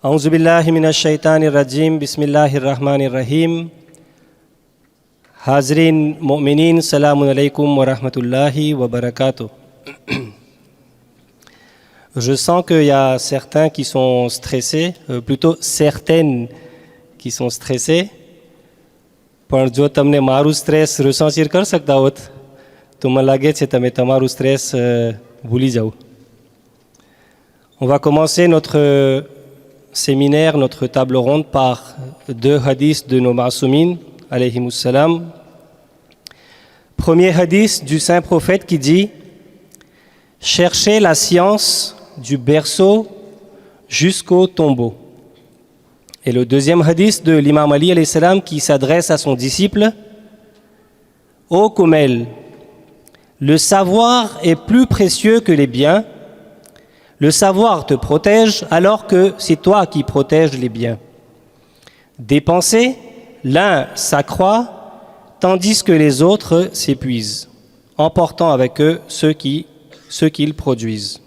أعوذ بالله من الشيطان الرجيم بسم الله الرحمن الرحيم حاضرین مؤمنین السلام علیکم ورحمۃ اللہ وبرکاتہ. Je sens qu'il y a certains qui sont stressés, plutôt certaines qui sont stressées. પણ જો તમને મારું stress ressentir કરી શકતા હોત તો મને લાગે છે તમે તમારું સ્ટ્રેસ ભૂલી જાઓ. On va commencer notre séminaire, notre table ronde par deux hadiths de nos ma'soumines, alayhimus salam. Premier hadith du saint prophète qui dit « Cherchez la science du berceau jusqu'au tombeau ». Et le deuxième hadith de l'imam Ali alayhi salam qui s'adresse à son disciple « Ô Koumel, le savoir est plus précieux que les biens. Le savoir te protège alors que c'est toi qui protèges les biens. Dépensés, l'un s'accroît tandis que les autres s'épuisent, emportant avec eux ce qu'ils produisent. »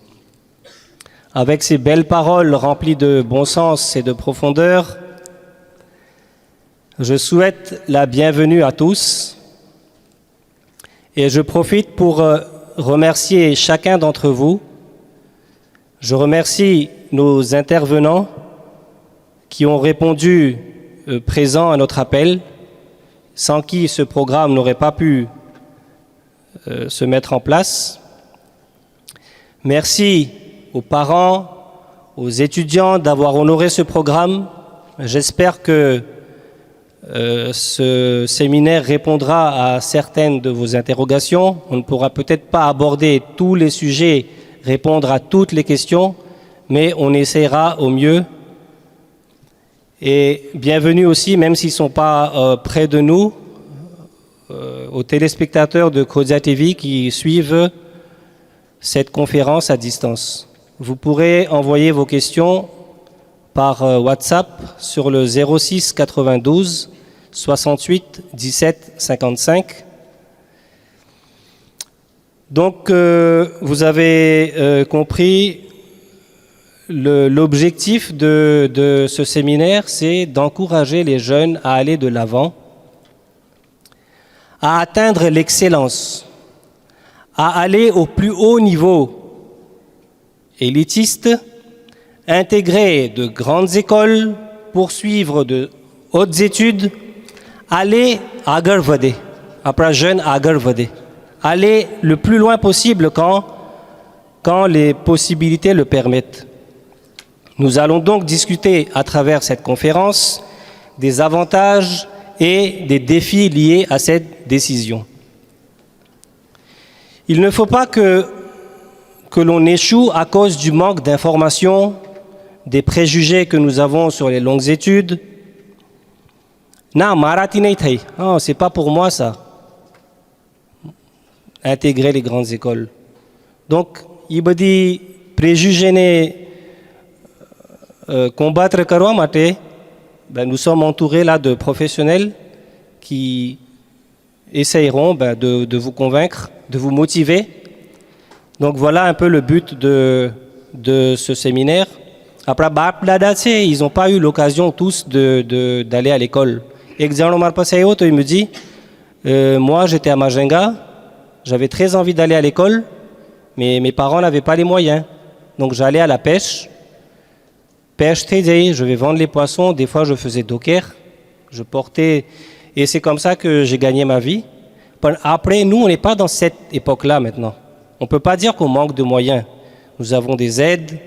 Avec ces belles paroles remplies de bon sens et de profondeur, je souhaite la bienvenue à tous et je profite pour remercier chacun d'entre vous. Je remercie nos intervenants qui ont répondu présents à notre appel, sans qui ce programme n'aurait pas pu se mettre en place. Merci aux parents, aux étudiants d'avoir honoré ce programme. J'espère que ce séminaire répondra à certaines de vos interrogations. On ne pourra peut-être pas aborder tous les sujets, répondre à toutes les questions, mais on essaiera au mieux. Et bienvenue aussi, même s'ils ne sont pas près de nous, aux téléspectateurs de Khoja TV qui suivent cette conférence à distance. Vous pourrez envoyer vos questions par WhatsApp sur le 06 92 68 17 55. Donc, vous avez compris, l'objectif de ce séminaire, c'est d'encourager les jeunes à aller de l'avant, à atteindre l'excellence, à aller au plus haut niveau élitiste, intégrer de grandes écoles, poursuivre de hautes études, aller à Garvade, après jeune à Garvade, aller le plus loin possible quand les possibilités le permettent. Nous allons donc discuter à travers cette conférence des avantages et des défis liés à cette décision. Il ne faut pas que l'on échoue à cause du manque d'informations, des préjugés que nous avons sur les longues études. Non, c'est pas pour moi ça. Intégrer les grandes écoles. Donc, il y a des préjugés combattre કરવા માટે, nous sommes entourés là de professionnels qui essayeront de vous convaincre, de vous motiver. Donc voilà un peu le but de ce séminaire. Après, ils n'ont pas eu l'occasion tous d'aller à l'école. Il me dit, moi j'étais à Majenga, j'avais très envie d'aller à l'école, mais mes parents n'avaient pas les moyens. Donc j'allais à la pêche. Je vais vendre les poissons, des fois je faisais docker, je portais, et c'est comme ça que j'ai gagné ma vie. Après, nous, on n'est pas dans cette époque-là maintenant. On ne peut pas dire qu'on manque de moyens. Nous avons des aides,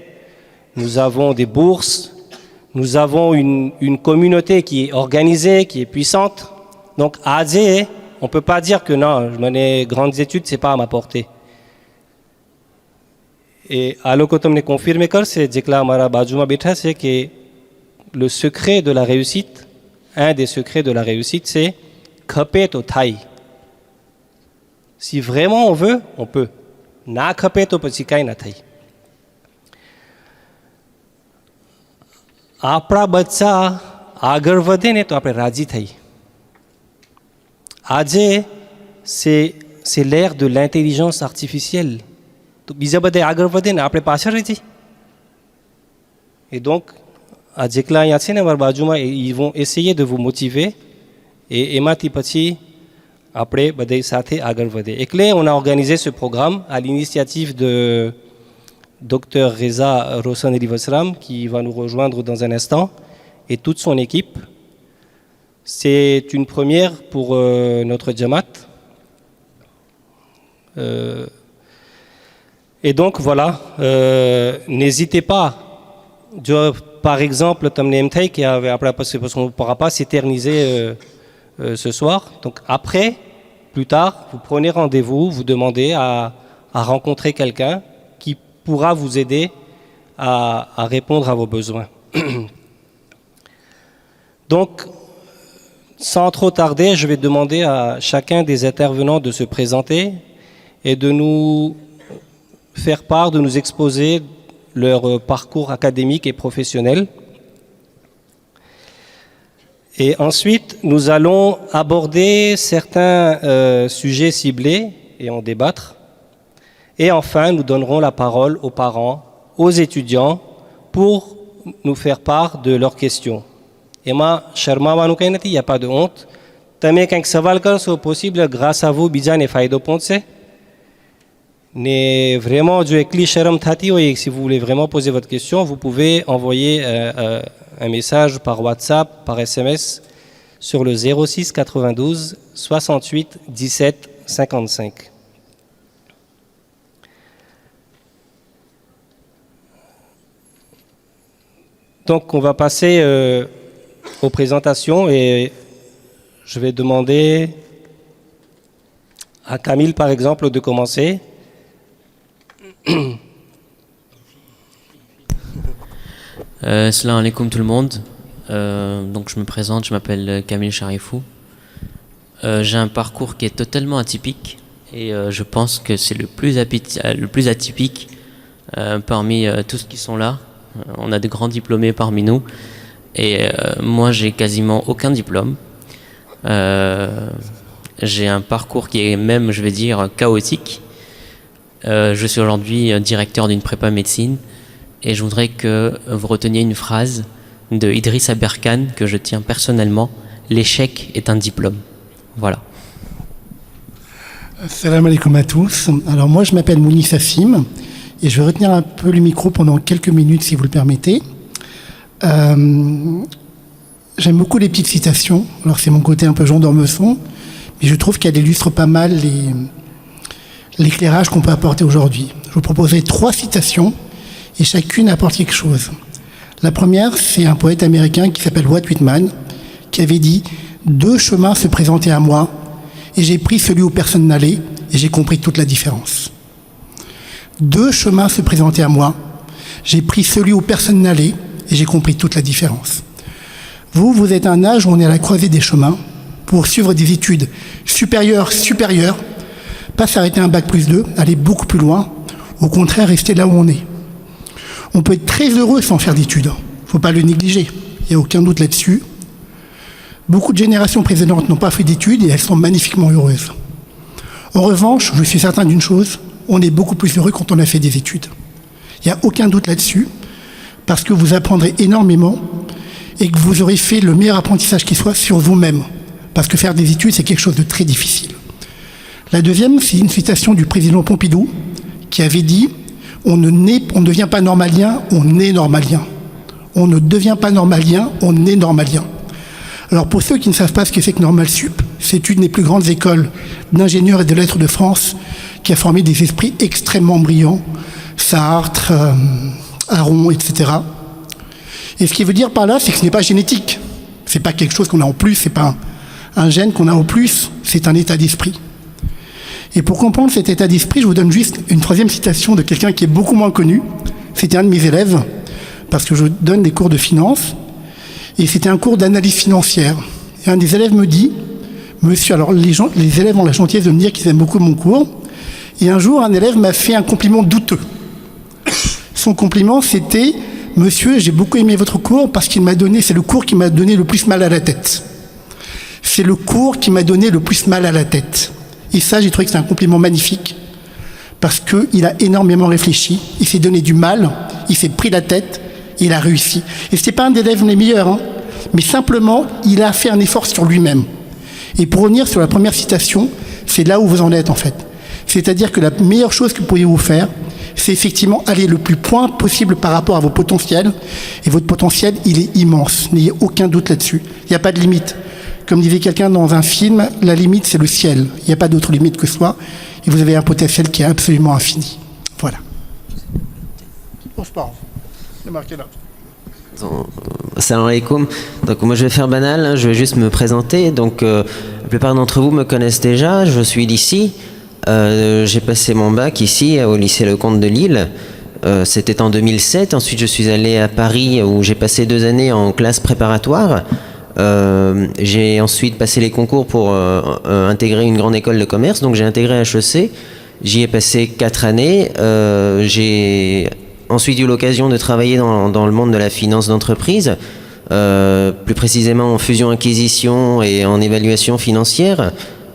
nous avons des bourses, nous avons une communauté qui est organisée, qui est puissante. Donc, on ne peut pas dire que non, mes grandes études, ce n'est pas à ma portée. Et à l'occasion de confirmer que c'est que le secret de la réussite, un des secrets de la réussite, c'est khapet au thai. Si vraiment on veut, on peut. Na khapet au pasikai na thai. આપણા બચ્ચા આગળ વધે ને તો આપણે રાજી થઈ. આજે c'est l'ère de l'intelligence artificielle. તો બીજા બધા આગળ વધે ને આપણે પાછળ રહી જઈએ. Et donc, à જેટલા અહીંયા છે ને મારા બાજુમાં ils vont essayer de vous motiver et એમાંથી પછી આપણે બધાય સાથે આગળ વધે. એટલે on a organisé ce programme à l'initiative de Dr Reza Rossan Elivasram qui va nous rejoindre dans un instant et toute son équipe. C'est une première pour notre Jamaat. Et donc voilà, n'hésitez pas. Par exemple, Tamne Mtei qui avait après parce qu'on ne pourra pas s'éterniser ce soir. Donc après, plus tard, vous prenez rendez-vous, vous demandez à rencontrer quelqu'un qui pourra vous aider à répondre à vos besoins. Donc, sans trop tarder, je vais demander à chacun des intervenants de se présenter et de nous faire part, de nous exposer leur parcours académique et professionnel. Et ensuite, nous allons aborder certains sujets ciblés et en débattre. Et enfin, nous donnerons la parole aux parents, aux étudiants, pour nous faire part de leurs questions. Et moi, Sharma Manoukainati, il n'y a pas de honte. Tamé quand saval kar so possible grâce à vous, bijane faydo ponce. Mais vraiment, Dieu éclit sharam thati, et si vous voulez vraiment poser votre question, vous pouvez envoyer un message par WhatsApp, par SMS sur le 06 92 68 17 55. Donc, on va passer aux présentations et je vais demander à Camille, par exemple, de commencer. Salam alaikum tout le monde. Donc je me présente, je m'appelle Camille Charifou. J'ai un parcours qui est totalement atypique et je pense que c'est le plus atypique parmi tous ceux qui sont là. On a de grands diplômés parmi nous et moi j'ai quasiment aucun diplôme. J'ai un parcours qui est même, je vais dire, chaotique. Je suis aujourd'hui directeur d'une prépa médecine et je voudrais que vous reteniez une phrase de Idriss Aberkan que je tiens personnellement: l'échec est un diplôme. Voilà. Salam alaikum à tous. Alors moi je m'appelle Mouni Sassim et je vais retenir un peu le micro pendant quelques minutes si vous le permettez. J'aime beaucoup les petites citations, alors c'est mon côté un peu Jean d'Ormesson, mais je trouve qu'elle illustre pas mal l'éclairage qu'on peut apporter aujourd'hui. Je vous proposerai 3 citations et chacune apporte quelque chose. La première, c'est un poète américain qui s'appelle Walt Whitman qui avait dit « 2 chemins se présentaient à moi et j'ai pris celui où personne n'allait et j'ai compris toute la différence. » 2 chemins se présentaient à moi, j'ai pris celui où personne n'allait et j'ai compris toute la différence. Vous êtes à un âge où on est à la croisée des chemins pour suivre des études supérieures, pas s'arrêter à un bac+2, aller beaucoup plus loin, au contraire rester là où on est. On peut être très heureux sans faire d'études, il ne faut pas le négliger, il n'y a aucun doute là-dessus. Beaucoup de générations précédentes n'ont pas fait d'études et elles sont magnifiquement heureuses. En revanche, je suis certain d'une chose, on est beaucoup plus heureux quand on a fait des études. Il n'y a aucun doute là-dessus, parce que vous apprendrez énormément et que vous aurez fait le meilleur apprentissage qui soit sur vous-même, parce que faire des études, c'est quelque chose de très difficile. La deuxième, c'est une citation du président Pompidou qui avait dit « On ne devient pas normalien, on est normalien. On ne devient pas normalien, on est normalien. » Alors pour ceux qui ne savent pas ce que c'est que Normal Sup, c'est une des plus grandes écoles d'ingénieurs et de lettres de France qui a formé des esprits extrêmement brillants, Sartre, Aron, etc. Et ce qui veut dire par là, c'est que ce n'est pas génétique. C'est pas quelque chose qu'on a en plus, c'est pas un gène qu'on a en plus, c'est un état d'esprit. Et pour comprendre cet état d'esprit, je vous donne juste une 3e citation de quelqu'un qui est beaucoup moins connu. C'était un de mes élèves, parce que je donne des cours de finance, et c'était un cours d'analyse financière. Et un des élèves me dit, monsieur, alors les élèves ont la gentillesse de me dire qu'ils aiment beaucoup mon cours, et un jour, un élève m'a fait un compliment douteux. Son compliment, c'était, monsieur, j'ai beaucoup aimé votre cours parce qu'il m'a donné, c'est le cours qui m'a donné le plus mal à la tête. C'est le cours qui m'a donné le plus mal à la tête. Et ça, j'ai trouvé que c'est un compliment magnifique parce qu'il a énormément réfléchi, il s'est donné du mal, il s'est pris la tête Il a réussi. Et ce n'est pas un des élèves les meilleurs, hein, mais simplement, il a fait un effort sur lui-même. Et pour revenir sur la première citation, c'est là où vous en êtes en fait. C'est-à-dire que la meilleure chose que vous pourriez vous faire, c'est effectivement aller le plus loin possible par rapport à vos potentiels. Et votre potentiel, il est immense. N'ayez aucun doute là-dessus. Il n'y a pas de limite. Comme disait quelqu'un dans un film, la limite, c'est le ciel. Il n'y a pas d'autre limite que soi. Et vous avez un potentiel qui est absolument infini. Voilà. On se parle. C'est marqué là. Salam alaikum. Donc moi je vais faire banal, hein, je vais juste me présenter. Donc la plupart d'entre vous me connaissent déjà, je suis d'ici. J'ai passé mon bac ici au lycée Lecomte de Lille. C'était en 2007. Ensuite je suis allé à Paris où j'ai passé 2 années en classe préparatoire. J'ai ensuite passé les concours pour intégrer une grande école de commerce. Donc j'ai intégré HEC. J'y ai passé 4 années. J'ai ensuite eu l'occasion de travailler dans le monde de la finance d'entreprise, plus précisément en fusion-acquisition et en évaluation financière.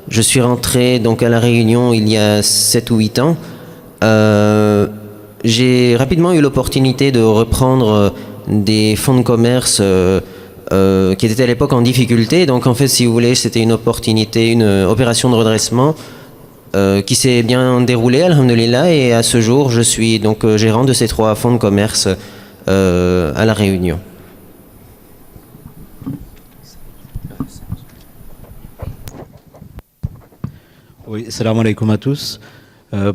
Je suis rentré donc à La Réunion il y a 7 ou 8 ans. J'ai rapidement eu l'opportunité de reprendre des fonds de commerce qui étaient à l'époque en difficulté. Donc en fait, si vous voulez, c'était une opportunité, une opération de redressement qui s'est bien déroulé, alhamdoulilah, et à ce jour, je suis donc gérant de ces 3 fonds de commerce à La Réunion. Oui, salam alaikum à tous.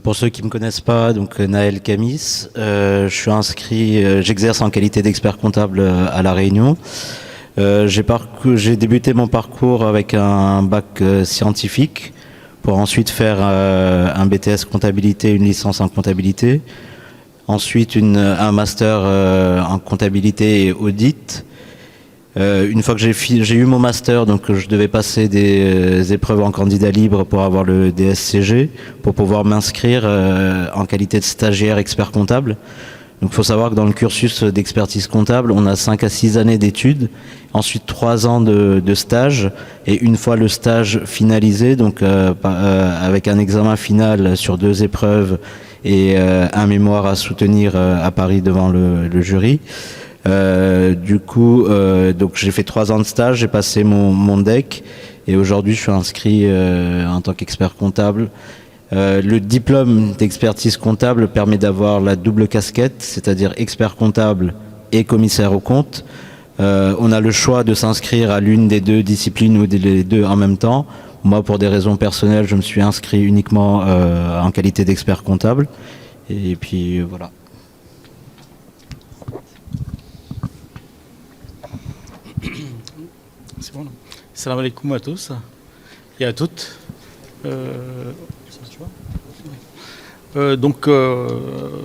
Pour ceux qui ne me connaissent pas, donc Naël Kamis, je suis inscrit, j'exerce en qualité d'expert comptable à La Réunion. J'ai débuté mon parcours avec un bac scientifique, pour ensuite faire un BTS comptabilité, une licence en comptabilité. Ensuite, un master en comptabilité et audit. Une fois que j'ai eu mon master, donc je devais passer des épreuves en candidat libre pour avoir le DSCG, pour pouvoir m'inscrire en qualité de stagiaire expert comptable. Donc il faut savoir que dans le cursus d'expertise comptable, on a 5 à 6 années d'études, ensuite 3 ans de stage, et une fois le stage finalisé, donc avec un examen final sur 2 épreuves et un mémoire à soutenir à Paris devant le jury. Donc j'ai fait 3 ans de stage, j'ai passé mon DEC, et aujourd'hui je suis inscrit en tant qu'expert comptable. Le diplôme d'expertise comptable permet d'avoir la double casquette, c'est-à-dire expert comptable et commissaire aux comptes. On a le choix de s'inscrire à l'une des 2 disciplines ou les 2 en même temps. Moi, pour des raisons personnelles, je me suis inscrit uniquement en qualité d'expert comptable. Et puis voilà. C'est bon. Salam alaikum à tous et à toutes.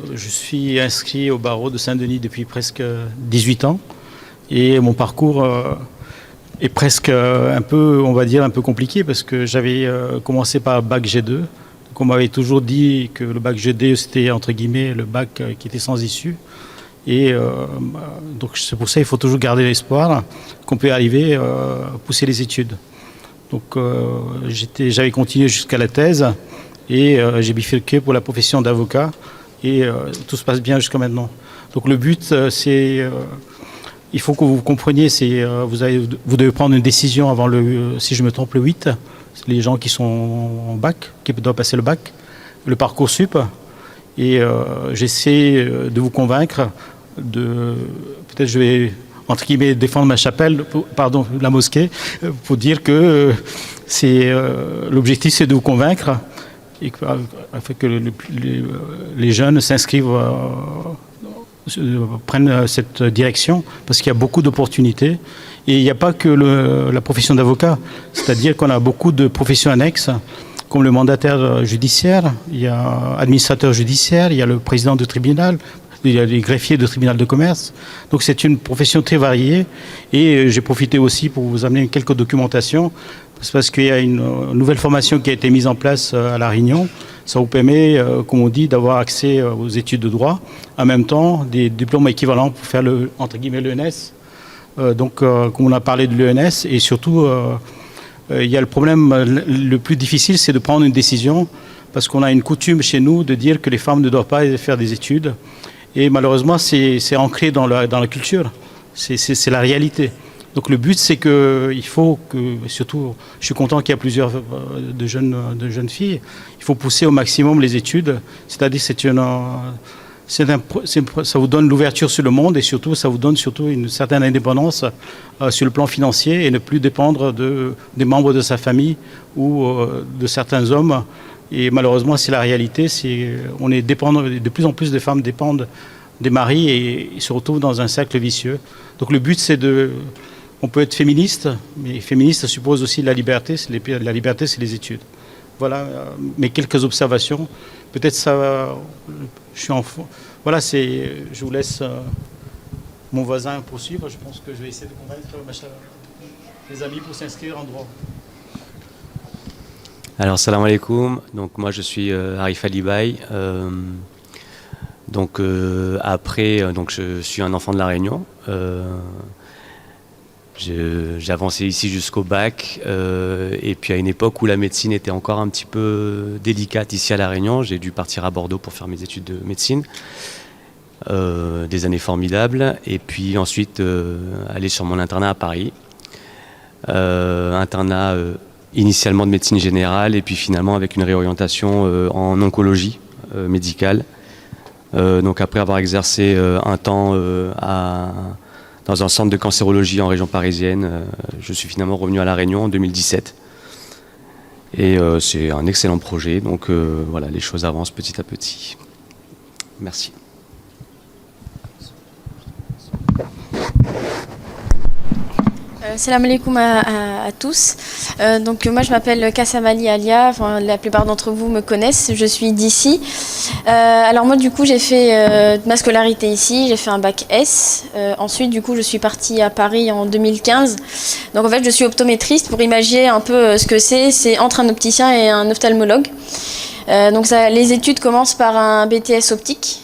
Je suis inscrit au barreau de Saint-Denis depuis presque 18 ans et mon parcours est presque un peu, on va dire, un peu compliqué parce que j'avais commencé par bac G2. Donc on m'avait toujours dit que le bac G2 c'était entre guillemets le bac qui était sans issue. Et donc c'est pour ça qu'il faut toujours garder l'espoir qu'on peut arriver à pousser les études. Donc j'avais continué jusqu'à la thèse et j'ai bifurqué pour la profession d'avocat et tout se passe bien jusqu'à maintenant. Donc le but il faut que vous compreniez, vous devez prendre une décision avant si je me trompe, le 8, les gens qui sont en bac, qui doivent passer le bac, le Parcoursup, et j'essaie de vous convaincre peut-être je vais entre guillemets défendre ma chapelle, la mosquée, pour dire que l'objectif c'est de vous convaincre et afin que les jeunes s'inscrivent, prennent cette direction, parce qu'il y a beaucoup d'opportunités et il n'y a pas que la profession d'avocat, c'est-à-dire qu'on a beaucoup de professions annexes comme le mandataire judiciaire, il y a administrateur judiciaire, il y a le président du tribunal, il y a les greffiers de tribunal de commerce. Donc c'est une profession très variée et j'ai profité aussi pour vous amener quelques documentations parce qu'il y a une nouvelle formation qui a été mise en place à La Réunion. Ça vous permet, comme on dit, d'avoir accès aux études de droit, en même temps des diplômes équivalents pour faire entre guillemets l'ENS. Comme on a parlé de l'ENS, et surtout il y a le problème le plus difficile, c'est de prendre une décision, parce qu'on a une coutume chez nous de dire que les femmes ne doivent pas faire des études. Et malheureusement, c'est ancré dans la culture. C'est la réalité. Donc le but, c'est qu'il faut que, surtout, je suis content qu'il y a plusieurs de jeunes filles, il faut pousser au maximum les études, c'est-à-dire ça vous donne l'ouverture sur le monde et surtout, ça vous donne surtout une certaine indépendance sur le plan financier et ne plus dépendre des membres de sa famille ou de certains hommes. Et malheureusement, c'est la réalité, on est dépendant, de plus en plus de femmes dépendent des maris et se retrouvent dans un cercle vicieux. Donc le but, c'est on peut être féministe, mais féministe suppose aussi la liberté. La liberté, c'est les études. Voilà mes quelques observations. Peut-être ça, voilà, je vous laisse mon voisin poursuivre. Je pense que je vais essayer de convaincre mes amis pour s'inscrire en droit. Alors, salam alaikum. Donc, moi, je suis Arif Alibaï. Donc, je suis un enfant de La Réunion. J'ai avancé ici jusqu'au bac. Et puis, à une époque où la médecine était encore un petit peu délicate ici à La Réunion, j'ai dû partir à Bordeaux pour faire mes études de médecine. Des années formidables. Et puis, ensuite, aller sur mon internat à Paris. Internat initialement de médecine générale et puis finalement avec une réorientation en oncologie médicale. Donc après avoir exercé un temps dans un centre de cancérologie en région parisienne, je suis finalement revenu à La Réunion en 2017. Et c'est un excellent projet, donc voilà, les choses avancent petit à petit. Merci. Salam alaikum à tous. Donc moi je m'appelle Kassam Ali Alia, enfin, la plupart d'entre vous me connaissent, je suis d'ici. Alors moi du coup j'ai fait ma scolarité ici, j'ai fait un bac S. Ensuite du coup je suis partie à Paris en 2015. Donc en fait je suis optométriste, pour imaginer un peu ce que c'est entre un opticien et un ophtalmologue. Donc les études commencent par un BTS optique.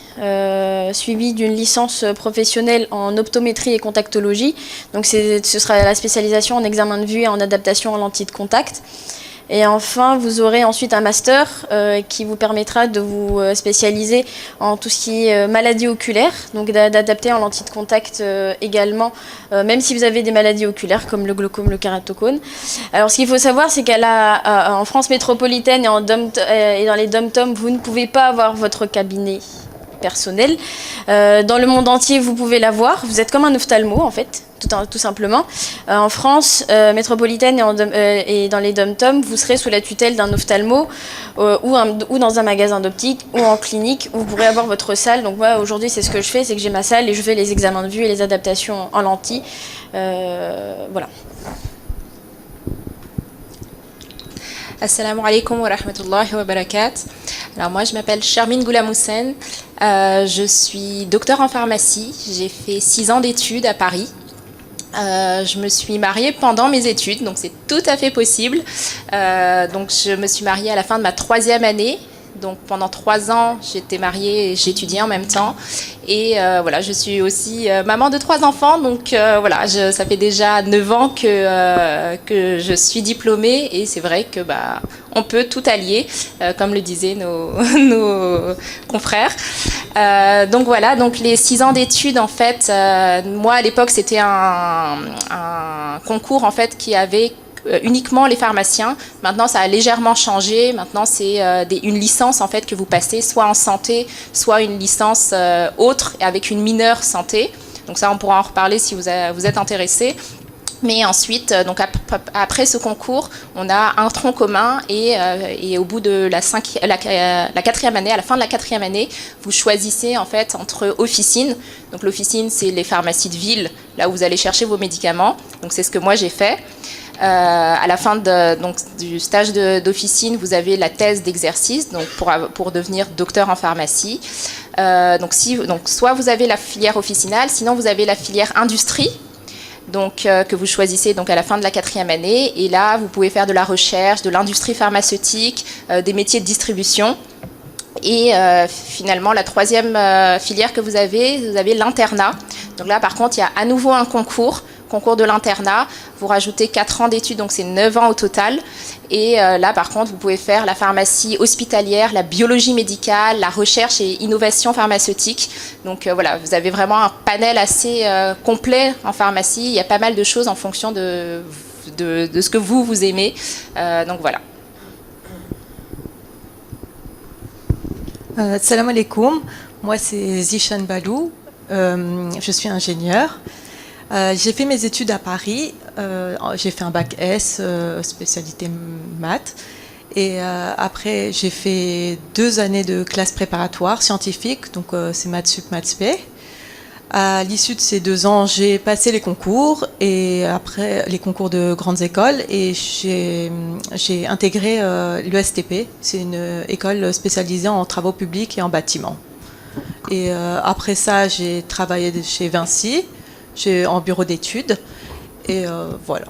Suivi d'une licence professionnelle en optométrie et contactologie. Donc ce sera la spécialisation en examen de vue et en adaptation en lentilles de contact. Et enfin, vous aurez ensuite un master qui vous permettra de vous spécialiser en tout ce qui est maladie oculaire, donc d'adapter en lentilles de contact également, même si vous avez des maladies oculaires comme le glaucome, le kératocone. Alors ce qu'il faut savoir, c'est en France métropolitaine et dans les dom-toms, vous ne pouvez pas avoir votre cabinet personnel. Dans le monde entier, vous pouvez l'avoir. Vous êtes comme un ophtalmo, en fait, tout simplement. En France métropolitaine et dans les dom-toms, vous serez sous la tutelle d'un ophtalmo ou dans un magasin d'optique ou en clinique où vous pourrez avoir votre salle. Donc moi, aujourd'hui, c'est ce que je fais, c'est que j'ai ma salle et je fais les examens de vue et les adaptations en lentilles. Voilà. Assalamu alaikum wa rahmatullahi wa barakatuh. Alors moi je m'appelle Charmine Goulamoussen, je suis docteur en pharmacie, j'ai fait 6 ans d'études à Paris. Je me suis mariée pendant mes études, donc c'est tout à fait possible. Donc je me suis mariée à la fin de ma 3e année. Donc pendant 3 ans, j'étais mariée et j'étudiais en même temps. Et voilà, je suis aussi maman de 3 enfants. Donc voilà, ça fait déjà 9 ans que je suis diplômée. Et c'est vrai que on peut tout allier, comme le disaient nos confrères. Donc voilà, donc les 6 ans d'études, en fait, moi à l'époque, c'était un concours en fait qui avait uniquement les pharmaciens. Maintenant, ça a légèrement changé. Maintenant, c'est une licence en fait que vous passez, soit en santé, soit une licence autre avec une mineure santé. Donc ça, on pourra en reparler si vous êtes intéressé. Mais ensuite, donc après ce concours, on a un tronc commun et au bout de la 4e année, à la fin de la 4e année, vous choisissez en fait entre officines. Donc l'officine, c'est les pharmacies de ville, là où vous allez chercher vos médicaments. Donc c'est ce que moi j'ai fait. À la fin du stage d'officine, vous avez la thèse d'exercice donc pour devenir docteur en pharmacie. Donc soit vous avez la filière officinale, sinon vous avez la filière industrie. Donc, que vous choisissez donc, à la fin de la 4e année. Et là, vous pouvez faire de la recherche, de l'industrie pharmaceutique, des métiers de distribution. Et finalement, la 3e filière que vous avez l'internat. Donc là, par contre, il y a à nouveau un concours concours de l'internat, vous rajoutez 4 ans d'études, donc c'est 9 ans au total. Et là, par contre, vous pouvez faire la pharmacie hospitalière, la biologie médicale, la recherche et innovation pharmaceutique. Donc voilà, vous avez vraiment un panel assez complet en pharmacie. Il y a pas mal de choses en fonction de ce que vous aimez. Donc voilà. Salam alaikum, moi c'est Zishan Balou, je suis ingénieure. J'ai fait mes études à Paris, j'ai fait un bac S, spécialité maths. Et après j'ai fait 2 années de classe préparatoire scientifique, donc c'est maths sup, maths spé. À l'issue de ces 2 ans, j'ai passé les concours et après les concours de grandes écoles et j'ai intégré l'ESTP. C'est une école spécialisée en travaux publics et en bâtiments. Et après ça, j'ai travaillé chez Vinci, en bureau d'études et voilà.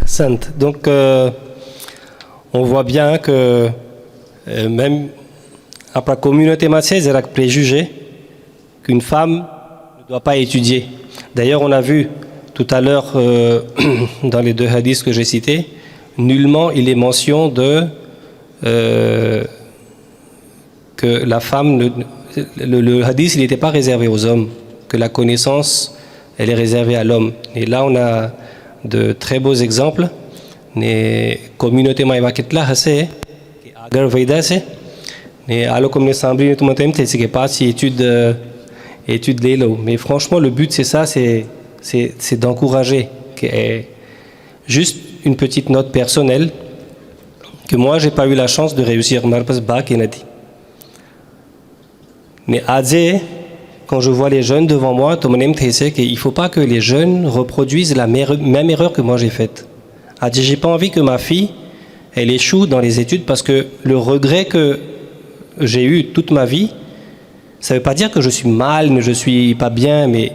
Sainte. Donc, on voit bien que même après la communauté mathieuse, il y a des préjugés qu'une femme ne doit pas étudier. D'ailleurs, on a vu tout à l'heure dans les 2 hadiths que j'ai cités, nullement il est mention de que la femme, le hadith, il n'était pas réservé aux hommes, que la connaissance, elle est réservée à l'homme. Et là, on a de très beaux exemples. Les communautés maïvaketla hasse, agar vaida se, et alors comme les sambri tout matin, c'est que pas si étude l'élo. Mais franchement, le but c'est ça, c'est d'encourager. Juste une petite note personnelle que moi j'ai pas eu la chance de réussir marpas bac et nadi. Mais adze, quand je vois les jeunes devant moi, il ne faut pas que les jeunes reproduisent la même erreur que moi j'ai faite. J'ai pas envie que ma fille elle échoue dans les études parce que le regret que j'ai eu toute ma vie, ça ne veut pas dire que je suis mal, je ne suis pas bien, mais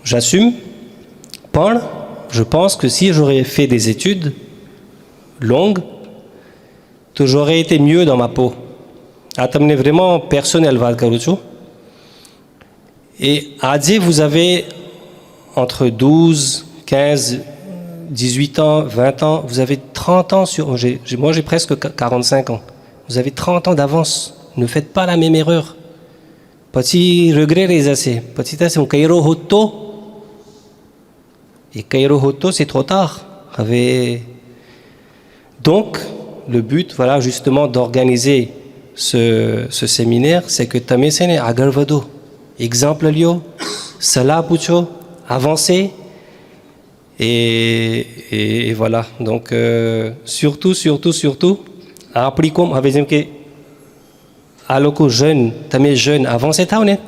j'assume. Paul, je pense que si j'aurais fait des études longues, que j'aurais été mieux dans ma peau. Attendez vraiment personnel, Valkarucho. Et à dire, vous avez entre 12, 15, 18 ans, 20 ans, vous avez 30 ans sur... Moi, j'ai presque 45 ans. Vous avez 30 ans d'avance. Ne faites pas la même erreur. Petit regret les assez. Petit c'est un Cairo Hoto. Et Cairo Hoto, c'est trop tard. Donc, le but, voilà, justement, d'organiser ce séminaire, c'est que Tamesene Agarvado. Exemple Lio, Salah Pucho, avancer. Et voilà. Donc, surtout, appris comme, avec que, alors que jeune, tamé jeune, avancer, t'as honnête.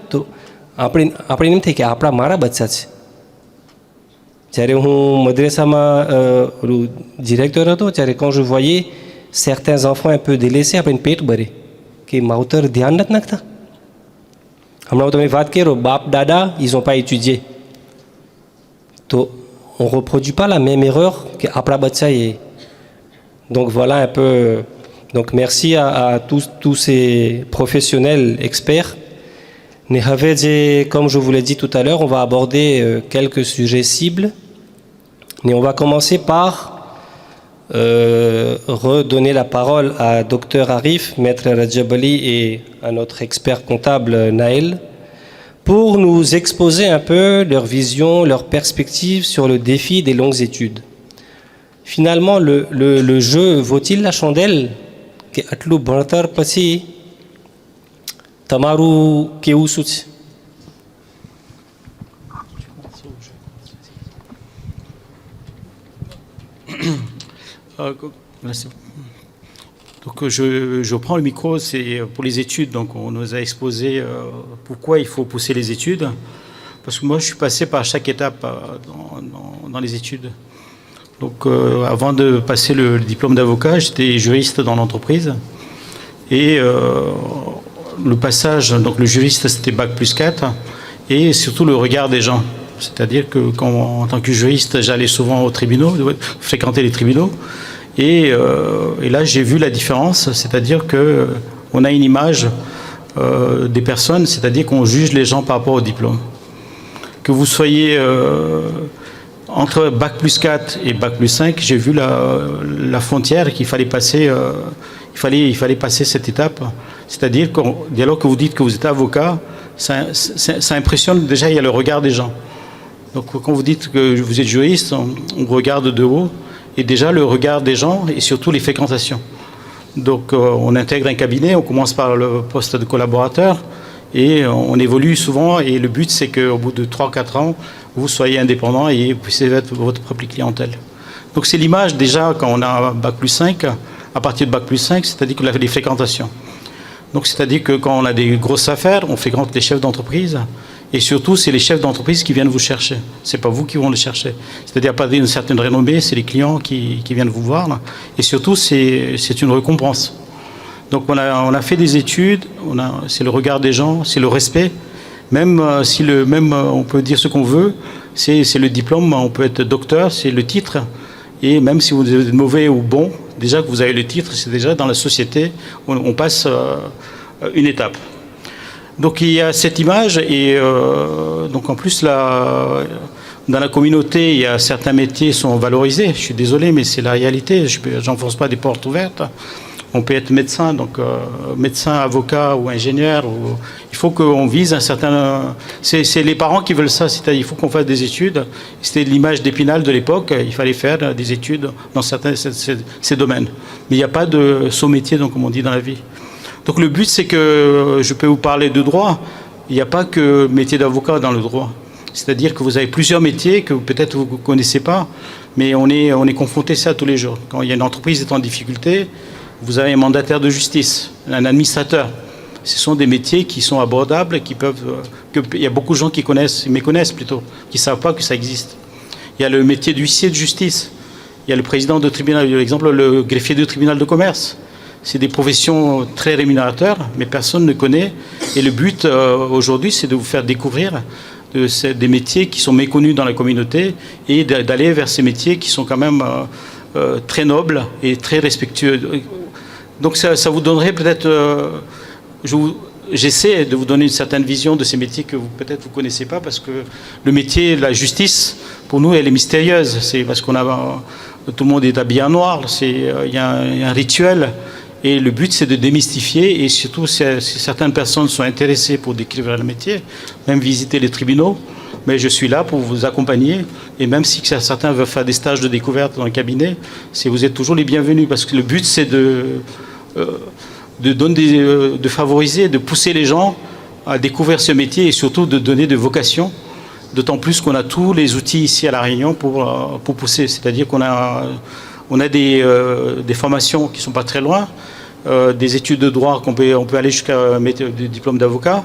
Après, nous t'es qu'après mara batsat. J'avais un madrasama le directeur auto. Quand je voyais certains enfants un peu délaissés après une pète barrée, qui m'auteur d'yan nakta. On Bap Dada, ils n'ont pas étudié. On ne reproduit pas la même erreur qu'après Batsaye. Donc voilà un peu. Donc merci à tous ces professionnels experts. Comme je vous l'ai dit tout à l'heure, on va aborder quelques sujets cibles. Et on va commencer par redonner la parole à Dr Arif, Maître Rajabali et à notre expert comptable Naël pour nous exposer un peu leur vision, leur perspective sur le défi des longues études. Finalement, le jeu vaut-il la chandelle? Tamaru Keusut. Donc je prends le micro, c'est pour les études. Donc on nous a exposé pourquoi il faut pousser les études. Parce que moi je suis passé par chaque étape dans les études. Donc avant de passer le diplôme d'avocat, j'étais juriste dans l'entreprise. Et le passage, donc le juriste c'était Bac+4, et surtout le regard des gens. C'est-à-dire que en tant que juriste, j'allais souvent aux tribunaux, fréquenter les tribunaux. Et là, j'ai vu la différence, c'est-à-dire qu'on a une image des personnes, c'est-à-dire qu'on juge les gens par rapport au diplôme. que vous soyez entre Bac plus 4 et Bac plus 5, j'ai vu la frontière qu'il fallait passer, il fallait passer cette étape. C'est-à-dire que dès lors que vous dites que vous êtes avocat, ça impressionne déjà, il y a le regard des gens. Donc quand vous dites que vous êtes juriste, on regarde de haut, et déjà le regard des gens et surtout les fréquentations. Donc on intègre un cabinet, on commence par le poste de collaborateur, et on évolue souvent, et le but c'est qu'au bout de 3-4 ans, vous soyez indépendant et vous puissiez être votre propre clientèle. Donc c'est l'image déjà quand on a Bac plus 5, à partir de Bac plus 5, c'est-à-dire que les fréquentations. Donc c'est-à-dire que quand on a des grosses affaires, on fréquente les chefs d'entreprise, et surtout c'est les chefs d'entreprise qui viennent vous chercher. C'est pas vous qui vont les chercher. C'est-à-dire à partir d'une certaine renommée, c'est les clients qui viennent vous voir, et surtout c'est une récompense. Donc on a fait des études, c'est le regard des gens, c'est le respect. Même si on peut dire ce qu'on veut, c'est le diplôme, on peut être docteur, c'est le titre. Et même si vous êtes mauvais ou bon, déjà que vous avez le titre, c'est déjà dans la société, on passe une étape. Donc il y a cette image, et donc en plus dans la communauté, il y a certains métiers qui sont valorisés. Je suis désolé, mais c'est la réalité. Je n'enfonce pas des portes ouvertes. On peut être médecin, donc médecin, avocat ou ingénieur. Il faut qu'on vise un certain... C'est les parents qui veulent ça, c'est-à-dire il faut qu'on fasse des études. C'était l'image d'Épinal de l'époque, il fallait faire des études dans certains ces domaines. Mais il n'y a pas de saut métier, donc, comme on dit dans la vie. Donc le but, c'est que je peux vous parler de droit. Il n'y a pas que le métier d'avocat dans le droit. C'est-à-dire que vous avez plusieurs métiers que peut-être vous ne connaissez pas, mais on est confronté à ça tous les jours. Quand il y a une entreprise qui est en difficulté, vous avez un mandataire de justice, un administrateur. Ce sont des métiers qui sont abordables, il y a beaucoup de gens qui méconnaissent plutôt, qui ne savent pas que ça existe. Il y a le métier d'huissier de justice. Il y a le président de tribunal, par exemple le greffier de tribunal de commerce. C'est des professions très rémunérateurs, mais personne ne connaît. Et le but aujourd'hui, c'est de vous faire découvrir des métiers qui sont méconnus dans la communauté et d'aller vers ces métiers qui sont quand même très nobles et très respectueux. Donc ça vous donnerait peut-être... J'essaie de vous donner une certaine vision de ces métiers que peut-être vous ne connaissez pas, parce que le métier de la justice, pour nous, elle est mystérieuse. C'est parce tout le monde est habillé en noir, il y a un rituel. Et le but, c'est de démystifier, et surtout, si certaines personnes sont intéressées pour découvrir le métier, même visiter les tribunaux, mais je suis là pour vous accompagner. Et même si certains veulent faire des stages de découverte dans le cabinet, vous êtes toujours les bienvenus, parce que le but, c'est de favoriser, de pousser les gens à découvrir ce métier, et surtout de donner de vocation, d'autant plus qu'on a tous les outils ici à La Réunion pour pousser. C'est-à-dire qu'on a des formations qui ne sont pas très loin, des études de droit on peut aller jusqu'à des diplômes d'avocat.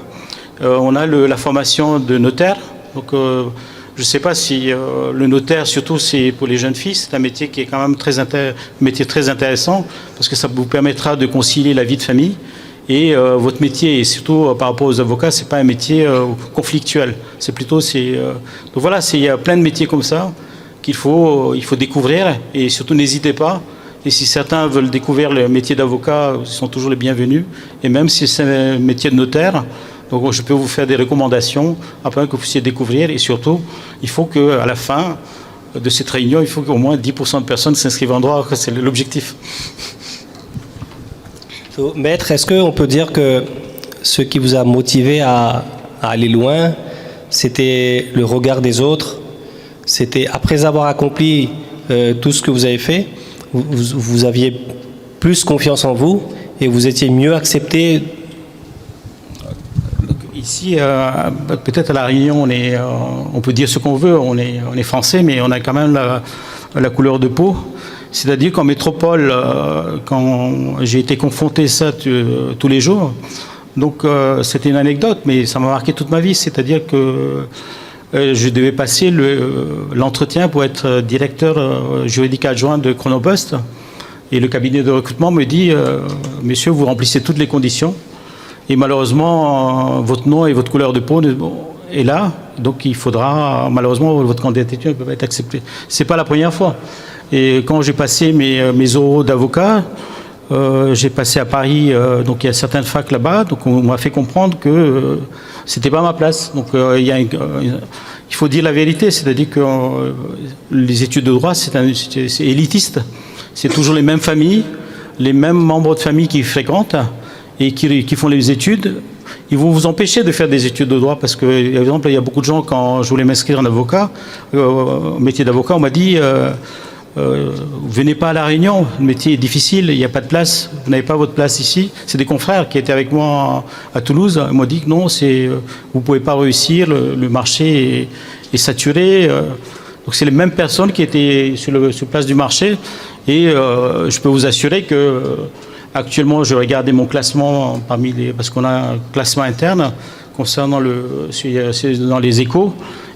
On a la formation de notaire. Donc je ne sais pas si le notaire, surtout c'est pour les jeunes filles, c'est un métier qui est quand même métier très intéressant, parce que ça vous permettra de concilier la vie de famille et votre métier, et surtout par rapport aux avocats, c'est pas un métier conflictuel. C'est plutôt donc voilà, il y a plein de métiers comme ça qu'il faut découvrir, et surtout n'hésitez pas. Et si certains veulent découvrir le métier d'avocat, ils sont toujours les bienvenus. Et même si c'est un métier de notaire, donc je peux vous faire des recommandations afin que vous puissiez découvrir. Et surtout, il faut qu'à la fin de cette réunion, il faut qu'au moins 10% de personnes s'inscrivent en droit. C'est l'objectif. Maître, est-ce qu'on peut dire que ce qui vous a motivé à aller loin, c'était le regard des autres? C'était après avoir accompli tout ce que vous avez fait, vous aviez plus confiance en vous et vous étiez mieux accepté? Ici, peut-être à La Réunion, on peut dire ce qu'on veut, on est français, mais on a quand même la couleur de peau. C'est-à-dire qu'en métropole, quand j'ai été confronté à ça tous les jours, donc c'était une anecdote, mais ça m'a marqué toute ma vie. C'est-à-dire que je devais passer l'entretien pour être directeur juridique adjoint de Chronopost. Et le cabinet de recrutement me dit « Monsieur, vous remplissez toutes les conditions. Et malheureusement, votre nom et votre couleur de peau est là. Donc il faudra, malheureusement, votre candidature ne peut pas être acceptée. » Ce n'est pas la première fois. Et quand j'ai passé mes oraux d'avocat, j'ai passé à Paris, donc il y a certaines facs là-bas, donc on m'a fait comprendre que c'était pas ma place. Donc il y il faut dire la vérité, c'est-à-dire que les études de droit, c'est élitiste. C'est toujours les mêmes familles, les mêmes membres de famille qui fréquentent et qui font les études. Ils vont vous empêcher de faire des études de droit parce que, par exemple, il y a beaucoup de gens, quand je voulais m'inscrire en avocat, au métier d'avocat, on m'a dit venez pas à La Réunion, le métier est difficile, il n'y a pas de place, vous n'avez pas votre place ici. C'est des confrères qui étaient avec moi à Toulouse, ils m'ont dit que non, vous ne pouvez pas réussir, le marché est saturé. Donc c'est les mêmes personnes qui étaient sur place du marché et je peux vous assurer que actuellement je regardais mon classement parce qu'on a un classement interne concernant dans les échos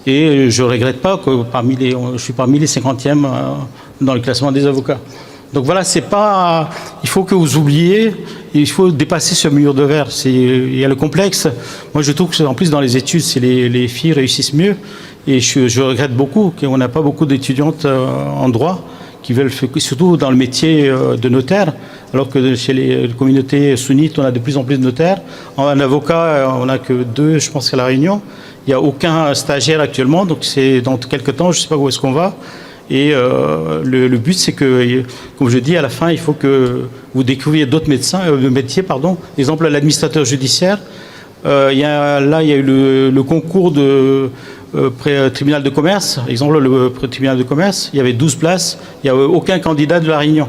et je ne regrette pas que je suis parmi les 50e dans le classement des avocats. Donc voilà, il faut que vous oubliez, il faut dépasser ce mur de verre. Il y a le complexe. Moi je trouve que en plus dans les études, les filles réussissent mieux et je regrette beaucoup qu'on n'a pas beaucoup d'étudiantes en droit qui veulent, surtout dans le métier de notaire, alors que chez les communautés sunnites, on a de plus en plus de notaires. En avocat, on n'a que 2, je pense, à La Réunion. Il n'y a aucun stagiaire actuellement, donc c'est dans quelques temps, je ne sais pas où est-ce qu'on va. Et le but, c'est que, comme je dis, à la fin, il faut que vous découvriez d'autres métiers. Exemple, l'administrateur judiciaire. Il y a eu le concours de tribunal de commerce. Exemple, le tribunal de commerce, il y avait 12 places. Il n'y avait aucun candidat de La Réunion.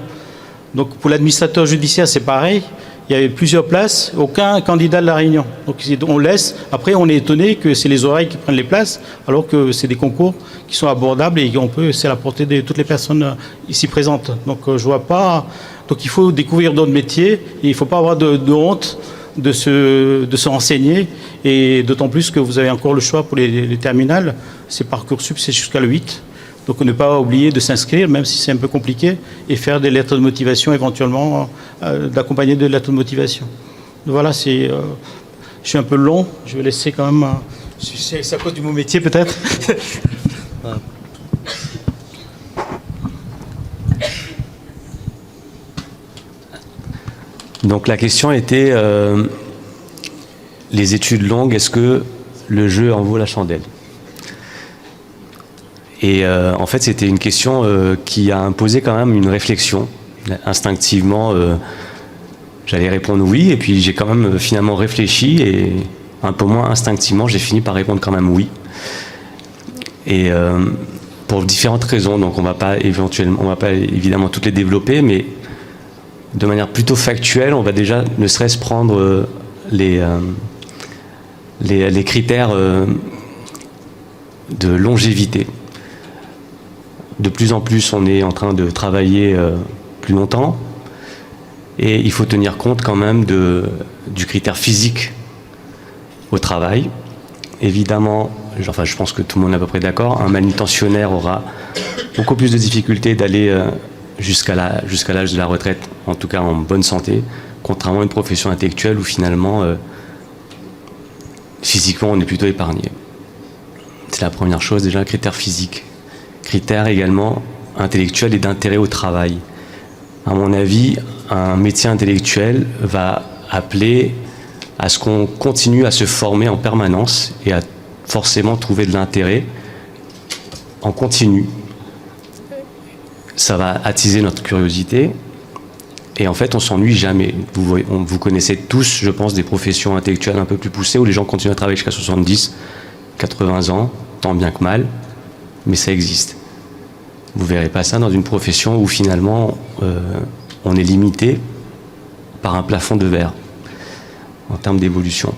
Donc, pour l'administrateur judiciaire, c'est pareil. Il y avait plusieurs places, aucun candidat de La Réunion. Donc on laisse. Après, on est étonné que c'est les oreilles qui prennent les places, alors que c'est des concours qui sont abordables et c'est à la portée de toutes les personnes ici présentes. Donc je vois pas. Donc il faut découvrir d'autres métiers et il ne faut pas avoir de honte de se renseigner. Et d'autant plus que vous avez encore le choix pour les terminales. C'est Parcoursup, c'est jusqu'à le 8. Donc ne pas oublier de s'inscrire, même si c'est un peu compliqué, et faire des lettres de motivation éventuellement, d'accompagner de lettres de motivation. Voilà, je suis un peu long, je vais laisser quand même... c'est à cause du mot métier peut-être. Donc la question était, les études longues, est-ce que le jeu en vaut la chandelle ? Et en fait, c'était une question qui a imposé quand même une réflexion. Instinctivement, j'allais répondre oui, et puis j'ai quand même finalement réfléchi, et un peu moins instinctivement, j'ai fini par répondre quand même oui. Et pour différentes raisons, donc on va pas évidemment toutes les développer, mais de manière plutôt factuelle, on va déjà ne serait-ce prendre les critères de longévité. De plus en plus, on est en train de travailler plus longtemps et il faut tenir compte quand même du critère physique au travail. Évidemment, je pense que tout le monde est à peu près d'accord, un manutentionnaire aura beaucoup plus de difficultés d'aller jusqu'à l'âge de la retraite, en tout cas en bonne santé, contrairement à une profession intellectuelle où finalement, physiquement, on est plutôt épargné. C'est la première chose, déjà, critère physique. Critères également intellectuels et d'intérêt au travail. À mon avis, un métier intellectuel va appeler à ce qu'on continue à se former en permanence et à forcément trouver de l'intérêt en continu. Ça va attiser notre curiosité et en fait on s'ennuie jamais. Vous connaissez tous, je pense, des professions intellectuelles un peu plus poussées où les gens continuent à travailler jusqu'à 70, 80 ans, tant bien que mal. Mais ça existe. Vous ne verrez pas ça dans une profession où finalement on est limité par un plafond de verre en termes d'évolution.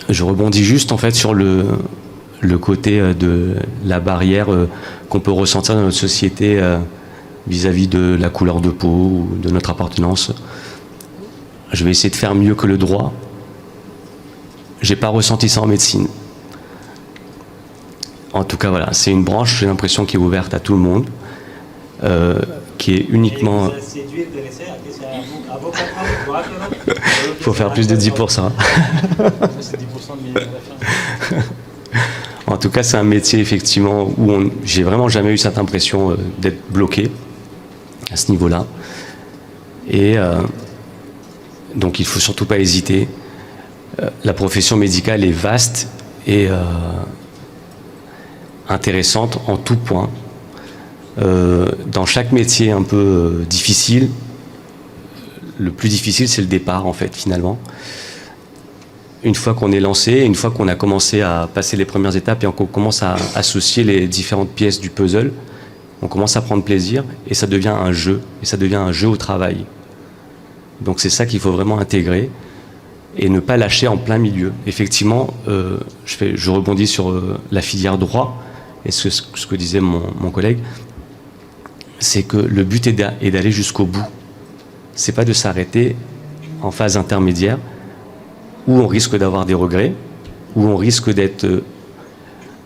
Je rebondis juste en fait sur le côté de la barrière qu'on peut ressentir dans notre société vis-à-vis de la couleur de peau ou de notre appartenance. Je vais essayer de faire mieux que le droit. J'ai pas ressenti ça en médecine. En tout cas, voilà, c'est une branche, j'ai l'impression, qui est ouverte à tout le monde, qui est uniquement... Il faut faire plus de 10%. En tout cas, c'est un métier, effectivement, où j'ai vraiment jamais eu cette impression d'être bloqué à ce niveau-là. Et donc, il ne faut surtout pas hésiter. La profession médicale est vaste et intéressante en tout point. Dans chaque métier un peu difficile, le plus difficile, c'est le départ, en fait, finalement. Une fois qu'on est lancé, une fois qu'on a commencé à passer les premières étapes et qu'on commence à associer les différentes pièces du puzzle, on commence à prendre plaisir et ça devient un jeu. Et ça devient un jeu au travail. Donc c'est ça qu'il faut vraiment intégrer et ne pas lâcher en plein milieu. Effectivement, je rebondis sur la filière droit et ce que disait mon collègue, c'est que le but est d'aller jusqu'au bout. C'est pas de s'arrêter en phase intermédiaire où on risque d'avoir des regrets, où on risque d'être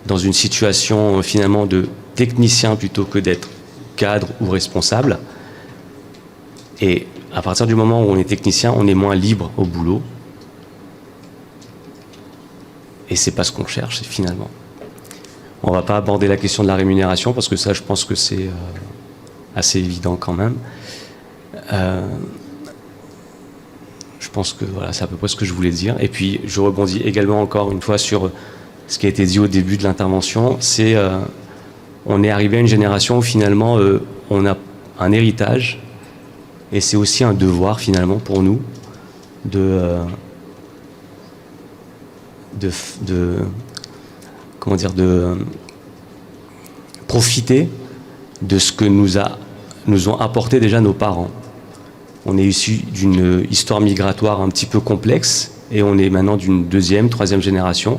dans une situation finalement de technicien plutôt que d'être cadre ou responsable. Et à partir du moment où on est technicien, on est moins libre au boulot. Et c'est pas ce qu'on cherche finalement. On va pas aborder la question de la rémunération parce que ça, je pense que c'est assez évident quand même. Je pense que voilà, c'est à peu près ce que je voulais dire. Et puis, je rebondis également encore une fois sur ce qui a été dit au début de l'intervention. C'est on est arrivé à une génération où finalement on a un héritage et c'est aussi un devoir finalement pour nous de profiter de ce que nous ont apporté déjà nos parents. On est issu d'une histoire migratoire un petit peu complexe et on est maintenant d'une deuxième, troisième génération.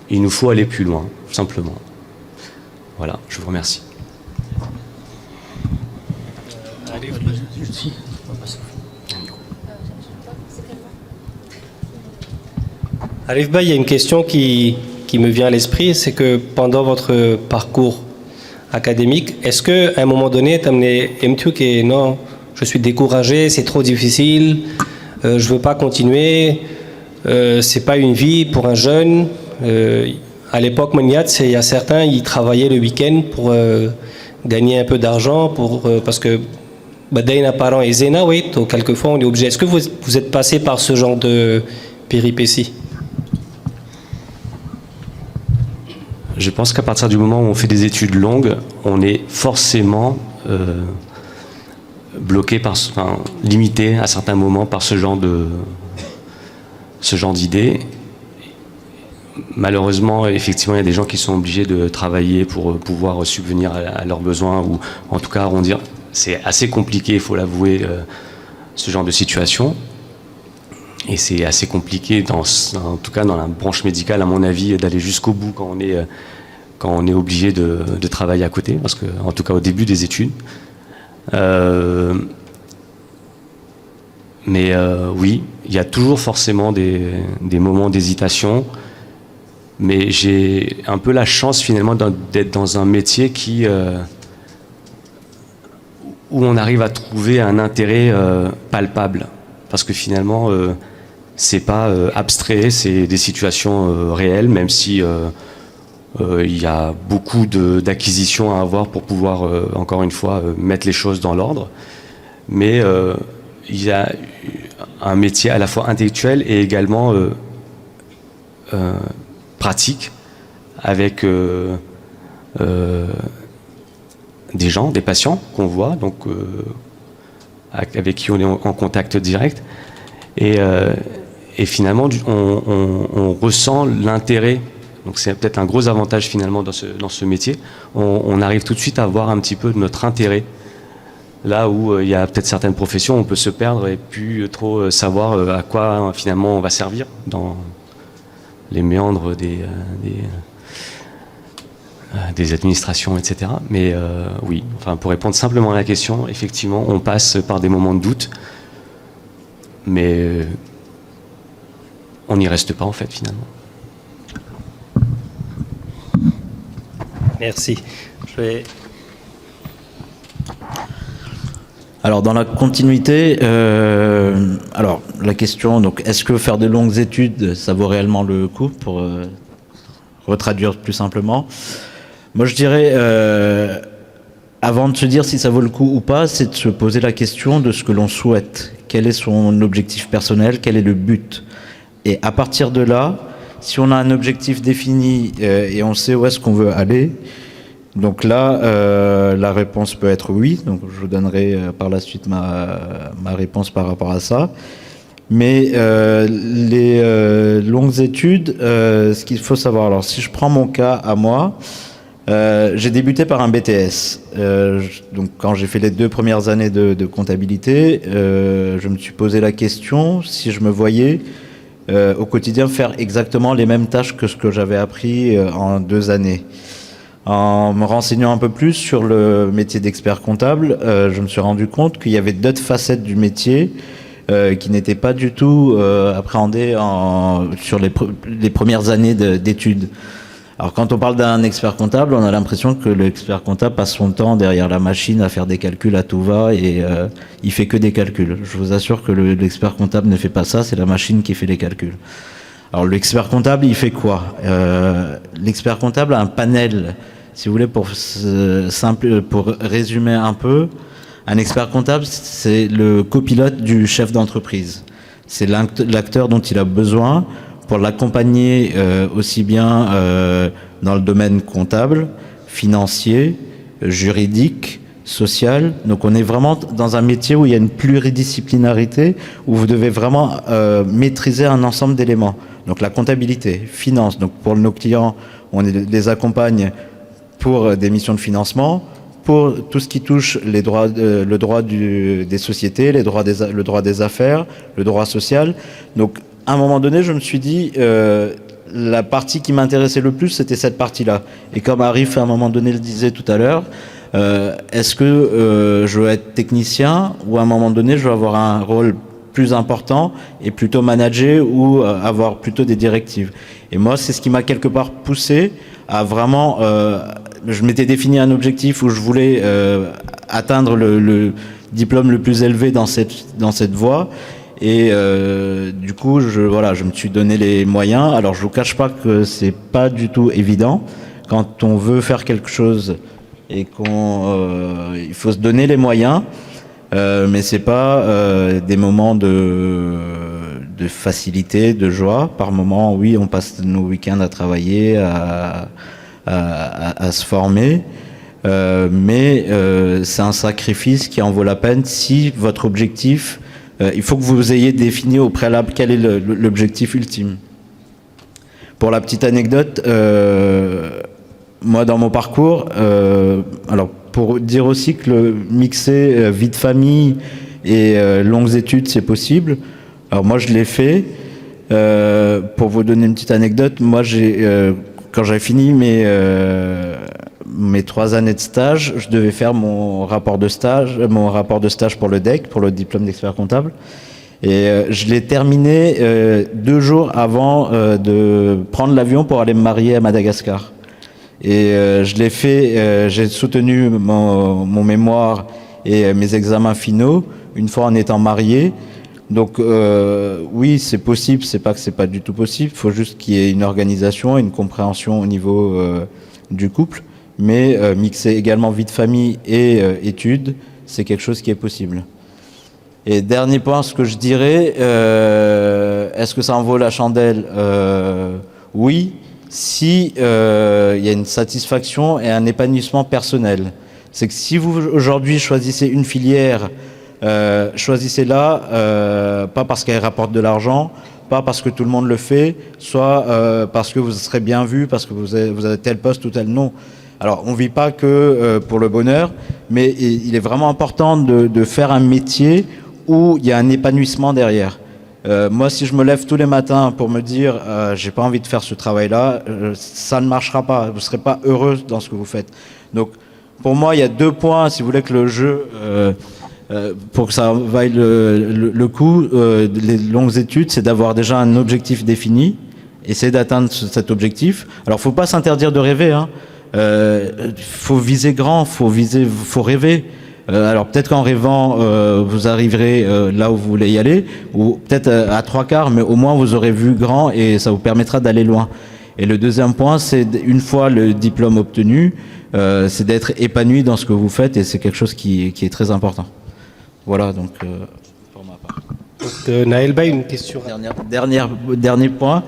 Il nous faut aller plus loin, simplement. Voilà, je vous remercie. Arif Bey, il y a une question qui me vient à l'esprit, c'est que pendant votre parcours académique, est-ce qu'à un moment donné, tu as amené que non, je suis découragé, c'est trop difficile, je ne veux pas continuer, c'est pas une vie pour un jeune. À l'époque, il y a certains, ils travaillaient le week-end pour gagner un peu d'argent, parce que nos parents et Zéna, oui, donc quelquefois on est obligé. Est-ce que vous êtes passé par ce genre de péripéties? Je pense qu'à partir du moment où on fait des études longues, on est forcément bloqué limité à certains moments par ce genre d'idées. Malheureusement, effectivement, il y a des gens qui sont obligés de travailler pour pouvoir subvenir à leurs besoins ou en tout cas arrondir. C'est assez compliqué, il faut l'avouer, ce genre de situation. Et c'est assez compliqué, en tout cas dans la branche médicale, à mon avis, d'aller jusqu'au bout quand on est obligé de travailler à côté, parce que, en tout cas au début des études. Mais oui, il y a toujours forcément des moments d'hésitation, mais j'ai un peu la chance finalement d'être dans un métier où on arrive à trouver un intérêt palpable, parce que finalement c'est pas abstrait, c'est des situations réelles, même si il y a beaucoup d'acquisitions à avoir pour pouvoir, encore une fois, mettre les choses dans l'ordre. Mais il y a un métier à la fois intellectuel et également pratique, avec des gens, des patients qu'on voit, donc avec qui on est en contact direct. Et finalement, on ressent l'intérêt. Donc c'est peut-être un gros avantage finalement dans ce métier. On arrive tout de suite à voir un petit peu notre intérêt. Là où il y a peut-être certaines professions, on peut se perdre et plus trop savoir à quoi finalement on va servir dans les méandres des administrations, etc. Mais oui, enfin, pour répondre simplement à la question, effectivement, on passe par des moments de doute, mais on n'y reste pas en fait finalement. Merci. Alors dans la continuité, alors la question, donc est-ce que faire de longues études, ça vaut réellement le coup, pour retraduire plus simplement? Moi je dirais, avant de se dire si ça vaut le coup ou pas, c'est de se poser la question de ce que l'on souhaite. Quel est son objectif personnel? Quel est le but? Et à partir de là, si on a un objectif défini et on sait où est-ce qu'on veut aller, donc là, la réponse peut être oui. Donc je vous donnerai par la suite ma réponse par rapport à ça. Mais les longues études, ce qu'il faut savoir, alors si je prends mon cas à moi, j'ai débuté par un BTS. Donc quand j'ai fait les 2 premières années de comptabilité, je me suis posé la question si je me voyais au quotidien faire exactement les mêmes tâches que ce que j'avais appris en 2 années. En me renseignant un peu plus sur le métier d'expert comptable, je me suis rendu compte qu'il y avait d'autres facettes du métier qui n'étaient pas du tout appréhendées sur les premières années d'études. Alors quand on parle d'un expert comptable, on a l'impression que l'expert comptable passe son temps derrière la machine à faire des calculs à tout va et il fait que des calculs. Je vous assure que l'expert comptable ne fait pas ça, c'est la machine qui fait les calculs. Alors l'expert comptable, il fait quoi? L'expert comptable a un panel, si vous voulez, pour résumer un peu. Un expert comptable, c'est le copilote du chef d'entreprise. C'est l'acteur dont il a besoin pour l'accompagner aussi bien dans le domaine comptable, financier, juridique, social. Donc on est vraiment dans un métier où il y a une pluridisciplinarité, où vous devez vraiment maîtriser un ensemble d'éléments. Donc la comptabilité, finance. Donc pour nos clients, on les accompagne pour des missions de financement, pour tout ce qui touche les droits, le droit des sociétés, le droit des affaires, le droit social. Donc à un moment donné, je me suis dit, la partie qui m'intéressait le plus, c'était cette partie-là. Et comme Arif, à un moment donné, le disait tout à l'heure, est-ce que je veux être technicien ou à un moment donné, je veux avoir un rôle plus important et plutôt manager ou avoir plutôt des directives. Et moi, c'est ce qui m'a quelque part poussé à vraiment... je m'étais défini un objectif où je voulais atteindre le diplôme le plus élevé dans cette voie. Et du coup, je me suis donné les moyens. Alors, je vous cache pas que c'est pas du tout évident quand on veut faire quelque chose et il faut se donner les moyens. Mais c'est pas des moments de facilité, de joie. Par moments, oui, on passe nos week-ends à travailler, à se former. Mais c'est un sacrifice qui en vaut la peine si votre objectif... il faut que vous ayez défini au préalable quel est l'objectif ultime. Pour la petite anecdote, moi dans mon parcours, alors pour dire aussi que le mixer vie de famille et longues études, c'est possible. Alors moi je l'ai fait. Pour vous donner une petite anecdote, moi quand j'avais fini mes 3 années de stage, je devais faire mon rapport de stage pour le DEC, pour le diplôme d'expert comptable. Et je l'ai terminé 2 jours avant de prendre l'avion pour aller me marier à Madagascar. Et je l'ai fait, j'ai soutenu mon mémoire et mes examens finaux une fois en étant marié. Donc oui, c'est possible, c'est pas que c'est pas du tout possible, il faut juste qu'il y ait une organisation et une compréhension au niveau du couple. Mais mixer également vie de famille et études, c'est quelque chose qui est possible. Et dernier point, ce que je dirais, est-ce que ça en vaut la chandelle? Oui, si il y a une satisfaction et un épanouissement personnel. C'est que si vous aujourd'hui choisissez une filière, choisissez-la pas parce qu'elle rapporte de l'argent, pas parce que tout le monde le fait, soit parce que vous serez bien vu, parce que vous avez tel poste ou tel non. Alors, on ne vit pas que pour le bonheur, mais il est vraiment important de faire un métier où il y a un épanouissement derrière. Moi, si je me lève tous les matins pour me dire j'ai pas envie de faire ce travail-là, ça ne marchera pas. Vous ne serez pas heureux dans ce que vous faites. Donc, pour moi, il y a 2 points, si vous voulez, que le jeu, pour que ça vaille le coup, les longues études, c'est d'avoir déjà un objectif défini, essayer d'atteindre cet objectif. Alors, faut pas s'interdire de rêver, hein. Faut viser grand, faut rêver. Alors peut-être qu'en rêvant, vous arriverez là où vous voulez y aller, ou peut-être à 3/4, mais au moins vous aurez vu grand et ça vous permettra d'aller loin. Et le deuxième point, c'est une fois le diplôme obtenu, c'est d'être épanoui dans ce que vous faites et c'est quelque chose qui est très important. Voilà, donc pour ma part. Naël Bay, une question. Dernier point.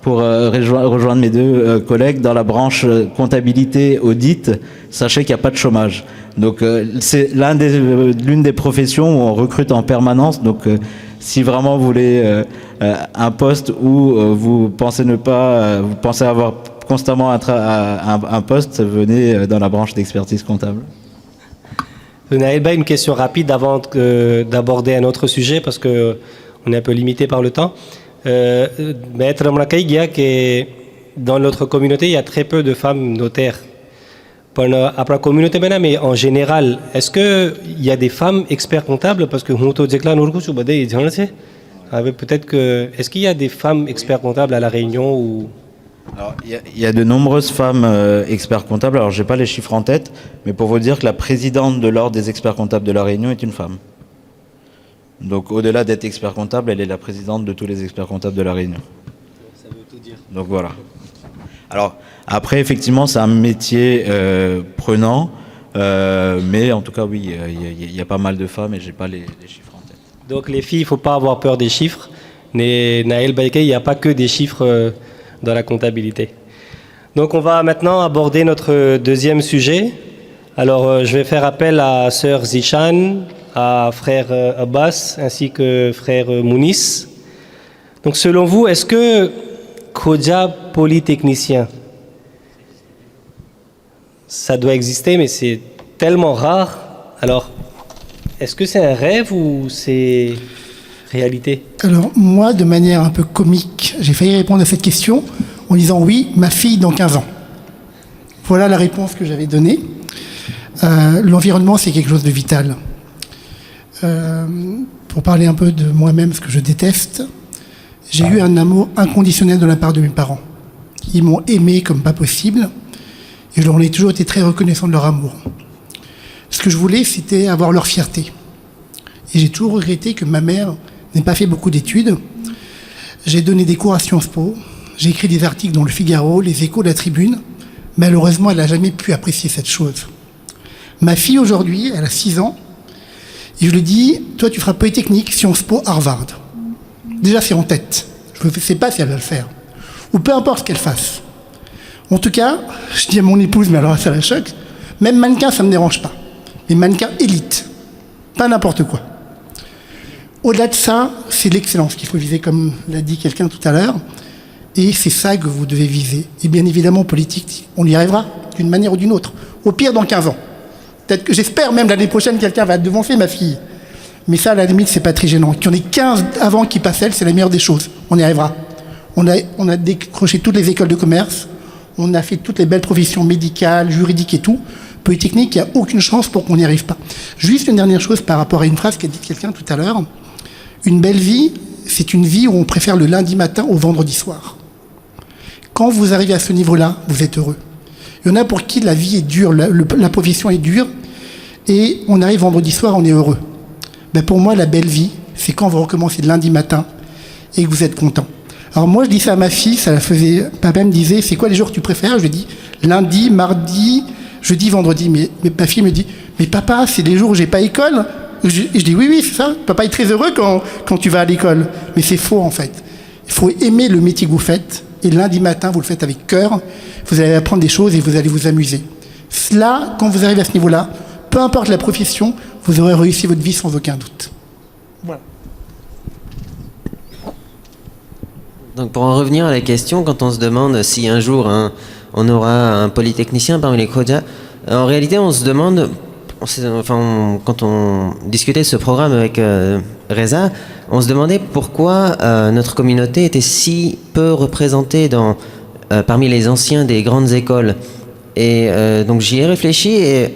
pour rejoindre mes deux collègues, dans la branche comptabilité audit, sachez qu'il n'y a pas de chômage. Donc c'est l'une des professions où on recrute en permanence. Donc si vraiment vous voulez un poste où vous pensez vous pensez avoir constamment un poste, venez dans la branche d'expertise comptable. Naël, une question rapide avant d'aborder un autre sujet parce que on est un peu limité par le temps. Maître Mlakai dit que dans notre communauté, il y a très peu de femmes notaires. Après la communauté, mais en général, est-ce qu'il y a des femmes experts comptables? Parce que peut-être que. Est-ce qu'il y a des femmes experts comptables à La Réunion ou... Alors, il y a de nombreuses femmes experts comptables. Alors, j'ai pas les chiffres en tête, mais pour vous dire que la présidente de l'ordre des experts comptables de La Réunion est une femme. Donc, au-delà d'être expert comptable, elle est la présidente de tous les experts comptables de La Réunion. Ça veut tout dire. Donc, voilà. Alors, après, effectivement, c'est un métier prenant, mais en tout cas, oui, il y a pas mal de femmes et j'ai pas les chiffres en tête. Donc, les filles, il ne faut pas avoir peur des chiffres. Mais Naël Baïké, il n'y a pas que des chiffres dans la comptabilité. Donc, on va maintenant aborder notre deuxième sujet. Alors, je vais faire appel à sœur Zishan, à frère Abbas, ainsi que frère Mounis. Donc, selon vous, est-ce que Khoja polytechnicien, ça doit exister, mais c'est tellement rare. Alors, est-ce que c'est un rêve ou c'est réalité? Alors, moi, de manière un peu comique, j'ai failli répondre à cette question en disant oui, ma fille dans 15 ans. Voilà la réponse que j'avais donnée. L'environnement, c'est quelque chose de vital. Pour parler un peu de moi-même, ce que je déteste, j'ai eu un amour inconditionnel de la part de mes parents. Ils m'ont aimé comme pas possible et je leur ai toujours été très reconnaissant de leur amour. Ce que je voulais, c'était avoir leur fierté. Et j'ai toujours regretté que ma mère n'ait pas fait beaucoup d'études. J'ai donné des cours à Sciences Po, j'ai écrit des articles dans Le Figaro, Les Échos, La Tribune. Malheureusement, elle n'a jamais pu apprécier cette chose. Ma fille, aujourd'hui, elle a 6 ans, et je lui dis, toi, tu feras Polytechnique, Sciences Po, Harvard. Déjà, c'est en tête. Je ne sais pas si elle va le faire. Ou peu importe ce qu'elle fasse. En tout cas, je dis à mon épouse, mais alors ça la choque, même mannequin, ça ne me dérange pas. Mais mannequin élite. Pas n'importe quoi. Au-delà de ça, c'est l'excellence qu'il faut viser, comme l'a dit quelqu'un tout à l'heure. Et c'est ça que vous devez viser. Et bien évidemment, politique, on y arrivera d'une manière ou d'une autre. Au pire, dans 15 ans. Peut-être que j'espère même l'année prochaine, quelqu'un va devancer ma fille. Mais ça, à la limite, c'est pas très gênant. Qu'il y en ait 15 avant qui passent elle, c'est la meilleure des choses. On y arrivera. On a décroché toutes les écoles de commerce. On a fait toutes les belles professions médicales, juridiques et tout. Polytechnique, il n'y a aucune chance pour qu'on n'y arrive pas. Juste une dernière chose par rapport à une phrase qu'a dit quelqu'un tout à l'heure. Une belle vie, c'est une vie où on préfère le lundi matin au vendredi soir. Quand vous arrivez à ce niveau-là, vous êtes heureux. Il y en a pour qui la vie est dure, la profession est dure, et on arrive vendredi soir, on est heureux. Ben pour moi, la belle vie, c'est quand vous recommencez le lundi matin et que vous êtes content. Alors moi, je dis ça à ma fille, ça la faisait... Papa me disait, c'est quoi les jours que tu préfères? Je lui dis, lundi, mardi, jeudi, vendredi. Mais ma fille me dit, mais papa, c'est les jours où j'ai pas école. Je dis, oui, c'est ça. Papa est très heureux quand tu vas à l'école. Mais c'est faux, en fait. Il faut aimer le métier que vous faites. Et lundi matin, vous le faites avec cœur. Vous allez apprendre des choses et vous allez vous amuser. Cela, quand vous arrivez à ce niveau-là, peu importe la profession, vous aurez réussi votre vie sans aucun doute. Voilà. Donc pour en revenir à la question, quand on se demande si un jour on aura un polytechnicien parmi les Khoja, en réalité on se demande, quand on discutait de ce programme avec Reza, on se demandait pourquoi notre communauté était si peu représentée parmi les anciens des grandes écoles. Et donc j'y ai réfléchi et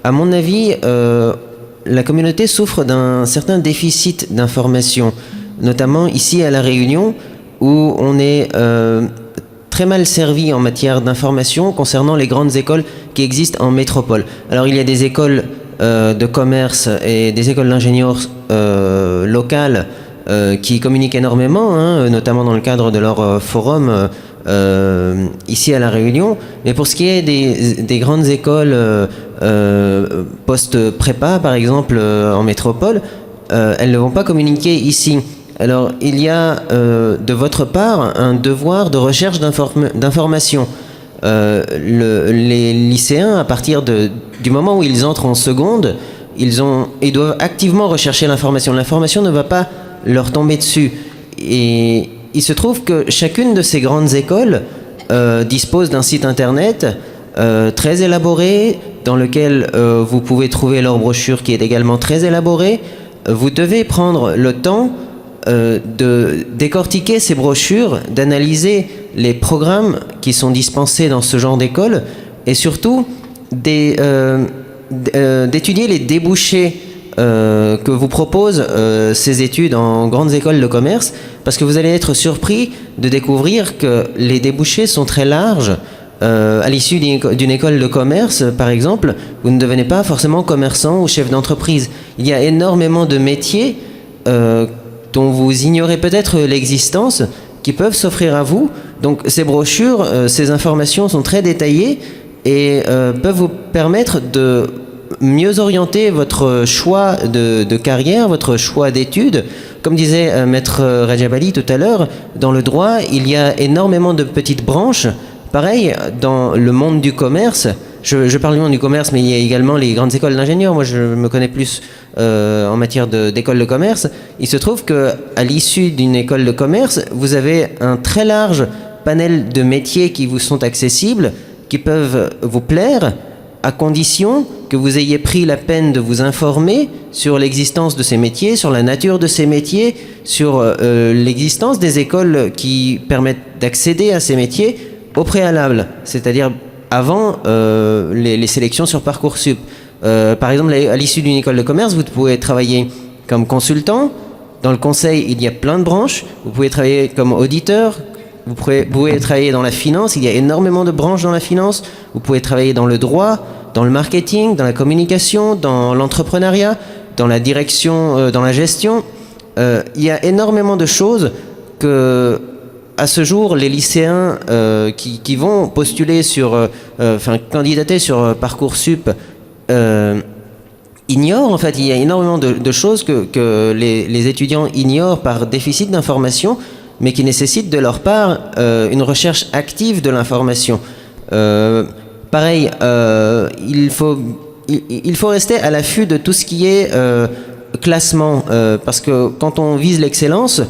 à mon avis, la communauté souffre d'un certain déficit d'information, notamment ici à La Réunion, où on est très mal servi en matière d'information concernant les grandes écoles qui existent en métropole. Alors il y a des écoles de commerce et des écoles d'ingénieurs locales qui communiquent énormément, notamment dans le cadre de leur forum ici à La Réunion. Mais pour ce qui est des grandes écoles post-prépa, par exemple, en métropole, elles ne vont pas communiquer ici. Alors, il y a de votre part un devoir de recherche d'information. Les lycéens, à partir du moment où ils entrent en seconde, ils doivent activement rechercher l'information. L'information ne va pas leur tomber dessus. Et il se trouve que chacune de ces grandes écoles dispose d'un site internet très élaboré, dans lequel vous pouvez trouver leur brochure qui est également très élaborée. Vous devez prendre le temps de décortiquer ces brochures, d'analyser les programmes qui sont dispensés dans ce genre d'école et surtout d'étudier les débouchés que vous proposent ces études en grandes écoles de commerce, parce que vous allez être surpris de découvrir que les débouchés sont très larges. À l'issue d'une école de commerce, par exemple, vous ne devenez pas forcément commerçant ou chef d'entreprise. Il y a énormément de métiers dont vous ignorez peut-être l'existence, qui peuvent s'offrir à vous. Donc ces brochures, ces informations sont très détaillées et peuvent vous permettre de mieux orienter votre choix de carrière, votre choix d'études. Comme disait Maître Rajab Ali tout à l'heure, dans le droit, il y a énormément de petites branches. Pareil, dans le monde du commerce, je parle du monde du commerce, mais il y a également les grandes écoles d'ingénieurs. Moi, je me connais plus en matière d'école de commerce. Il se trouve qu'à l'issue d'une école de commerce, vous avez un très large panel de métiers qui vous sont accessibles, qui peuvent vous plaire, à condition que vous ayez pris la peine de vous informer sur l'existence de ces métiers, sur la nature de ces métiers, sur l'existence des écoles qui permettent d'accéder à ces métiers au préalable, c'est-à-dire avant les sélections sur Parcoursup. Par exemple, à l'issue d'une école de commerce, vous pouvez travailler comme consultant. Dans le conseil, il y a plein de branches. Vous pouvez travailler comme auditeur. Vous pouvez travailler dans la finance. Il y a énormément de branches dans la finance. Vous pouvez travailler dans le droit, dans le marketing, dans la communication, dans l'entrepreneuriat, dans la direction, dans la gestion. Il y a énormément de choses que, à ce jour, les lycéens qui vont postuler candidater sur Parcoursup ignorent. En fait, il y a énormément de choses que les étudiants ignorent par déficit d'information, mais qui nécessitent de leur part une recherche active de l'information. Pareil, il faut rester à l'affût de tout ce qui est classement, parce que quand on vise l'excellence,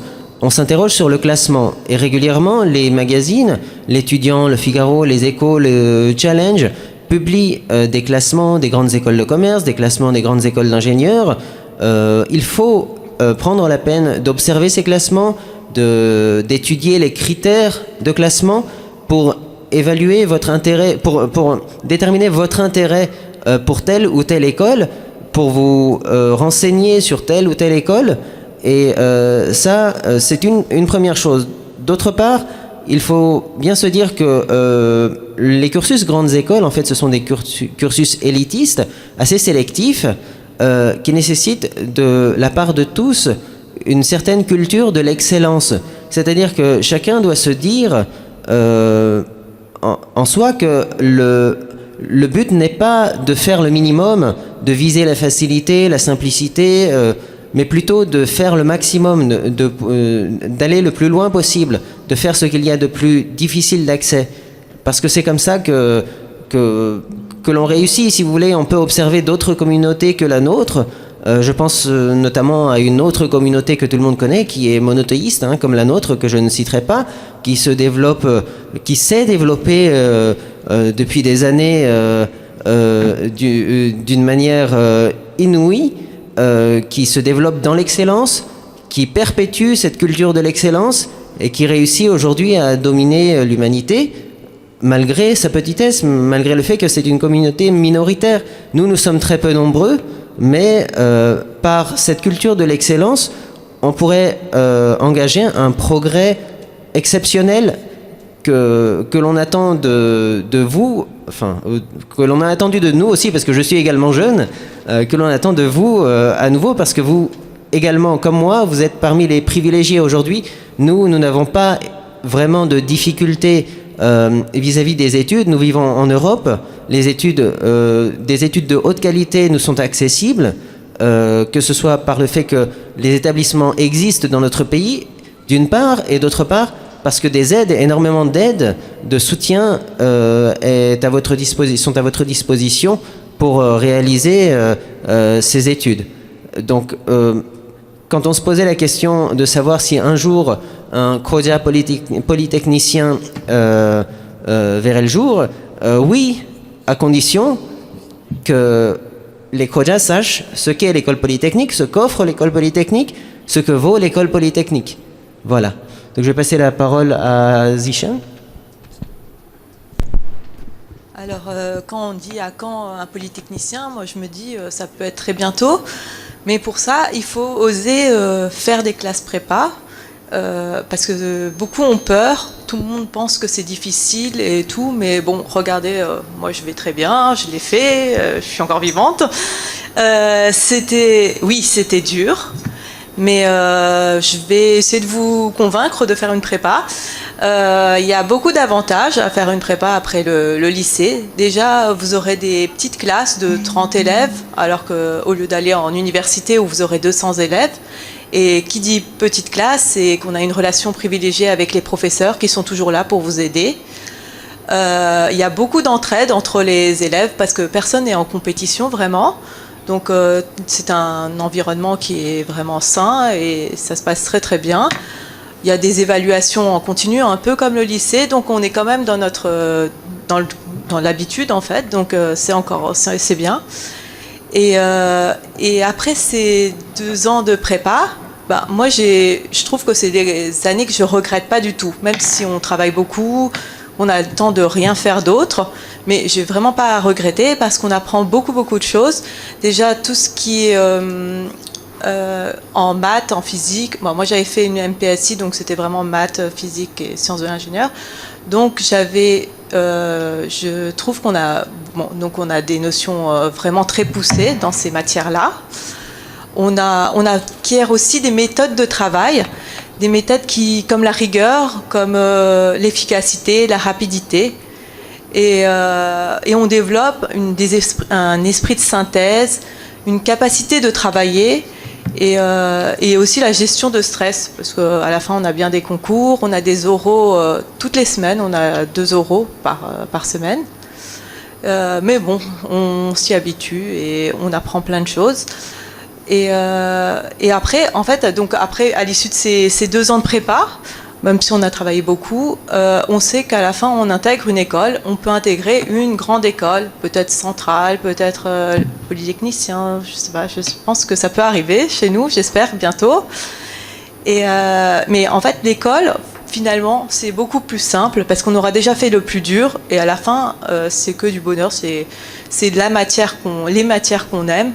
on s'interroge sur le classement. Et régulièrement, les magazines, l'Étudiant, le Figaro, les Échos, le Challenge, publient des classements des grandes écoles de commerce, des classements des grandes écoles d'ingénieurs. Il faut prendre la peine d'observer ces classements, d'étudier les critères de classement pour évaluer votre intérêt, pour déterminer votre intérêt pour telle ou telle école, pour vous renseigner sur telle ou telle école. Et ça, c'est une première chose. D'autre part, il faut bien se dire que les cursus grandes écoles, en fait, ce sont des cursus élitistes, assez sélectifs, qui nécessitent de la part de tous une certaine culture de l'excellence. C'est-à-dire que chacun doit se dire en soi que le but n'est pas de faire le minimum, de viser la facilité, la simplicité, mais plutôt de faire le maximum, d'aller le plus loin possible, de faire ce qu'il y a de plus difficile d'accès. Parce que c'est comme ça que l'on réussit. Si vous voulez, on peut observer d'autres communautés que la nôtre. Je pense notamment à une autre communauté que tout le monde connaît, qui est monothéiste, comme la nôtre, que je ne citerai pas, qui s'est développée depuis des années d'une manière inouïe, qui se développe dans l'excellence, qui perpétue cette culture de l'excellence et qui réussit aujourd'hui à dominer l'humanité malgré sa petitesse, malgré le fait que c'est une communauté minoritaire. Nous sommes très peu nombreux, mais par cette culture de l'excellence, on pourrait engager un progrès exceptionnel que l'on attend de vous, enfin, que l'on a attendu de nous aussi, parce que je suis également jeune, que l'on attend de vous à nouveau, parce que vous, également, comme moi, vous êtes parmi les privilégiés aujourd'hui. Nous n'avons pas vraiment de difficultés vis-à-vis des études. Nous vivons en Europe. Les études, des études de haute qualité nous sont accessibles. que ce soit par le fait que les établissements existent dans notre pays, d'une part, et d'autre part, parce que des aides, énormément d'aides, de soutien sont à votre disposition pour réaliser ces études. Donc, quand on se posait la question de savoir si un jour un Khoja polytechnicien verrait le jour, oui, à condition que les Khoja sachent ce qu'est l'école polytechnique, ce qu'offre l'école polytechnique, ce que vaut l'école polytechnique. Voilà. Donc je vais passer la parole à Zishan. Alors, quand on dit à quand un polytechnicien, moi je me dis ça peut être très bientôt, mais pour ça, il faut oser faire des classes prépa, parce que beaucoup ont peur, tout le monde pense que c'est difficile et tout, mais bon, regardez, moi je vais très bien, je l'ai fait, je suis encore vivante. C'était dur, mais je vais essayer de vous convaincre de faire une prépa. Il y a beaucoup d'avantages à faire une prépa après le lycée. Déjà, vous aurez des petites classes de 30 élèves, alors qu'au lieu d'aller en université où vous aurez 200 élèves. Et qui dit petite classe, c'est qu'on a une relation privilégiée avec les professeurs qui sont toujours là pour vous aider. Il y a beaucoup d'entraide entre les élèves parce que personne n'est en compétition vraiment. Donc c'est un environnement qui est vraiment sain et ça se passe très très bien. Il y a des évaluations en continu, un peu comme le lycée, donc on est quand même dans l'habitude en fait, donc c'est bien. Et après ces 2 ans de prépa, moi je trouve que c'est des années que je regrette pas du tout, même si on travaille beaucoup, on a le temps de rien faire d'autre, mais j'ai vraiment pas à regretter parce qu'on apprend beaucoup de choses. Déjà tout ce qui est en maths, en physique. Moi j'avais fait une MPSI, donc c'était vraiment maths, physique et sciences de l'ingénieur. Donc je trouve qu'on a des notions vraiment très poussées dans ces matières-là. On acquiert aussi des méthodes de travail, des méthodes comme la rigueur, comme l'efficacité, la rapidité. Et on développe un esprit de synthèse, une capacité de travailler et aussi la gestion de stress, parce qu'à la fin on a bien des concours, on a des oraux toutes les semaines, on a 2 oraux par semaine. Mais bon, on s'y habitue et on apprend plein de choses. Et après, en fait, à l'issue de ces 2 ans de prépa, même si on a travaillé beaucoup, on sait qu'à la fin, on intègre une école. On peut intégrer une grande école, peut-être centrale, peut-être polytechnicien, je sais pas, je pense que ça peut arriver chez nous, j'espère, bientôt. Mais en fait, l'école, finalement, c'est beaucoup plus simple parce qu'on aura déjà fait le plus dur et à la fin, c'est que du bonheur, c'est les matières qu'on aime.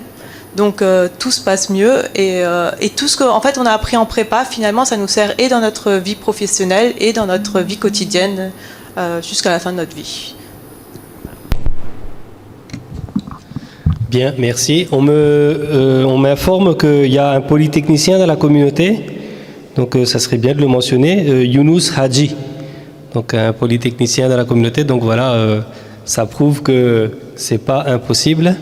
Donc tout se passe mieux et tout ce qu'en fait on a appris en prépa, finalement, ça nous sert et dans notre vie professionnelle et dans notre vie quotidienne jusqu'à la fin de notre vie. Bien, merci. On m'informe qu'il y a un polytechnicien dans la communauté, donc ça serait bien de le mentionner, Younous Hadji, donc un polytechnicien dans la communauté. Donc voilà, ça prouve que c'est pas impossible.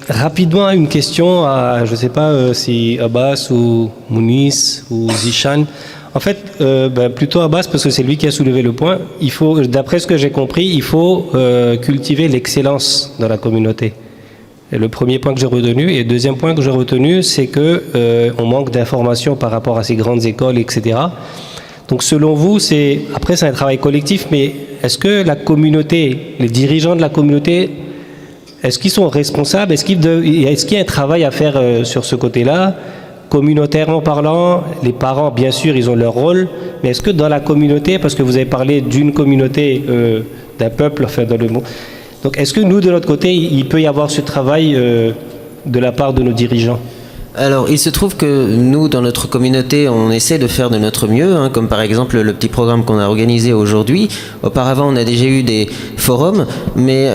Rapidement, une question à, je ne sais pas si Abbas ou Mounis ou Zishan. En fait, plutôt Abbas, parce que c'est lui qui a soulevé le point. Il faut, d'après ce que j'ai compris, il faut cultiver l'excellence dans la communauté. Et le premier point que j'ai retenu. Et le deuxième point que j'ai retenu, c'est qu'on manque d'informations par rapport à ces grandes écoles, etc. Donc selon vous, après c'est un travail collectif, mais est-ce que la communauté, les dirigeants de la communauté, est-ce qu'ils sont responsables? Est-ce qu'il y a un travail à faire sur ce côté-là? Communautairement parlant, les parents, bien sûr, ils ont leur rôle, mais est-ce que dans la communauté, parce que vous avez parlé d'une communauté, d'un peuple, enfin dans le mot, donc est-ce que nous, de notre côté, il peut y avoir ce travail de la part de nos dirigeants? Alors, il se trouve que nous, dans notre communauté, on essaie de faire de notre mieux, comme par exemple le petit programme qu'on a organisé aujourd'hui. Auparavant, on a déjà eu des forums, mais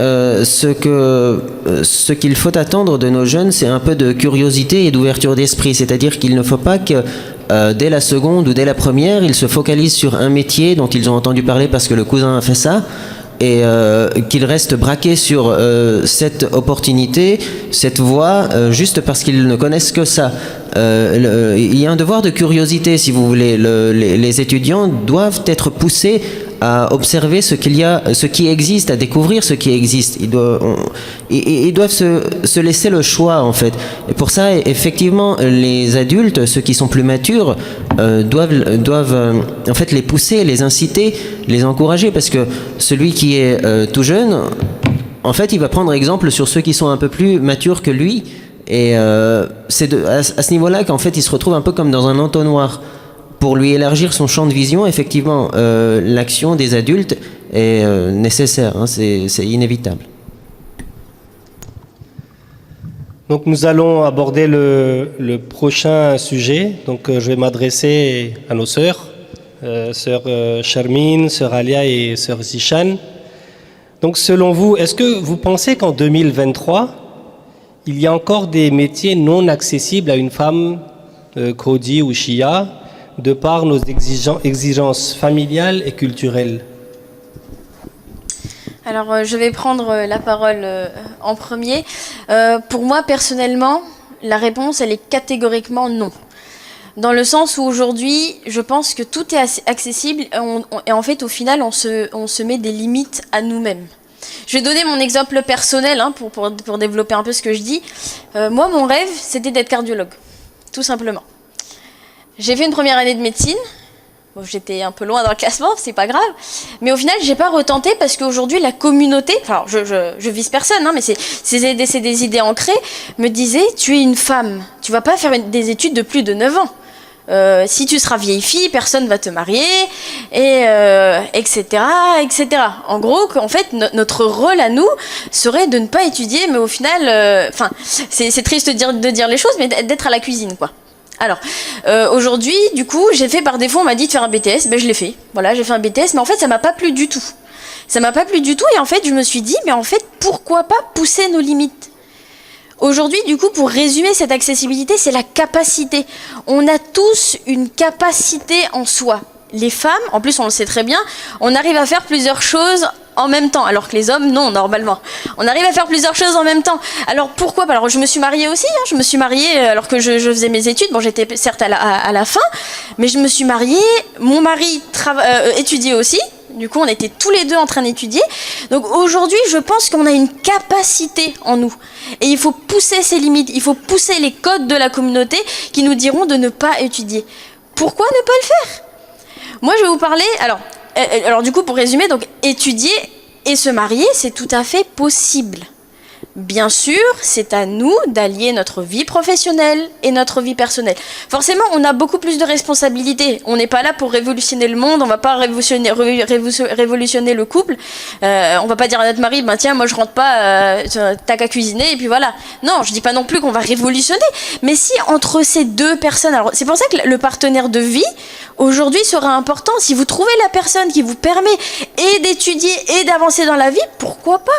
ce qu'il faut attendre de nos jeunes, c'est un peu de curiosité et d'ouverture d'esprit. C'est-à-dire qu'il ne faut pas que dès la seconde ou dès la première, ils se focalisent sur un métier dont ils ont entendu parler parce que le cousin a fait ça, et qu'il reste braqué sur cette opportunité, cette voie, juste parce qu'ils ne connaissent que ça. Il y a un devoir de curiosité, si vous voulez. Les étudiants doivent être poussés à observer ce qui existe, à découvrir ce qui existe. Ils doivent se laisser le choix, en fait. Et pour ça, effectivement, les adultes, ceux qui sont plus matures, doivent en fait les pousser, les inciter, les encourager, parce que celui qui est tout jeune, en fait, il va prendre exemple sur ceux qui sont un peu plus matures que lui. Et c'est à ce niveau-là qu'en fait, il se retrouve un peu comme dans un entonnoir. Pour lui élargir son champ de vision, effectivement, l'action des adultes est nécessaire, hein, c'est inévitable. Donc nous allons aborder le prochain sujet. Donc je vais m'adresser à nos sœurs, sœur Charmine, sœur Alia et sœur Zishan. Donc selon vous, est-ce que vous pensez qu'en 2023, il y a encore des métiers non accessibles à une femme Kodi ou Shia, de par nos exigences familiales et culturelles? Alors, je vais prendre la parole en premier. Pour moi, personnellement, la réponse, elle est catégoriquement non. Dans le sens où aujourd'hui, je pense que tout est accessible et en fait, au final, on se met des limites à nous-mêmes. Je vais donner mon exemple personnel pour développer un peu ce que je dis. Moi, mon rêve, c'était d'être cardiologue, tout simplement. J'ai fait une première année de médecine. Bon, j'étais un peu loin dans le classement, c'est pas grave. Mais au final, j'ai pas retenté parce qu'aujourd'hui, la communauté, enfin, je vise personne, hein, mais c'est des idées ancrées, me disaient, tu es une femme, tu vas pas faire des études de plus de 9 ans. Si tu seras vieille fille, personne va te marier, et etc., etc. En gros, en fait, notre rôle à nous serait de ne pas étudier, mais au final, enfin, c'est triste de dire les choses, mais d'être à la cuisine, quoi. Alors, aujourd'hui, du coup, j'ai fait par défaut, on m'a dit de faire un BTS, ben je l'ai fait. Voilà, j'ai fait un BTS, mais en fait, ça m'a pas plu du tout. Ça m'a pas plu du tout, et en fait, je me suis dit, mais en fait, pourquoi pas pousser nos limites ? Aujourd'hui, du coup, pour résumer cette accessibilité, c'est la capacité. On a tous une capacité en soi. Les femmes, en plus, on le sait très bien, on arrive à faire plusieurs choses en même temps, alors que les hommes, non, normalement. On arrive à faire plusieurs choses en même temps. Alors, pourquoi ? Alors, je me suis mariée aussi, hein, je me suis mariée alors que je faisais mes études. Bon, j'étais certes à la fin, mais je me suis mariée, mon mari étudiait aussi. Du coup, on était tous les deux en train d'étudier. Donc aujourd'hui, je pense qu'on a une capacité en nous. Et il faut pousser ces limites, il faut pousser les codes de la communauté qui nous diront de ne pas étudier. Pourquoi ne pas le faire ? Moi, je vais vous parler... Alors du coup, pour résumer, donc étudier et se marier, c'est tout à fait possible. Bien sûr, c'est à nous d'allier notre vie professionnelle et notre vie personnelle. Forcément, on a beaucoup plus de responsabilités. On n'est pas là pour révolutionner le monde, on ne va pas révolutionner le couple. On ne va pas dire à notre mari, ben tiens, moi je rentre pas, t'as qu'à cuisiner, et puis voilà. Non, je ne dis pas non plus qu'on va révolutionner. Mais si entre ces deux personnes, alors c'est pour ça que le partenaire de vie, aujourd'hui, sera important. Si vous trouvez la personne qui vous permet et d'étudier et d'avancer dans la vie, pourquoi pas ?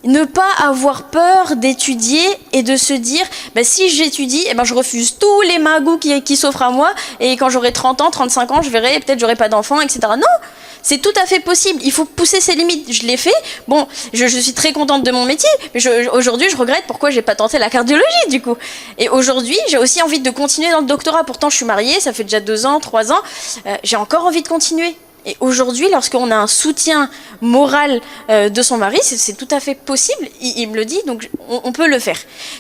Ne pas avoir peur d'étudier et de se dire si j'étudie, je refuse tous les magouts qui s'offrent à moi, et quand j'aurai 30 ans, 35 ans, je verrai, peut-être j'aurai pas d'enfants, etc. Non, c'est tout à fait possible. Il faut pousser ses limites. Je l'ai fait. Bon, je suis très contente de mon métier, mais aujourd'hui, je regrette pourquoi j'ai pas tenté la cardiologie, du coup. Et aujourd'hui, j'ai aussi envie de continuer dans le doctorat. Pourtant, je suis mariée, ça fait déjà 2 ans, 3 ans. J'ai encore envie de continuer. Et aujourd'hui, lorsqu'on a un soutien moral de son mari, c'est tout à fait possible. Il me le dit, donc on peut le faire.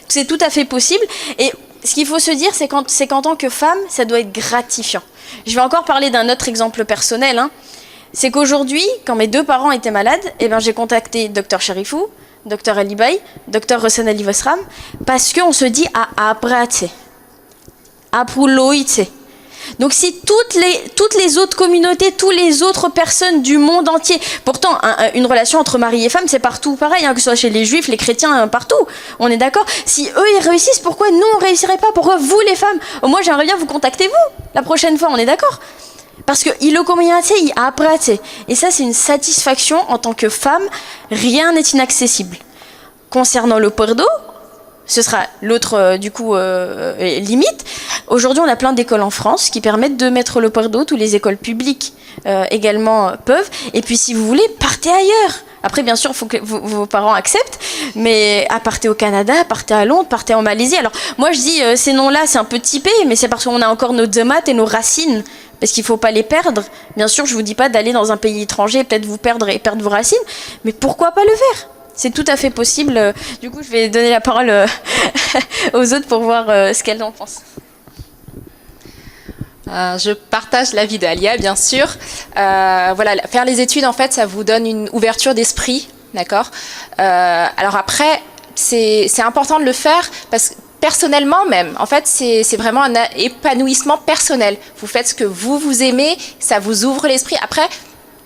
C'est tout à fait possible. Et ce qu'il faut se dire, c'est qu'en tant que femme, ça doit être gratifiant. Je vais encore parler d'un autre exemple personnel. C'est qu'aujourd'hui, quand mes 2 parents étaient malades, j'ai contacté Dr Sharifou, Dr Ali Bay, Dr Hossein Ali Vasram, parce qu'on se dit à abrate, à prouloïte. Donc si toutes les autres communautés, toutes les autres personnes du monde entier, pourtant une relation entre mari et femme, c'est partout pareil, que ce soit chez les juifs, les chrétiens, partout, on est d'accord. Si eux ils réussissent, pourquoi nous on réussirait pas ? Pourquoi vous les femmes ? Moi j'aimerais bien vous contacter vous, la prochaine fois, on est d'accord ? Parce que il communauté, il apprête. Et ça c'est une satisfaction en tant que femme, rien n'est inaccessible. Concernant le pordo, ce sera l'autre limite. Aujourd'hui, on a plein d'écoles en France qui permettent de mettre le port d'eau. Toutes les écoles publiques également peuvent. Et puis, si vous voulez, partez ailleurs. Après, bien sûr, il faut que vos parents acceptent, mais partez au Canada, partez à Londres, partez en Malaisie. Alors, moi, je dis, ces noms-là, c'est un peu typé, mais c'est parce qu'on a encore nos dzemat et nos racines, parce qu'il ne faut pas les perdre. Bien sûr, je ne vous dis pas d'aller dans un pays étranger, peut-être vous perdre et perdre vos racines, mais pourquoi pas le faire ? C'est tout à fait possible. Du coup, je vais donner la parole aux autres pour voir ce qu'elles en pensent. Je partage l'avis d'Alia, bien sûr. Voilà, faire les études, en fait, ça vous donne une ouverture d'esprit, d'accord ? Alors après, c'est important de le faire parce que personnellement même, en fait, c'est vraiment un épanouissement personnel. Vous faites ce que vous aimez, ça vous ouvre l'esprit. Après,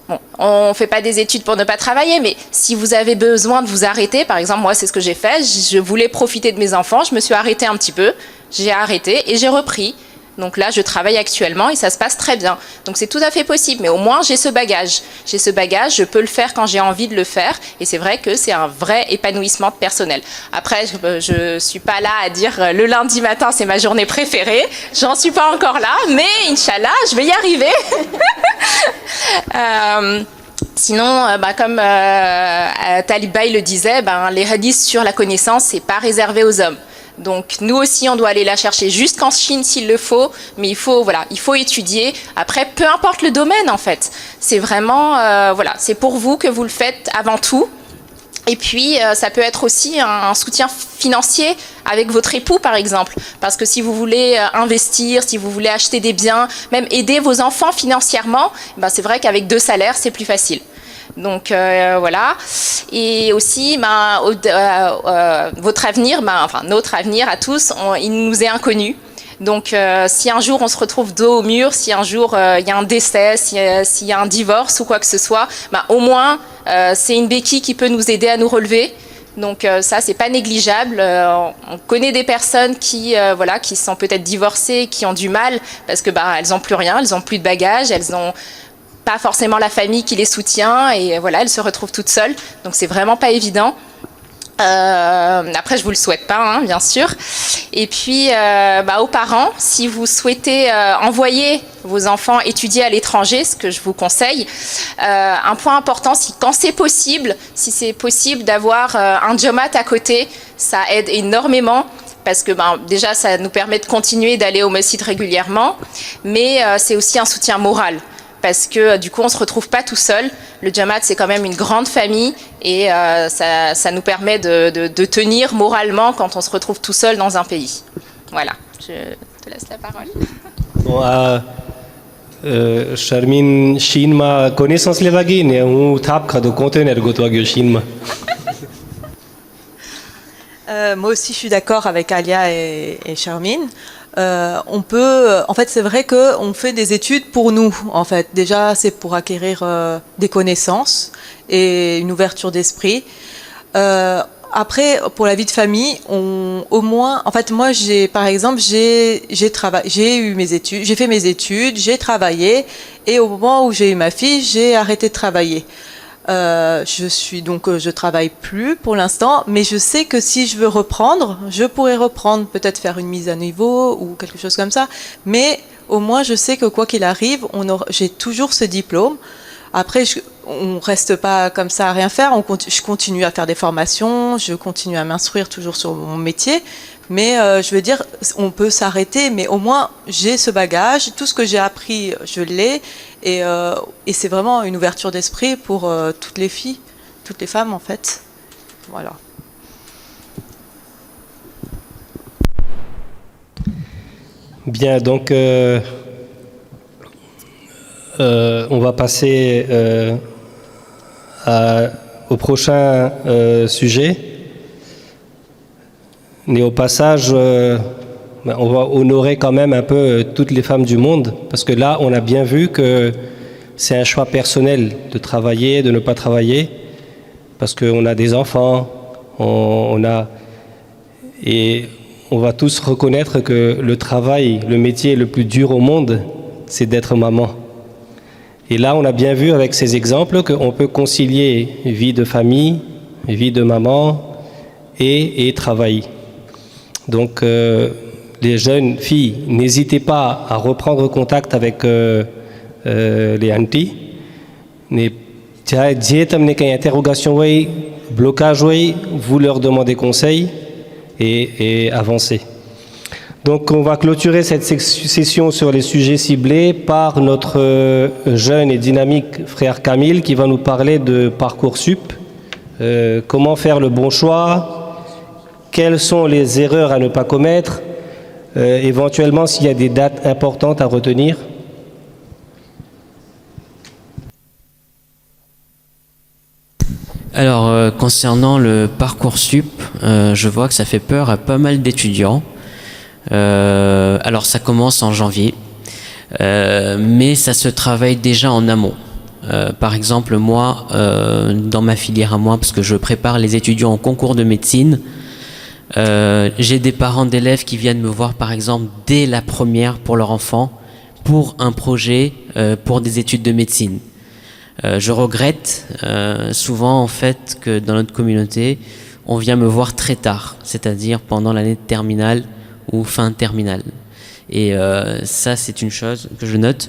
bon, on ne fait pas des études pour ne pas travailler, mais si vous avez besoin de vous arrêter, par exemple, moi, c'est ce que j'ai fait. Je voulais profiter de mes enfants, je me suis arrêtée un petit peu, j'ai arrêté et j'ai repris. Donc là, je travaille actuellement et ça se passe très bien. Donc c'est tout à fait possible, mais au moins j'ai ce bagage. J'ai ce bagage, je peux le faire quand j'ai envie de le faire et c'est vrai que c'est un vrai épanouissement personnel. Après, je suis pas là à dire le lundi matin, c'est ma journée préférée. J'en suis pas encore là, mais Inch'Allah, je vais y arriver. Sinon, comme Talib Bey le disait, les hadiths sur la connaissance, c'est pas réservé aux hommes. Donc nous aussi, on doit aller la chercher jusqu'en Chine s'il le faut, mais il faut étudier. Après, peu importe le domaine en fait, c'est vraiment c'est pour vous que vous le faites avant tout. Et puis, ça peut être aussi un soutien financier avec votre époux, par exemple. Parce que si vous voulez investir, si vous voulez acheter des biens, même aider vos enfants financièrement, c'est vrai qu'avec 2 salaires, c'est plus facile. Donc voilà. Et aussi, votre avenir, notre avenir à tous, il nous est inconnu. Donc si un jour on se retrouve dos au mur, si un jour il y a un décès, s'il y a un divorce ou quoi que ce soit, au moins c'est une béquille qui peut nous aider à nous relever. Donc ça, c'est pas négligeable. On connaît des personnes qui sont peut-être divorcées, qui ont du mal parce que elles n'ont plus rien, elles n'ont plus de bagages, elles n'ont pas forcément la famille qui les soutient et elles se retrouvent toutes seules. Donc c'est vraiment pas évident. Après, je vous le souhaite pas, bien sûr. Et puis, aux parents, si vous souhaitez envoyer vos enfants étudier à l'étranger, ce que je vous conseille, un point important, quand c'est possible, si c'est possible d'avoir un djomat à côté, ça aide énormément. Parce que déjà, ça nous permet de continuer d'aller au masjid régulièrement, mais c'est aussi un soutien moral. Parce que du coup, on ne se retrouve pas tout seul. Le Jamaat, c'est quand même une grande famille et ça nous permet de tenir moralement quand on se retrouve tout seul dans un pays. Voilà, je te laisse la parole. Charmine, Chine ma connaissance les vagues, ou tap quand on conteneur gotoagio Chine. Moi aussi, je suis d'accord avec Alia et Charmine. On peut, en fait, c'est vrai qu'on fait des études pour nous. En fait, déjà, c'est pour acquérir des connaissances et une ouverture d'esprit. Après, pour la vie de famille, au moins, en fait, moi, par exemple, j'ai eu mes études, j'ai fait mes études, j'ai travaillé, et au moment où j'ai eu ma fille, j'ai arrêté de travailler. Je travaille plus pour l'instant, mais je sais que si je veux reprendre, je pourrais reprendre, peut-être faire une mise à niveau ou quelque chose comme ça. Mais au moins, je sais que quoi qu'il arrive, j'ai toujours ce diplôme. Après, on reste pas comme ça à rien faire. Je continue à faire des formations, je continue à m'instruire toujours sur mon métier. Mais je veux dire, on peut s'arrêter, mais au moins j'ai ce bagage, tout ce que j'ai appris, je l'ai, et c'est vraiment une ouverture d'esprit pour toutes les filles, toutes les femmes en fait. Voilà. Bien, donc on va passer au prochain sujet. Et au passage, on va honorer quand même un peu toutes les femmes du monde, parce que là, on a bien vu que c'est un choix personnel de travailler, de ne pas travailler, parce qu'on a des enfants, et on va tous reconnaître que le travail, le métier le plus dur au monde, c'est d'être maman. Et là, on a bien vu avec ces exemples qu'on peut concilier vie de famille, vie de maman et travail. Donc les jeunes filles, n'hésitez pas à reprendre contact avec les aunties. Si vous avez une interrogation, blocage, vous leur demandez conseil et avancez. Donc on va clôturer cette session sur les sujets ciblés par notre jeune et dynamique frère Camille qui va nous parler de Parcoursup, comment faire le bon choix, quelles sont les erreurs à ne pas commettre, éventuellement s'il y a des dates importantes à retenir. Alors, concernant le Parcoursup, je vois que ça fait peur à pas mal d'étudiants. Alors, ça commence en janvier, mais ça se travaille déjà en amont. Par exemple, moi, dans ma filière à moi, parce que je prépare les étudiants au concours de médecine, j'ai des parents d'élèves qui viennent me voir, par exemple, dès la première pour leur enfant, pour un projet pour des études de médecine. Je regrette souvent en fait que dans notre communauté, on vient me voir très tard, c'est-à-dire pendant l'année de terminale ou fin de terminale. Et ça, c'est une chose que je note.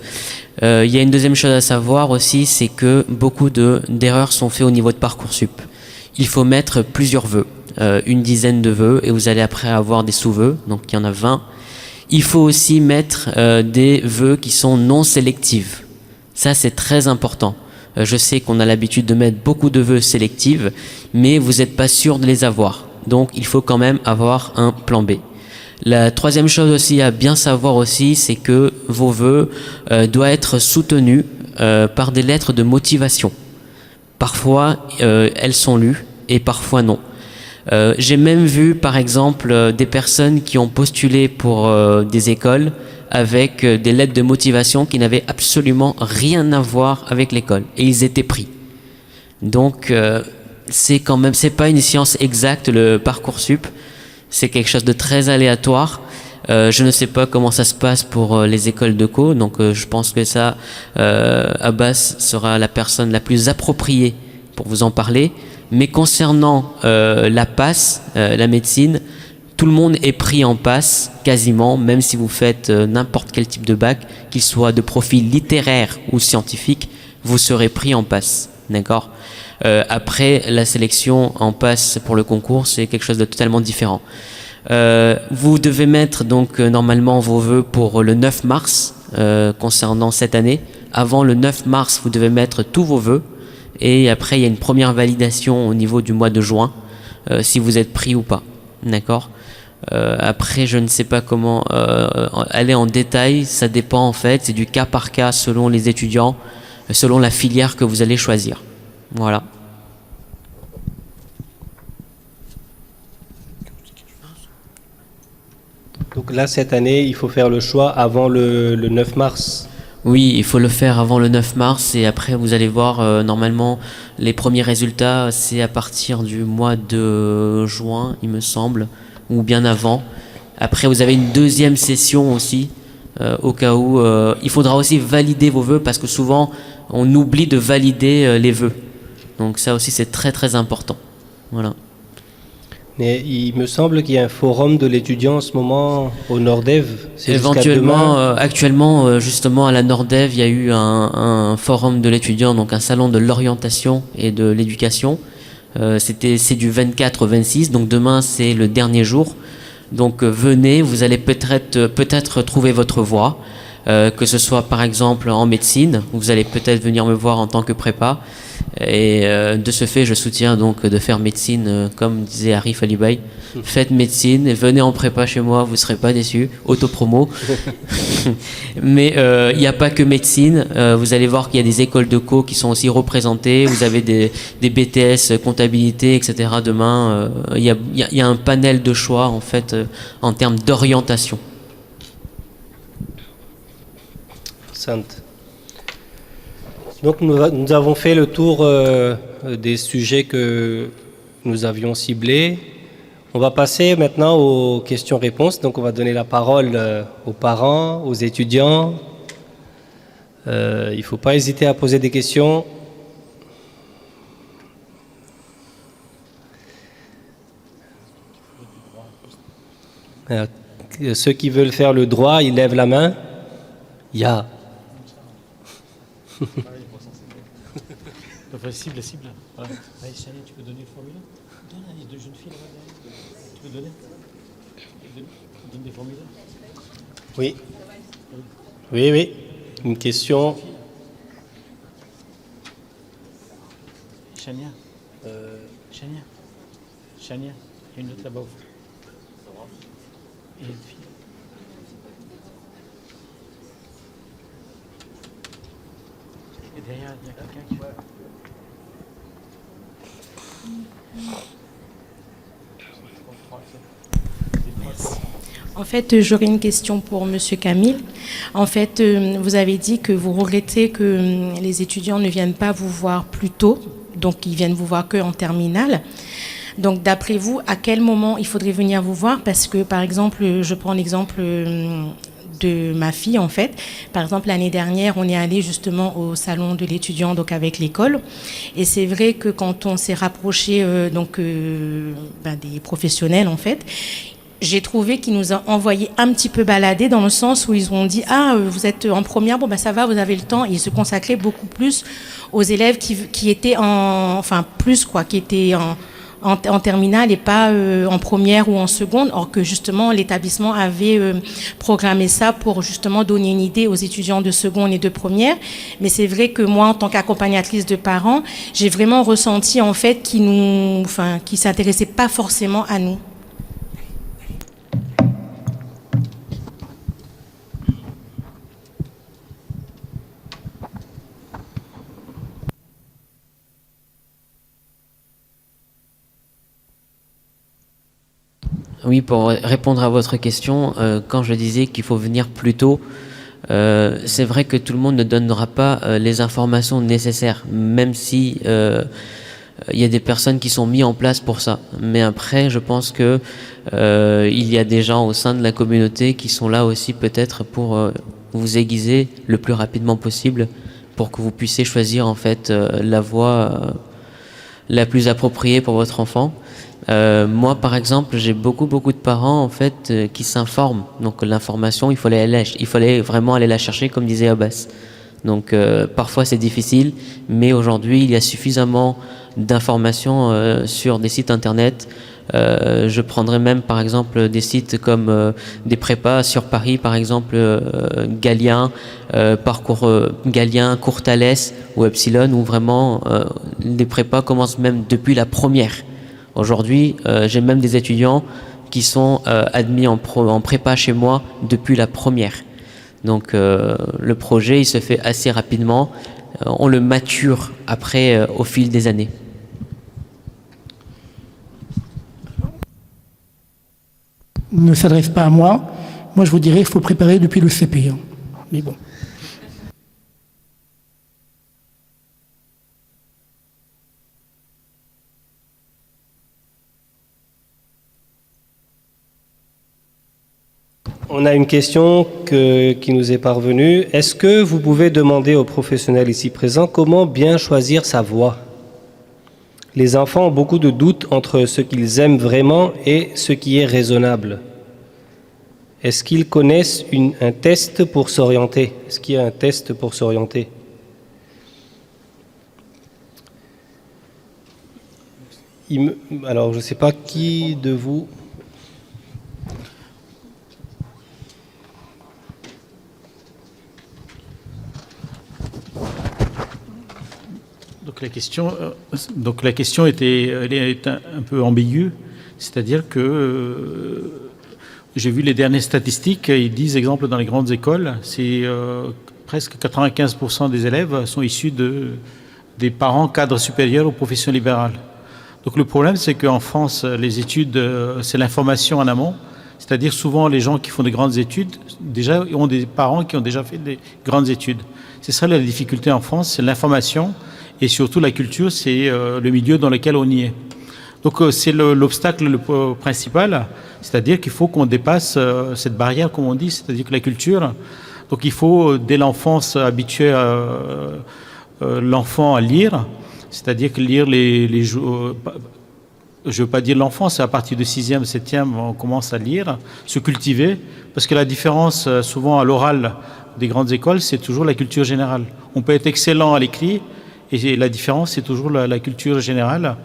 Il y a une deuxième chose à savoir aussi, c'est que beaucoup d'erreurs sont faites au niveau de Parcoursup. Il faut mettre plusieurs vœux, une dizaine de vœux, et vous allez après avoir des sous-vœux, donc il y en a 20. Il faut aussi mettre des vœux qui sont non sélectifs. Ça, c'est très important. Je sais qu'on a l'habitude de mettre beaucoup de vœux sélectifs, mais vous n'êtes pas sûr de les avoir. Donc, il faut quand même avoir un plan B. La troisième chose aussi à bien savoir aussi, c'est que vos vœux doivent être soutenus par des lettres de motivation. Parfois, elles sont lues et parfois non. J'ai même vu, par exemple, des personnes qui ont postulé pour des écoles avec des lettres de motivation qui n'avaient absolument rien à voir avec l'école. Et ils étaient pris. Donc, c'est quand même, c'est pas une science exacte, le Parcoursup. C'est quelque chose de très aléatoire. Je ne sais pas comment ça se passe pour les écoles de co. Donc, je pense que ça, Abbas sera la personne la plus appropriée pour vous en parler. Mais concernant la PASS, la médecine, tout le monde est pris en PASS, quasiment, même si vous faites n'importe quel type de bac, qu'il soit de profil littéraire ou scientifique, vous serez pris en PASS, d'accord ? Après, la sélection en PASS pour le concours, c'est quelque chose de totalement différent. Vous devez mettre donc normalement vos vœux pour le 9 mars, concernant cette année. Avant le 9 mars, vous devez mettre tous vos vœux. Et après, il y a une première validation au niveau du mois de juin, si vous êtes pris ou pas. D'accord ? Après, je ne sais pas comment aller en détail. Ça dépend en fait. C'est du cas par cas selon les étudiants, selon la filière que vous allez choisir. Voilà. Donc là, cette année, il faut faire le choix avant le 9 mars. Oui, il faut le faire avant le 9 mars et après vous allez voir, normalement les premiers résultats c'est à partir du mois de juin il me semble, ou bien avant. Après vous avez une deuxième session aussi, au cas où il faudra aussi valider vos vœux parce que souvent on oublie de valider les vœux. Donc ça aussi c'est très très important. Voilà. Mais il me semble qu'il y a un forum de l'étudiant en ce moment au Nordev. Éventuellement, actuellement, justement, à la Nordev, il y a eu un forum de l'étudiant, donc un salon de l'orientation et de l'éducation. C'est du 24 au 26, donc demain, c'est le dernier jour. Donc venez, vous allez peut-être trouver votre voie, que ce soit par exemple en médecine, vous allez peut-être venir me voir en tant que prépa. Et de ce fait, je soutiens donc de faire médecine, comme disait Arif Alibay. Faites médecine, et venez en prépa chez moi, vous ne serez pas déçus. Autopromo. Mais il n'y a pas que médecine. Vous allez voir qu'il y a des écoles de co qui sont aussi représentées. Vous avez des BTS, comptabilité, etc. Demain, il y a un panel de choix en fait en termes d'orientation. Sainte. Donc nous avons fait le tour des sujets que nous avions ciblés. On va passer maintenant aux questions-réponses. Donc on va donner la parole aux parents, aux étudiants. Il ne faut pas hésiter à poser des questions. Ceux qui veulent faire le droit, ils lèvent la main. Ya. Cible. Voilà. Allez, Chani, tu peux donner le formulaire? Donne, il y a deux jeunes filles là-bas. Tu peux donner? Donne des formulaires. Oui. Oui. Une question. Chania. Chania. Il y a une autre là-bas. Et une fille. Et derrière, il y a quelqu'un qui... En fait, j'aurais une question pour Monsieur Camille. En fait, vous avez dit que vous regrettez que les étudiants ne viennent pas vous voir plus tôt, donc ils viennent vous voir qu'en terminale. Donc, d'après vous, à quel moment il faudrait venir vous voir? Parce que, par exemple, je prends l'exemple de ma fille, en fait. Par exemple, l'année dernière, on est allé justement au salon de l'étudiant, donc avec l'école. Et c'est vrai que quand on s'est rapproché des professionnels, en fait, j'ai trouvé qu'ils nous ont envoyé un petit peu balader dans le sens où ils ont dit « Ah, vous êtes en première, bon, ben ça va, vous avez le temps. » Et ils se consacraient beaucoup plus aux élèves qui étaient qui étaient en terminale et pas en première ou en seconde, or que justement l'établissement avait programmé ça pour justement donner une idée aux étudiants de seconde et de première. Mais c'est vrai que moi, en tant qu'accompagnatrice de parents, j'ai vraiment ressenti en fait qu'ils s'intéressaient pas forcément à nous. Oui, pour répondre à votre question, quand je disais qu'il faut venir plus tôt, c'est vrai que tout le monde ne donnera pas les informations nécessaires, même si il y a des personnes qui sont mises en place pour ça. Mais après, je pense que il y a des gens au sein de la communauté qui sont là aussi peut-être pour vous aiguiser le plus rapidement possible pour que vous puissiez choisir en fait la voie la plus appropriée pour votre enfant. Moi, par exemple, j'ai beaucoup de parents en fait qui s'informent. Donc l'information, il fallait vraiment aller la chercher, comme disait Abbas. Donc parfois c'est difficile, mais aujourd'hui il y a suffisamment d'informations sur des sites internet. Je prendrais même par exemple des sites comme des prépas sur Paris, par exemple Galien, Parcours Galien, Cours Thalès ou Epsilon, où vraiment les prépas commencent même depuis la première. Aujourd'hui, j'ai même des étudiants qui sont admis en prépa chez moi depuis la première. Donc le projet, il se fait assez rapidement. On le mature après au fil des années. Ne s'adresse pas à moi. Moi, je vous dirais qu'il faut préparer depuis le CP. Mais bon. On a une question qui nous est parvenue. Est-ce que vous pouvez demander aux professionnels ici présents comment bien choisir sa voie? Les enfants ont beaucoup de doutes entre ce qu'ils aiment vraiment et ce qui est raisonnable. Est-ce qu'ils connaissent un test pour s'orienter? Est-ce qu'il y a un test pour s'orienter? Alors, je ne sais pas qui de vous... Donc la question est un peu ambiguë, c'est-à-dire que j'ai vu les dernières statistiques, ils disent, exemple, dans les grandes écoles, c'est presque 95% des élèves sont issus des parents cadres supérieurs ou professions libérales. Donc le problème, c'est qu'en France, les études, c'est l'information en amont, c'est-à-dire souvent les gens qui font des grandes études déjà ont des parents qui ont déjà fait des grandes études. C'est ça la difficulté en France, c'est l'information. Et surtout, la culture, c'est le milieu dans lequel on y est. Donc, c'est l'obstacle principal, c'est-à-dire qu'il faut qu'on dépasse cette barrière, comme on dit, c'est-à-dire que la culture, donc il faut, dès l'enfance, habituer l'enfant à lire, c'est-à-dire que lire je ne veux pas dire l'enfance, à partir de 6e, 7e, on commence à lire, se cultiver, parce que la différence, souvent à l'oral des grandes écoles, c'est toujours la culture générale. On peut être excellent à l'écrit, et la différence, c'est toujours la culture générale.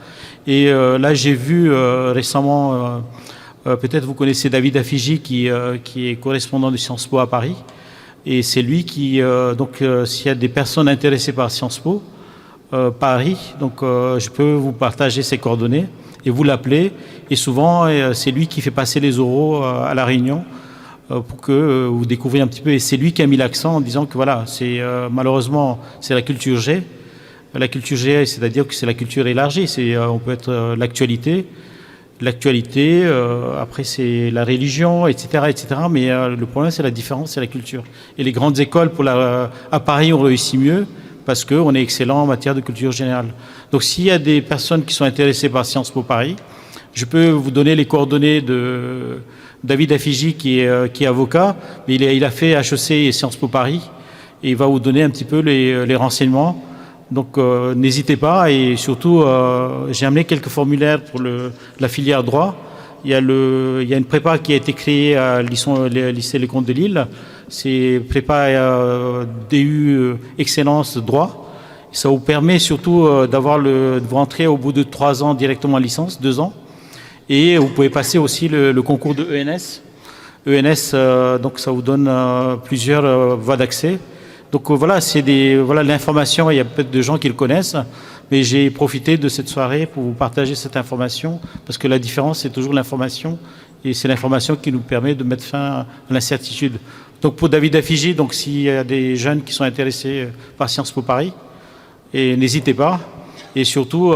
Et là, j'ai vu récemment, peut-être vous connaissez David Afiji, qui est correspondant de Sciences Po à Paris, et c'est lui qui, s'il y a des personnes intéressées par Sciences Po, Paris, donc je peux vous partager ses coordonnées, et vous l'appelez, et souvent, c'est lui qui fait passer les oraux à La Réunion, pour que vous découvriez un petit peu. Et c'est lui qui a mis l'accent en disant que voilà, c'est malheureusement, c'est la culture G. La culture G, c'est-à-dire que c'est la culture élargie. On peut être l'actualité, après c'est la religion, etc., etc. Mais le problème, c'est la différence, c'est la culture. Et les grandes écoles à Paris ont réussi mieux parce qu'on est excellent en matière de culture générale. Donc s'il y a des personnes qui sont intéressées par Sciences Po Paris, je peux vous donner les coordonnées de David Afiji qui est avocat, mais il a fait HEC et Sciences Po Paris, et il va vous donner un petit peu les renseignements. Donc n'hésitez pas, et surtout j'ai amené quelques formulaires pour la filière droit. Il y a une prépa qui a été créée à lycée Les Comtes de Lille, c'est prépa DU Excellence droit. Ça vous permet surtout de vous rentrer au bout de 3 ans directement en licence, 2 ans. Et vous pouvez passer aussi le concours de ENS. ENS, donc ça vous donne plusieurs voies d'accès. Donc voilà, voilà l'information. Il y a peut-être de gens qui le connaissent, mais j'ai profité de cette soirée pour vous partager cette information, parce que la différence, c'est toujours l'information, et c'est l'information qui nous permet de mettre fin à l'incertitude. Donc pour David Afiji, donc s'il y a des jeunes qui sont intéressés par Sciences Po Paris, et n'hésitez pas. Et surtout,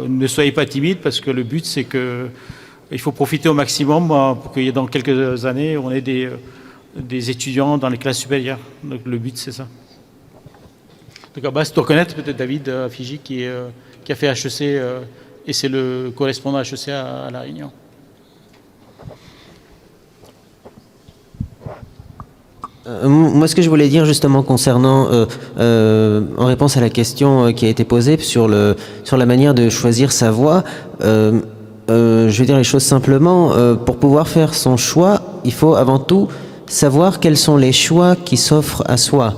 ne soyez pas timide, parce que le but, c'est qu'il faut profiter au maximum pour qu'il y ait dans quelques années, on ait des étudiants dans les classes supérieures. Donc le but, c'est ça. Donc à base, tu dois connaître peut-être David Afiji qui a fait HEC, et c'est le correspondant HEC à La Réunion. Moi, ce que je voulais dire justement concernant, en réponse à la question qui a été posée sur la manière de choisir sa voie, je vais dire les choses simplement. Pour pouvoir faire son choix, il faut avant tout savoir quels sont les choix qui s'offrent à soi.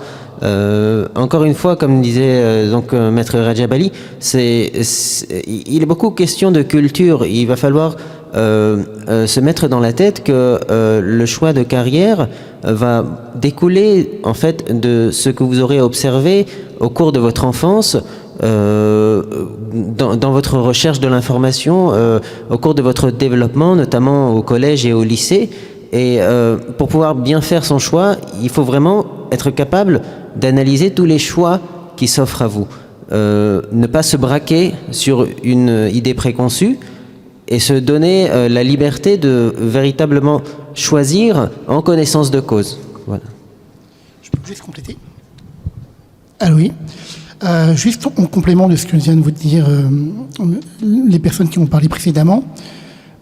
Encore une fois, comme disait Maître Rajab Ali, il est beaucoup question de culture. Il va falloir se mettre dans la tête que le choix de carrière va découler en fait de ce que vous aurez observé au cours de votre enfance, dans votre recherche de l'information, au cours de votre développement, notamment au collège et au lycée. Et pour pouvoir bien faire son choix, il faut vraiment être capable d'analyser tous les choix qui s'offrent à vous. Ne pas se braquer sur une idée préconçue, et se donner la liberté de véritablement choisir en connaissance de cause. Voilà. Je peux juste compléter ? Ah oui. Juste en complément de ce que viennent de vous dire les personnes qui ont parlé précédemment,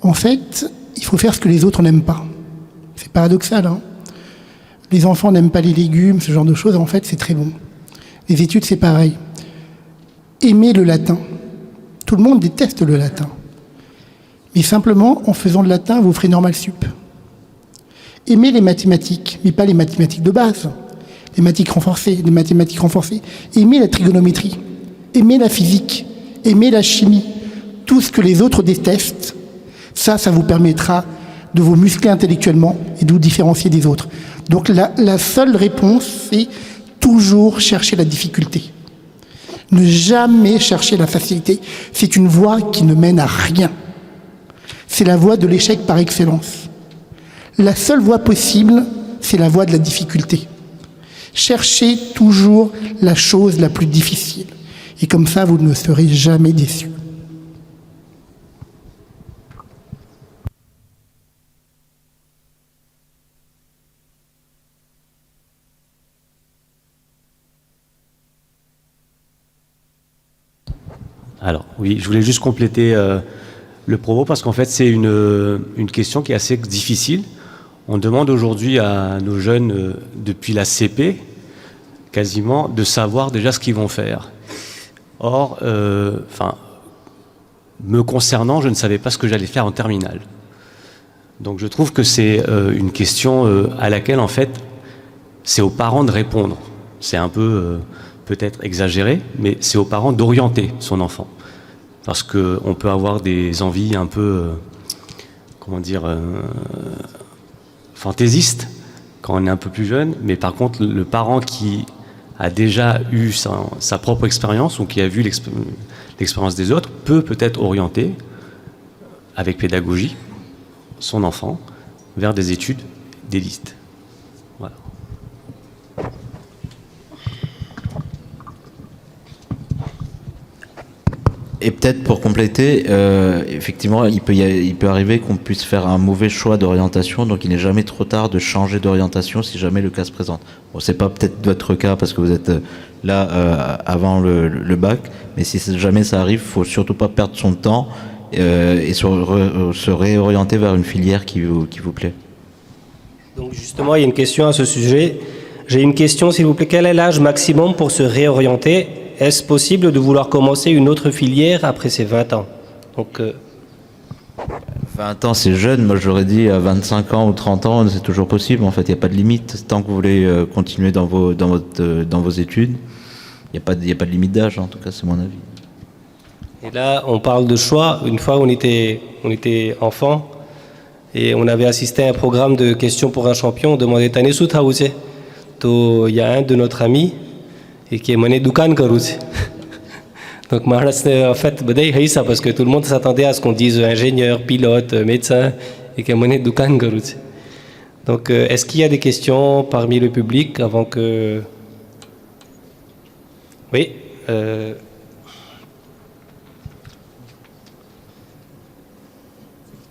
en fait, il faut faire ce que les autres n'aiment pas. C'est paradoxal, hein ? Les enfants n'aiment pas les légumes, ce genre de choses, en fait, c'est très bon. Les études, c'est pareil. Aimer le latin. Tout le monde déteste le latin. Mais simplement, en faisant le latin, vous ferez normal sup. Aimez les mathématiques, mais pas les mathématiques de base. Les mathématiques renforcées. Aimez la trigonométrie. Aimez la physique. Aimez la chimie. Tout ce que les autres détestent, ça vous permettra de vous muscler intellectuellement et de vous différencier des autres. Donc la seule réponse, c'est toujours chercher la difficulté. Ne jamais chercher la facilité. C'est une voie qui ne mène à rien. C'est la voie de l'échec par excellence. La seule voie possible, c'est la voie de la difficulté. Cherchez toujours la chose la plus difficile. Et comme ça, vous ne serez jamais déçus. Alors, oui, je voulais juste compléter le propos, parce qu'en fait, c'est une question qui est assez difficile. On demande aujourd'hui à nos jeunes, depuis la CP, quasiment, de savoir déjà ce qu'ils vont faire. Or, Me concernant, je ne savais pas ce que j'allais faire en terminale. Donc je trouve que c'est une question à laquelle, en fait, c'est aux parents de répondre. C'est un peu peut-être exagéré, mais c'est aux parents d'orienter son enfant. Parce qu'on peut avoir des envies un peu, fantaisistes quand on est un peu plus jeune, mais par contre, le parent qui a déjà eu sa propre expérience ou qui a vu l'expérience des autres peut peut-être orienter, avec pédagogie, son enfant vers des études d'élite. Voilà. Et peut-être pour compléter, effectivement, il peut arriver qu'on puisse faire un mauvais choix d'orientation, donc il n'est jamais trop tard de changer d'orientation si jamais le cas se présente. Bon, c'est pas peut-être votre cas parce que vous êtes là avant le bac, mais si jamais ça arrive, faut surtout pas perdre son temps et se réorienter vers une filière qui vous plaît. Donc justement, il y a une question à ce sujet. J'ai une question, s'il vous plaît. Quel est l'âge maximum pour se réorienter ? Est-ce possible de vouloir commencer une autre filière après ces 20 ans ? Donc, 20 ans, c'est jeune. Moi, j'aurais dit à 25 ans ou 30 ans, c'est toujours possible. En fait, il n'y a pas de limite. Tant que vous voulez continuer dans vos études, il n'y a pas de limite d'âge, en tout cas, c'est mon avis. Et là, on parle de choix. Une fois, on était enfant et on avait assisté à un programme de questions pour un champion. On demandait « T'as sous Taouzé ?» Donc, il y a un de notre ami et qui est mené Doukan Karouz. Donc, en fait, ça parce que tout le monde s'attendait à ce qu'on dise ingénieur, pilote, médecin et qui est mené Doukan Karouz. Donc, est-ce qu'il y a des questions parmi le public avant que. Oui.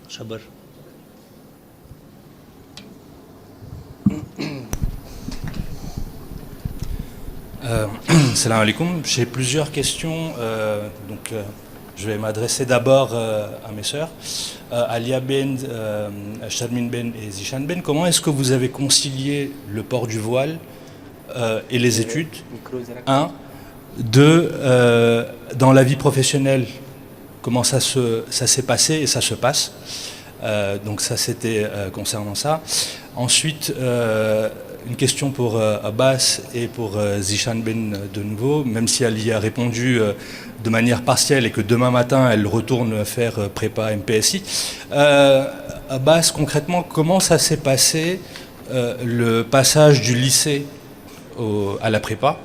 Chabar. Salam alaikum. J'ai plusieurs questions. Je vais m'adresser d'abord à mes sœurs. Alia Ben, Sharmin Ben et Zishan Ben. Comment est-ce que vous avez concilié le port du voile et les études ? 1. 2. Dans la vie professionnelle, comment ça s'est passé et ça se passe ? Donc ça, c'était concernant ça. Ensuite, une question pour Abbas et pour Zishan Ben de nouveau, même si elle y a répondu de manière partielle et que demain matin, elle retourne faire prépa MPSI. Abbas, concrètement, comment ça s'est passé le passage du lycée à la prépa ?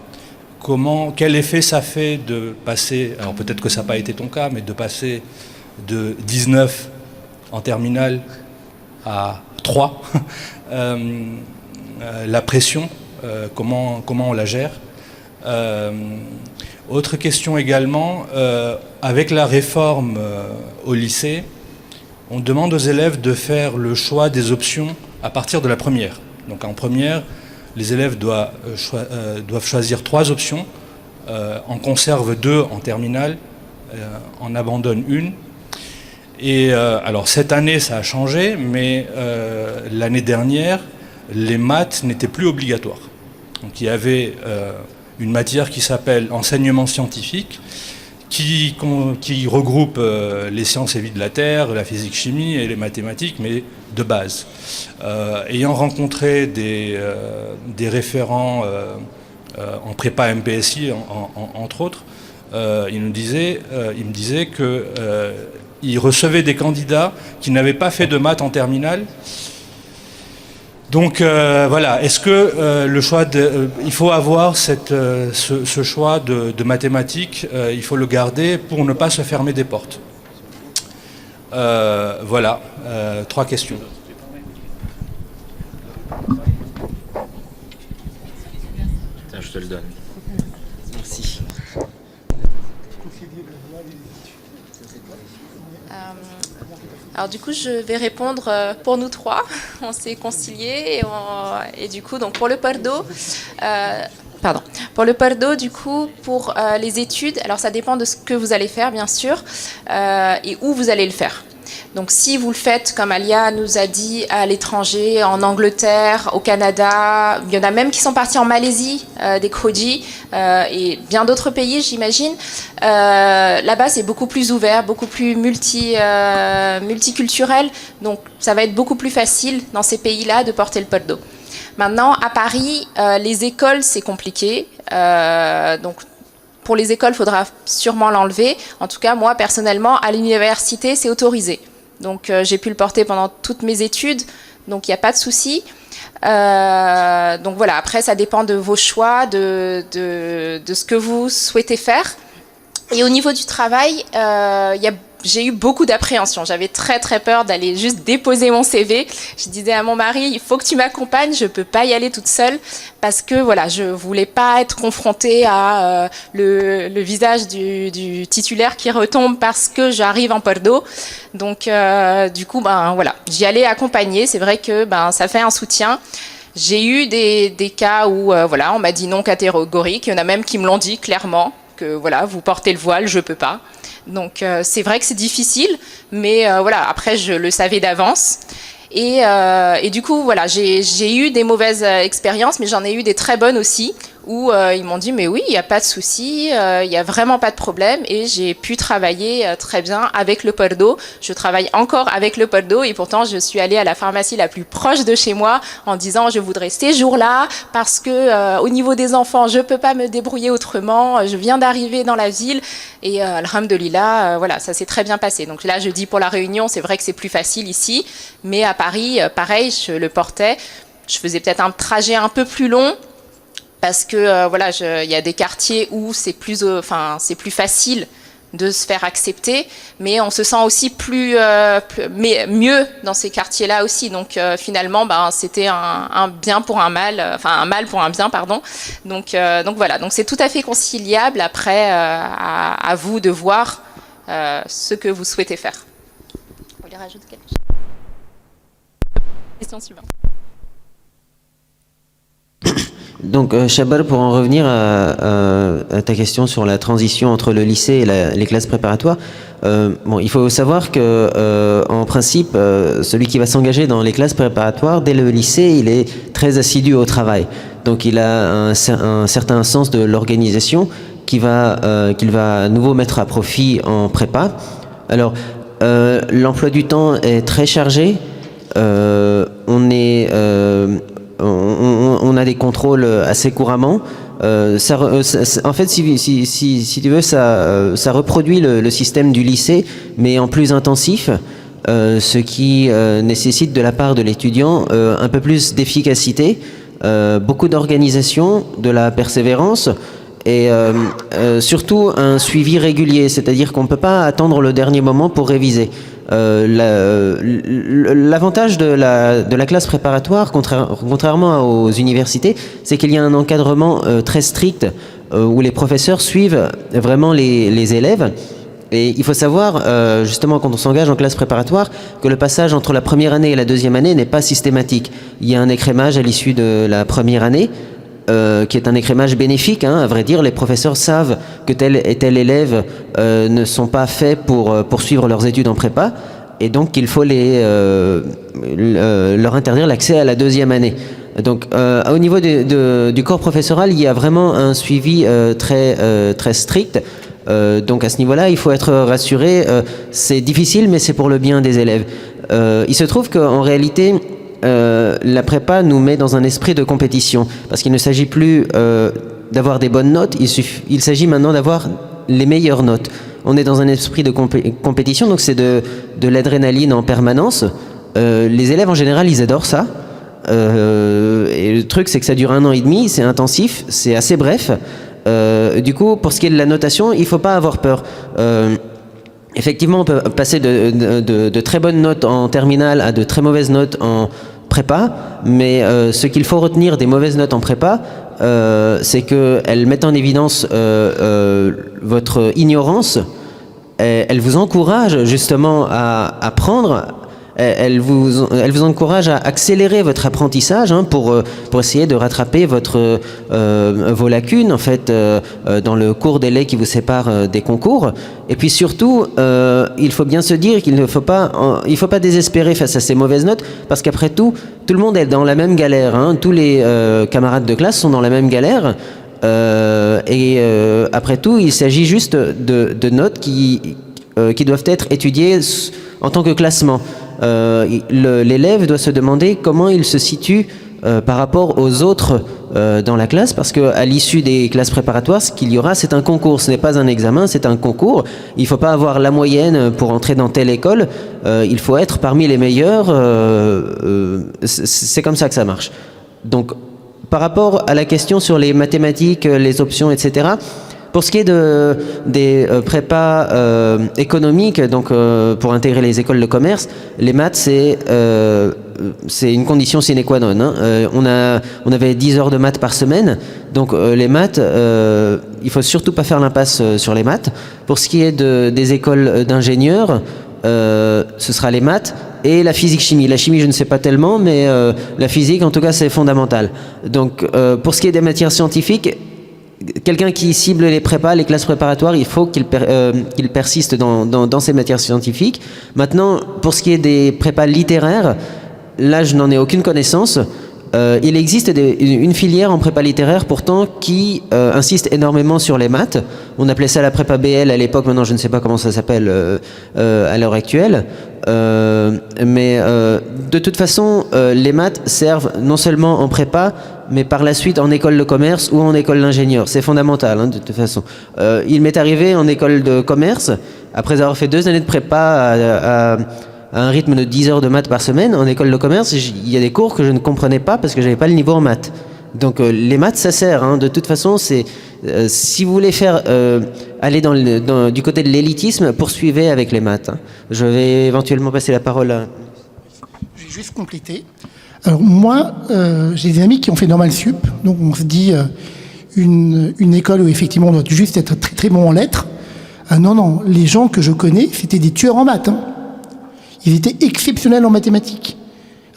Quel effet ça fait de passer, alors peut-être que ça n'a pas été ton cas, mais de passer de 19 en terminale à 3 la pression, comment on la gère. Autre question également, avec la réforme au lycée, on demande aux élèves de faire le choix des options à partir de la première. Donc en première, les élèves doivent choisir 3 options, en conservent 2 en terminale, en abandonnent une. Et alors cette année ça a changé, mais l'année dernière, les maths n'étaient plus obligatoires. Donc il y avait une matière qui s'appelle enseignement scientifique, qui regroupe les sciences et vie de la Terre, la physique-chimie et les mathématiques, mais de base. Ayant rencontré des référents en prépa MPSI, entre autres, il me disait qu'il recevait des candidats qui n'avaient pas fait de maths en terminale. Donc voilà, est-ce que le choix il faut avoir ce choix de mathématiques, il faut le garder pour ne pas se fermer des portes. Voilà, 3 questions. Tiens, je te le donne. Merci. Alors du coup, je vais répondre pour nous 3. On s'est conciliés et du coup, donc pour le pardo, du coup, pour les études, alors ça dépend de ce que vous allez faire, bien sûr, et où vous allez le faire. Donc si vous le faites, comme Alia nous a dit, à l'étranger, en Angleterre, au Canada, il y en a même qui sont partis en Malaisie, des Khoji, et bien d'autres pays, j'imagine. Là-bas, c'est beaucoup plus ouvert, beaucoup plus multiculturel. Donc ça va être beaucoup plus facile dans ces pays-là de porter le pardo. Maintenant, à Paris, les écoles, c'est compliqué. Donc pour les écoles, il faudra sûrement l'enlever. En tout cas, moi, personnellement, à l'université, c'est autorisé. Donc, j'ai pu le porter pendant toutes mes études. Donc, il n'y a pas de souci. Donc, voilà. Après, ça dépend de vos choix, de ce que vous souhaitez faire. Et au niveau du travail, j'ai eu beaucoup d'appréhension. J'avais très très peur d'aller juste déposer mon CV. Je disais à mon mari, il faut que tu m'accompagnes, je peux pas y aller toute seule parce que voilà, je voulais pas être confrontée à le visage du titulaire qui retombe parce que j'arrive en pardo. Donc du coup, ben voilà, j'y allais accompagner. C'est vrai que ça fait un soutien. J'ai eu des cas où voilà, on m'a dit non catégorique. Il y en a même qui me l'ont dit clairement que voilà, vous portez le voile, je peux pas. Donc c'est vrai que c'est difficile, mais voilà, après je le savais d'avance. Et du coup, voilà, j'ai eu des mauvaises expériences, mais j'en ai eu des très bonnes aussi, où ils m'ont dit, mais oui, il n'y a pas de souci, il n'y a vraiment pas de problème, et j'ai pu travailler très bien avec le pardo. Je travaille encore avec le pardo, et pourtant, je suis allée à la pharmacie la plus proche de chez moi en disant, je voudrais ces jours-là, parce que au niveau des enfants, je ne peux pas me débrouiller autrement, je viens d'arriver dans la ville, et alhamdoulilah, voilà, ça s'est très bien passé. Donc là, je dis pour la Réunion, c'est vrai que c'est plus facile ici, mais à Paris, pareil, je le portais. Je faisais peut-être un trajet un peu plus long parce que voilà, il y a des quartiers où c'est plus facile de se faire accepter, mais on se sent aussi mieux dans ces quartiers-là aussi. Donc finalement, c'était un bien pour un mal, un mal pour un bien, pardon. Donc voilà, donc c'est tout à fait conciliable. Après, à vous de voir ce que vous souhaitez faire. Vous voulez rajouter quelque chose? Question suivante. Donc, Chabar, pour en revenir à ta question sur la transition entre le lycée et les classes préparatoires, il faut savoir que, en principe, celui qui va s'engager dans les classes préparatoires, dès le lycée, il est très assidu au travail. Donc, il a un certain sens de l'organisation qu'il va à nouveau mettre à profit en prépa. Alors, l'emploi du temps est très chargé. On a des contrôles assez couramment. En fait, si tu veux, ça reproduit le système du lycée, mais en plus intensif, ce qui nécessite de la part de l'étudiant un peu plus d'efficacité, beaucoup d'organisation, de la persévérance et surtout un suivi régulier, c'est-à-dire qu'on ne peut pas attendre le dernier moment pour réviser. L'avantage de la classe préparatoire, contrairement aux universités, c'est qu'il y a un encadrement très strict où les professeurs suivent vraiment les élèves. Et il faut savoir, justement, quand on s'engage en classe préparatoire, que le passage entre la première année et la deuxième année n'est pas systématique. Il y a un écrémage à l'issue de la première année, qui est un écrémage bénéfique, à vrai dire. Les professeurs savent que tel et tel élève ne sont pas faits pour poursuivre leurs études en prépa, et donc il faut leur interdire l'accès à la deuxième année. Donc au niveau du corps professoral, il y a vraiment un suivi très strict. Donc à ce niveau-là, il faut être rassuré. C'est difficile, mais c'est pour le bien des élèves. Il se trouve qu'en réalité, la prépa nous met dans un esprit de compétition, parce qu'il ne s'agit plus d'avoir des bonnes notes, il s'agit maintenant d'avoir les meilleures notes. On est dans un esprit de compétition, donc c'est de l'adrénaline en permanence. Les élèves en général, ils adorent ça. Et le truc, c'est que ça dure 1 an et demi, c'est intensif, c'est assez bref. Du coup, pour ce qui est de la notation, il ne faut pas avoir peur. Effectivement, on peut passer de très bonnes notes en terminale à de très mauvaises notes en prépa, mais ce qu'il faut retenir des mauvaises notes en prépa, c'est qu'elles mettent en évidence votre ignorance. Elles vous encouragent justement à apprendre. elle vous encourage à accélérer votre apprentissage pour essayer de rattraper vos lacunes en fait dans le court délai qui vous sépare des concours. Et puis surtout, il faut bien se dire qu'il ne faut pas désespérer face à ces mauvaises notes, parce qu'après tout le monde est dans la même galère. Tous les camarades de classe sont dans la même galère. Après tout, il s'agit juste de notes qui doivent être étudiées en tant que classement. L'élève doit se demander comment il se situe par rapport aux autres dans la classe, parce qu'à l'issue des classes préparatoires, ce qu'il y aura, c'est un concours. Ce n'est pas un examen, c'est un concours. Il ne faut pas avoir la moyenne pour entrer dans telle école. Il faut être parmi les meilleurs. C'est comme ça que ça marche. Donc, par rapport à la question sur les mathématiques, les options, etc., pour ce qui est des prépas économiques, donc pour intégrer les écoles de commerce, les maths, c'est une condition sine qua non. On avait 10 heures de maths par semaine, donc les maths, il faut surtout pas faire l'impasse sur les maths. Pour ce qui est des écoles d'ingénieurs, ce sera les maths et la physique-chimie. La chimie, je ne sais pas tellement, mais la physique, en tout cas, c'est fondamental. Donc, pour ce qui est des matières scientifiques, quelqu'un qui cible les prépas, les classes préparatoires, il faut qu'il persiste dans ces matières scientifiques. Maintenant, pour ce qui est des prépas littéraires, là, je n'en ai aucune connaissance. Il existe une filière en prépa littéraire pourtant qui insiste énormément sur les maths. On appelait ça la prépa BL à l'époque, maintenant je ne sais pas comment ça s'appelle à l'heure actuelle. Mais de toute façon, les maths servent non seulement en prépa, mais par la suite en école de commerce ou en école d'ingénieur. C'est fondamental, de toute façon. Il m'est arrivé en école de commerce, après avoir fait 2 années de prépa à un rythme de 10 heures de maths par semaine, en école de commerce, il y a des cours que je ne comprenais pas parce que j'avais pas le niveau en maths. Donc les maths, ça sert. De toute façon, si vous voulez aller du côté de l'élitisme, poursuivez avec les maths. Je vais éventuellement passer la parole à... Je vais juste compléter. Alors moi, j'ai des amis qui ont fait Normal Sup, donc on se dit une école où effectivement on doit juste être très très bon en lettres. Non, les gens que je connais, c'était des tueurs en maths. Ils étaient exceptionnels en mathématiques.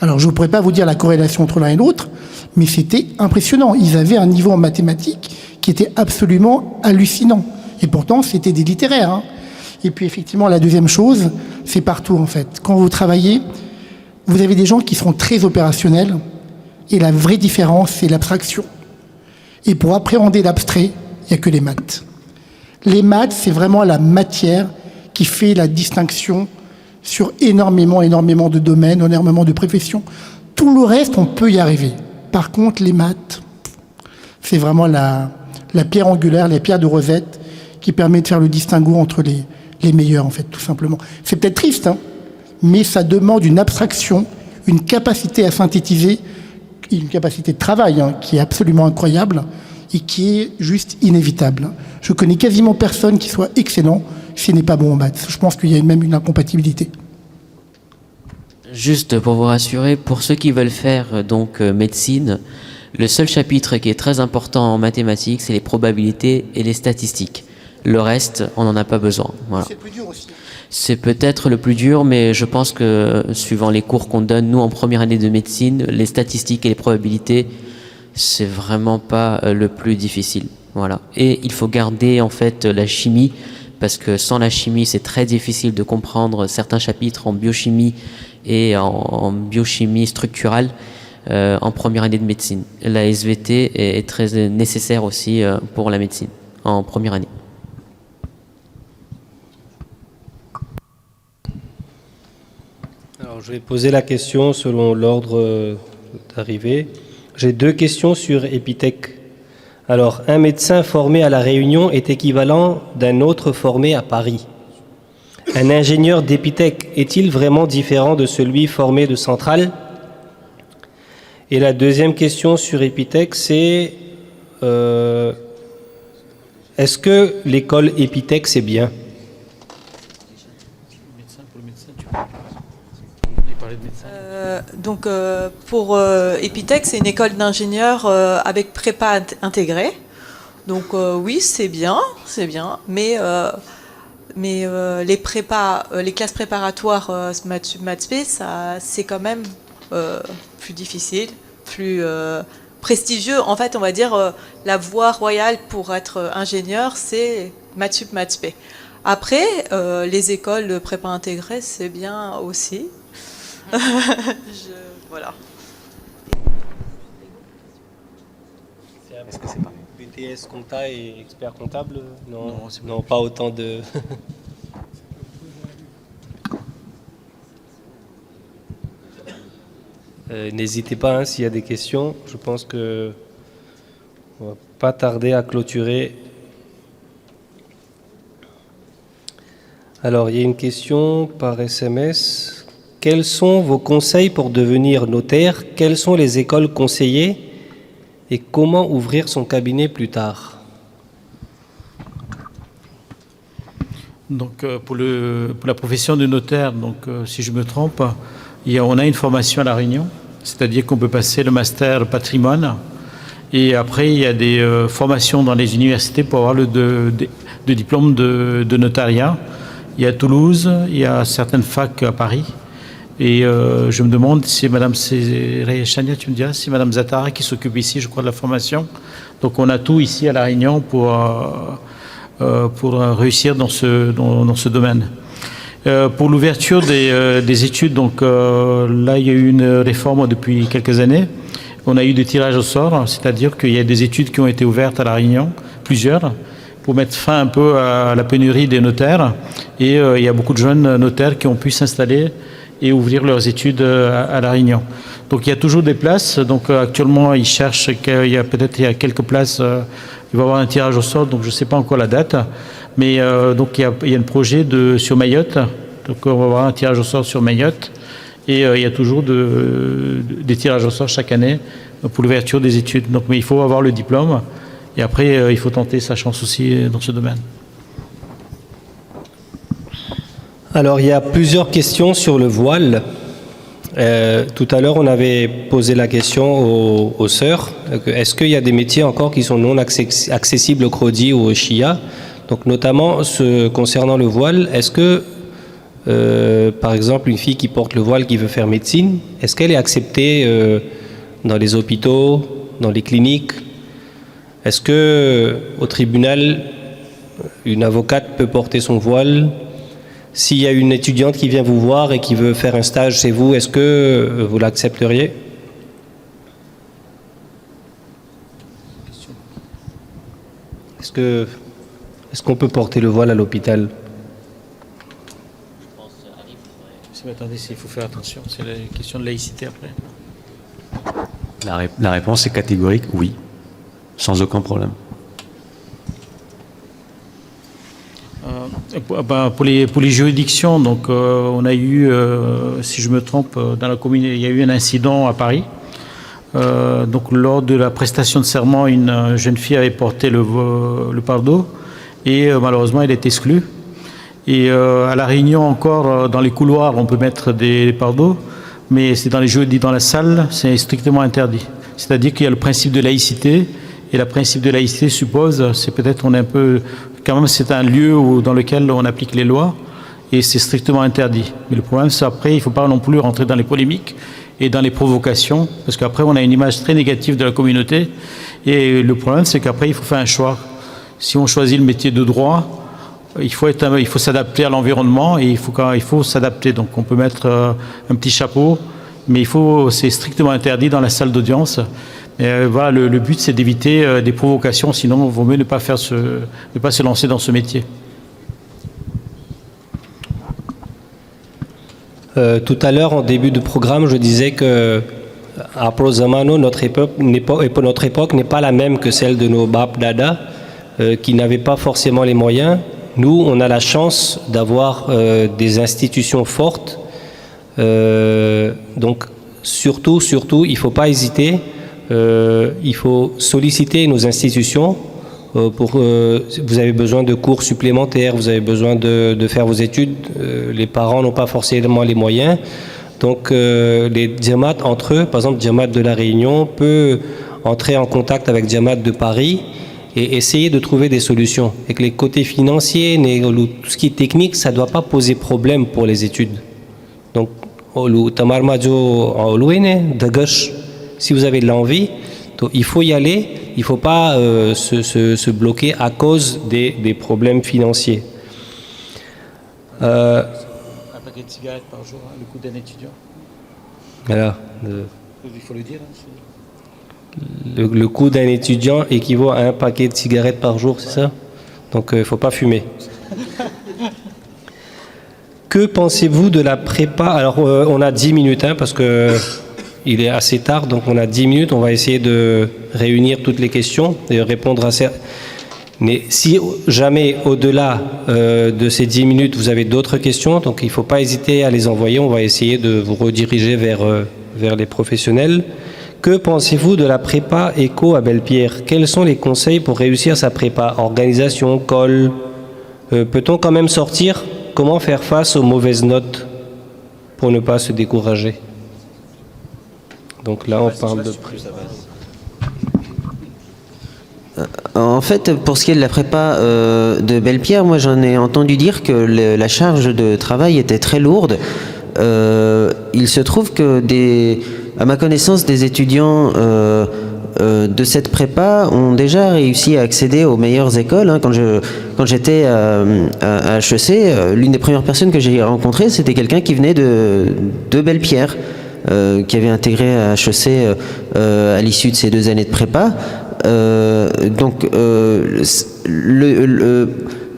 Alors, je ne pourrais pas vous dire la corrélation entre l'un et l'autre, mais c'était impressionnant. Ils avaient un niveau en mathématiques qui était absolument hallucinant. Et pourtant, c'était des littéraires. Et puis, effectivement, la deuxième chose, c'est partout, en fait. Quand vous travaillez, vous avez des gens qui seront très opérationnels. Et la vraie différence, c'est l'abstraction. Et pour appréhender l'abstrait, il n'y a que les maths. Les maths, c'est vraiment la matière qui fait la distinction sur énormément de domaines, énormément de professions. Tout le reste, on peut y arriver. Par contre, les maths, c'est vraiment la pierre angulaire, la pierre de Rosette qui permet de faire le distinguo entre les meilleurs, en fait, tout simplement. C'est peut-être triste, mais ça demande une abstraction, une capacité à synthétiser, une capacité de travail qui est absolument incroyable et qui est juste inévitable. Je connais quasiment personne qui soit excellent s'il n'est pas bon en maths. Je pense qu'il y a même une incompatibilité. Juste pour vous rassurer, pour ceux qui veulent faire médecine, le seul chapitre qui est très important en mathématiques, c'est les probabilités et les statistiques. Le reste, on n'en a pas besoin. Voilà. C'est plus dur aussi. C'est peut-être le plus dur, mais je pense que suivant les cours qu'on donne, nous en première année de médecine, les statistiques et les probabilités, c'est vraiment pas le plus difficile. Voilà. Et il faut garder en fait la chimie, parce que sans la chimie, c'est très difficile de comprendre certains chapitres en biochimie et en biochimie structurale en première année de médecine. La SVT est très nécessaire aussi pour la médecine en première année. Alors, je vais poser la question selon l'ordre d'arrivée. J'ai 2 questions sur Epitech. Alors, un médecin formé à La Réunion est équivalent d'un autre formé à Paris. Un ingénieur d'Epitech est-il vraiment différent de celui formé de Centrale? Et la deuxième question sur Epitech, c'est est-ce que l'école Epitech, c'est bien? Pour Epitech, c'est une école d'ingénieurs avec prépa intégrée. Donc oui, c'est bien, mais Mais les classes préparatoires Mathsup, ça c'est quand même plus difficile, plus prestigieux. En fait, on va dire la voie royale pour être ingénieur, c'est Mathsup. Après, les écoles de prépa intégrées, c'est bien aussi. Voilà. Est-ce que c'est pas BTS compta et expert comptable? Non, pas autant de... N'hésitez pas hein, s'il y a des questions. Je pense que on va pas tarder à clôturer. Alors, il y a une question par SMS. Quels sont vos conseils pour devenir notaire? Quelles sont les écoles conseillées? Et comment ouvrir son cabinet plus tard? Donc, pour la profession de notaire, donc, si je me trompe, on a une formation à La Réunion, c'est-à-dire qu'on peut passer le master patrimoine. Et après, il y a des formations dans les universités pour avoir le diplôme de notariat. Il y a à Toulouse, il y a certaines facs à Paris. Et je me demande si Madame Chania, tu me diras, si Madame Zatara qui s'occupe ici, je crois, de la formation. Donc on a tout ici à La Réunion pour réussir dans ce domaine. Pour l'ouverture des études, donc là il y a eu une réforme depuis quelques années. On a eu des tirages au sort, c'est-à-dire qu'il y a des études qui ont été ouvertes à La Réunion, plusieurs, pour mettre fin un peu à la pénurie des notaires. Et il y a beaucoup de jeunes notaires qui ont pu s'installer et ouvrir leurs études à La Réunion. Donc il y a toujours des places. Donc actuellement, ils cherchent, il y a quelques places, il va y avoir un tirage au sort, donc je ne sais pas encore la date. Mais donc il y a un projet sur Mayotte. Donc on va avoir un tirage au sort sur Mayotte. Et il y a toujours des tirages au sort chaque année pour l'ouverture des études. Donc, mais il faut avoir le diplôme. Et après, il faut tenter sa chance aussi dans ce domaine. Alors, il y a plusieurs questions sur le voile. Tout à l'heure, on avait posé la question aux sœurs. Est-ce qu'il y a des métiers encore qui sont non accessibles aux Krodi ou aux Shia? Donc, notamment, concernant le voile, est-ce que, par exemple, une fille qui porte le voile, qui veut faire médecine, est-ce qu'elle est acceptée dans les hôpitaux, dans les cliniques? Est-ce que, au tribunal, une avocate peut porter son voile? S'il y a une étudiante qui vient vous voir et qui veut faire un stage chez vous, est-ce que vous l'accepteriez? Est-ce qu'on peut porter le voile à l'hôpital? Mais attendez, il faut faire attention, c'est la question de laïcité après. La réponse est catégorique, oui, sans aucun problème. Pour les juridictions, donc on a eu, si je me trompe, dans la commune, il y a eu un incident à Paris. Donc lors de la prestation de serment, une jeune fille avait porté le pardot et malheureusement elle est exclue. Et à La Réunion encore, dans les couloirs, on peut mettre des pardots, mais c'est dans la salle, c'est strictement interdit. C'est-à-dire qu'il y a le principe de laïcité, et le principe de laïcité suppose, c'est peut-être on est un peu, quand même c'est un lieu dans lequel on applique les lois, et c'est strictement interdit. Mais le problème, c'est après, il ne faut pas non plus rentrer dans les polémiques et dans les provocations, parce qu'après on a une image très négative de la communauté, et le problème, c'est qu'après il faut faire un choix. Si on choisit le métier de droit, il faut s'adapter à l'environnement et il faut s'adapter. Donc on peut mettre un petit chapeau, mais c'est strictement interdit dans la salle d'audience. Voilà, le but c'est d'éviter des provocations, sinon il vaut mieux ne pas se lancer dans ce métier. Tout à l'heure, en début de programme, je disais que à Prozamano, notre époque n'est pas la même que celle de nos Bap Dada, qui n'avaient pas forcément les moyens. Nous, on a la chance d'avoir des institutions fortes. Donc, surtout, il ne faut pas hésiter. Il faut solliciter nos institutions. Vous avez besoin de cours supplémentaires, vous avez besoin de faire vos études. Les parents n'ont pas forcément les moyens. Donc, les Djamat entre eux, par exemple, Djamat de La Réunion peut entrer en contact avec Djamat de Paris et essayer de trouver des solutions. Et que les côtés financiers, tout ce qui est technique, ça ne doit pas poser problème pour les études. Donc, si vous avez de l'envie, il faut y aller, il ne faut pas se bloquer à cause des problèmes financiers. Un paquet de cigarettes par jour, le coût d'un étudiant. Voilà. Il faut le dire. Le coût d'un étudiant équivaut à un paquet de cigarettes par jour, c'est ça? Donc il ne faut pas fumer. Que pensez-vous de la prépa? Alors on a 10 minutes parce que il est assez tard, donc on a 10 minutes. On va essayer de réunir toutes les questions et répondre à ces... Mais si jamais au-delà de ces 10 minutes vous avez d'autres questions, donc il ne faut pas hésiter à les envoyer. On va essayer de vous rediriger vers les professionnels. Que pensez-vous de la prépa éco à Belle-Pierre? Quels sont les conseils pour réussir sa prépa? Organisation, colle, peut-on quand même sortir? Comment faire face aux mauvaises notes pour ne pas se décourager? Donc là, on parle de... En fait, pour ce qui est de la prépa de Belle-Pierre, moi j'en ai entendu dire que la charge de travail était très lourde. Il se trouve que à ma connaissance, des étudiants de cette prépa ont déjà réussi à accéder aux meilleures écoles. Quand j'étais à HEC, l'une des premières personnes que j'ai rencontrées, c'était quelqu'un qui venait de Belle-Pierre, qui avait intégré à HEC à l'issue de ces 2 années de prépa.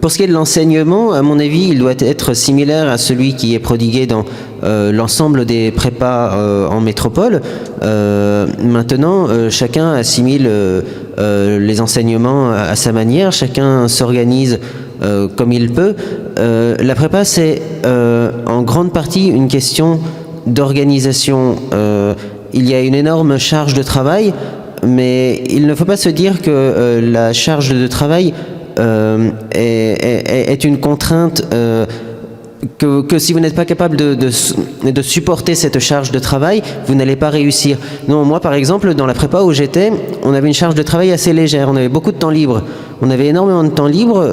Pour ce qui est de l'enseignement, à mon avis, il doit être similaire à celui qui est prodigué dans l'ensemble des prépas en métropole. Maintenant, chacun assimile les enseignements à sa manière, chacun s'organise comme il peut. La prépa, c'est en grande partie une question d'organisation. Il y a une énorme charge de travail, mais il ne faut pas se dire que la charge de travail est une contrainte, que si vous n'êtes pas capable de supporter cette charge de travail, vous n'allez pas réussir. Non, moi par exemple, dans la prépa où j'étais, on avait une charge de travail assez légère, on avait beaucoup de temps libre. On avait énormément de temps libre,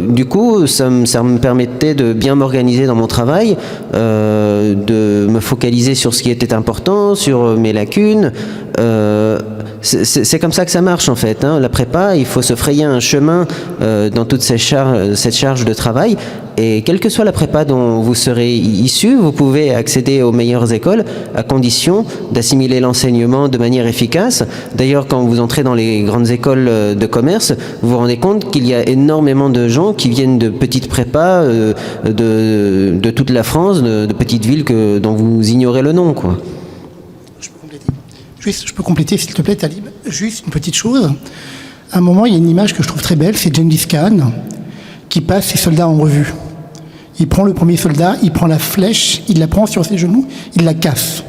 du coup ça me permettait de bien m'organiser dans mon travail, de me focaliser sur ce qui était important, sur mes lacunes. C'est comme ça que ça marche en fait. La prépa, il faut se frayer un chemin dans toute cette charge de travail. Et quelle que soit la prépa dont vous serez issu, vous pouvez accéder aux meilleures écoles à condition d'assimiler l'enseignement de manière efficace. D'ailleurs, quand vous entrez dans les grandes écoles de commerce, vous vous rendez compte qu'il y a énormément de gens qui viennent de petites prépas de toute la France, de petites villes dont vous ignorez le nom, quoi. Je peux compléter, s'il te plaît, Talib. Juste une petite chose. À un moment, il y a une image que je trouve très belle, c'est Gengis Khan qui passe ses soldats en revue. Il prend le premier soldat, il prend la flèche, il la prend sur ses genoux, il la casse.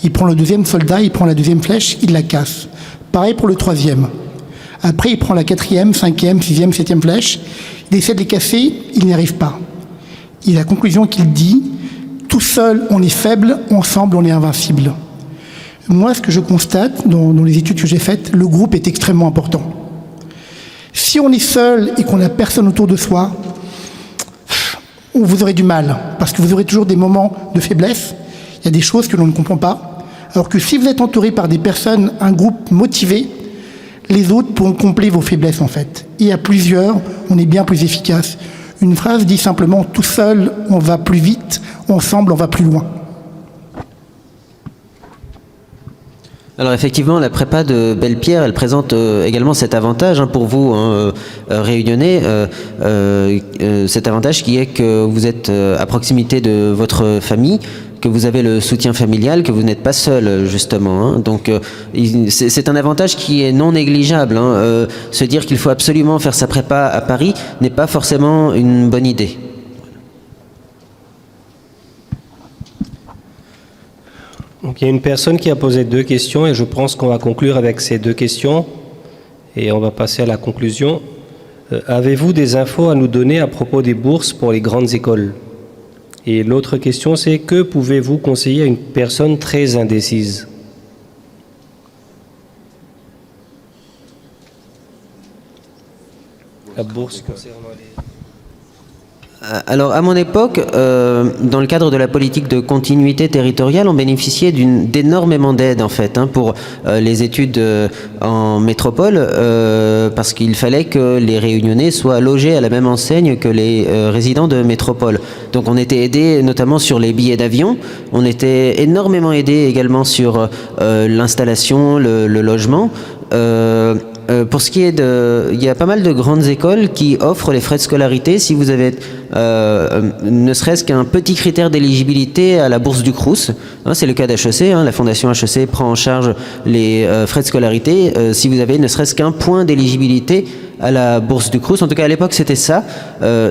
Il prend le deuxième soldat, il prend la deuxième flèche, il la casse. Pareil pour le troisième. Après, il prend la 4e, 5e, 6e, 7e flèche. Il essaie de les casser, il n'y arrive pas. Et la conclusion qu'il dit, tout seul on est faible, ensemble on est invincible. Moi, ce que je constate dans les études que j'ai faites, le groupe est extrêmement important. Si on est seul et qu'on n'a personne autour de soi, vous aurez du mal, parce que vous aurez toujours des moments de faiblesse, il y a des choses que l'on ne comprend pas, alors que si vous êtes entouré par des personnes, un groupe motivé, les autres pourront combler vos faiblesses en fait. Et à plusieurs, on est bien plus efficace. Une phrase dit simplement « tout seul, on va plus vite, ensemble, on va plus loin ». Alors effectivement, la prépa de Belle-Pierre, elle présente également cet avantage pour vous, réunionnais, cet avantage qui est que vous êtes à proximité de votre famille, que vous avez le soutien familial, que vous n'êtes pas seul justement. Donc c'est un avantage qui est non négligeable. Se dire qu'il faut absolument faire sa prépa à Paris n'est pas forcément une bonne idée. Donc, il y a une personne qui a posé 2 questions et je pense qu'on va conclure avec ces 2 questions et on va passer à la conclusion. Avez-vous des infos à nous donner à propos des bourses pour les grandes écoles? Et l'autre question, c'est que pouvez-vous conseiller à une personne très indécise? la bourse concernant les... Alors, à mon époque, dans le cadre de la politique de continuité territoriale, on bénéficiait d'énormément d'aides, en fait, pour les études en métropole, parce qu'il fallait que les Réunionnais soient logés à la même enseigne que les résidents de métropole. Donc, on était aidés notamment sur les billets d'avion, on était énormément aidés également sur l'installation, le logement. Pour ce qui est il y a pas mal de grandes écoles qui offrent les frais de scolarité si vous avez ne serait-ce qu'un petit critère d'éligibilité à la bourse du Crous. C'est le cas d'HEC, la fondation HEC prend en charge les frais de scolarité si vous avez ne serait-ce qu'un point d'éligibilité à la bourse du Crous. En tout cas, à l'époque, c'était ça.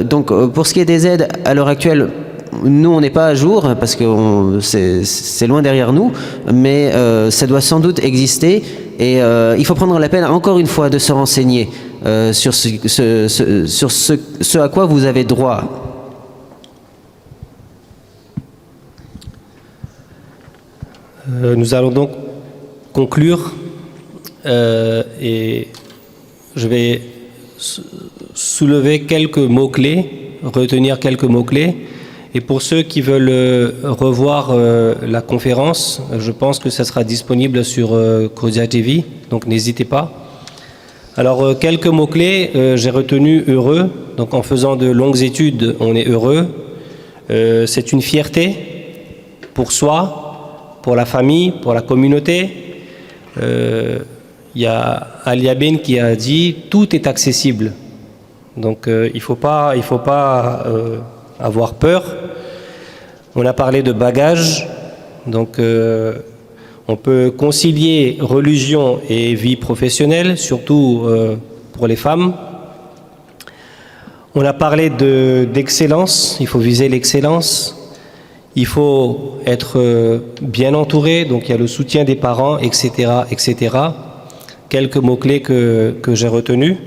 Donc, pour ce qui est des aides, à l'heure actuelle, nous, on n'est pas à jour parce que c'est loin derrière nous, mais ça doit sans doute exister et il faut prendre la peine, encore une fois, de se renseigner sur ce à quoi vous avez droit. Nous allons donc conclure et je vais soulever quelques mots-clés, retenir quelques mots-clés. Et pour ceux qui veulent revoir la conférence, je pense que ça sera disponible sur Crodia TV, donc n'hésitez pas. Alors, quelques mots-clés, j'ai retenu heureux. Donc, en faisant de longues études, on est heureux. C'est une fierté pour soi, pour la famille, pour la communauté. Il y a Alia Ben qui a dit « tout est accessible ». Donc, il faut pas avoir peur. On a parlé de bagages, donc on peut concilier religion et vie professionnelle, surtout pour les femmes. On a parlé d'excellence, il faut viser l'excellence, il faut être bien entouré, donc il y a le soutien des parents, etc., etc. Quelques mots-clés que j'ai retenus.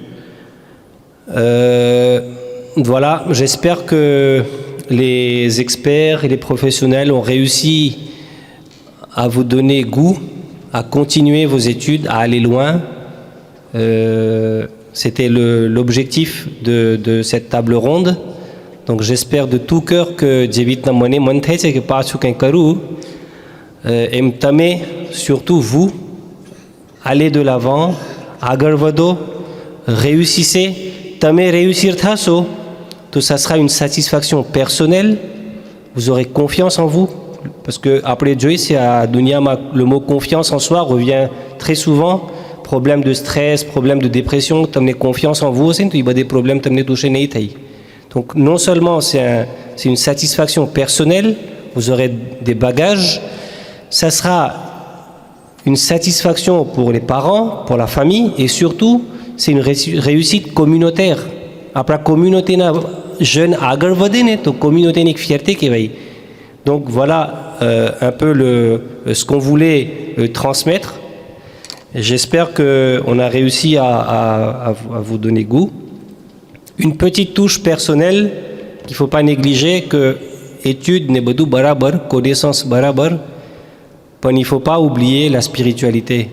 Voilà, j'espère que les experts et les professionnels ont réussi à vous donner goût, à continuer vos études, à aller loin. C'était l'objectif de cette table ronde. Donc j'espère de tout cœur que surtout vous, allez de l'avant, agarvado, réussissez, tamé réussir tasso. Donc ça sera une satisfaction personnelle, vous aurez confiance en vous, parce que après Joyce, à Dunia, le mot confiance en soi revient très souvent, problème de stress, problème de dépression, tu as confiance en vous, il y a des problèmes, tu as touché. Donc non seulement c'est une satisfaction personnelle, vous aurez des bagages, ça sera une satisfaction pour les parents, pour la famille, et surtout c'est une réussite communautaire. Après communauté jeune agarvadene to communauté une fierté qui va. Donc voilà un peu ce qu'on voulait transmettre. J'espère que on a réussi à vous donner goût. Une petite touche personnelle qu'il faut pas négliger, que étude n'est pas barabar, connaissance barabar, mais il faut pas oublier la spiritualité.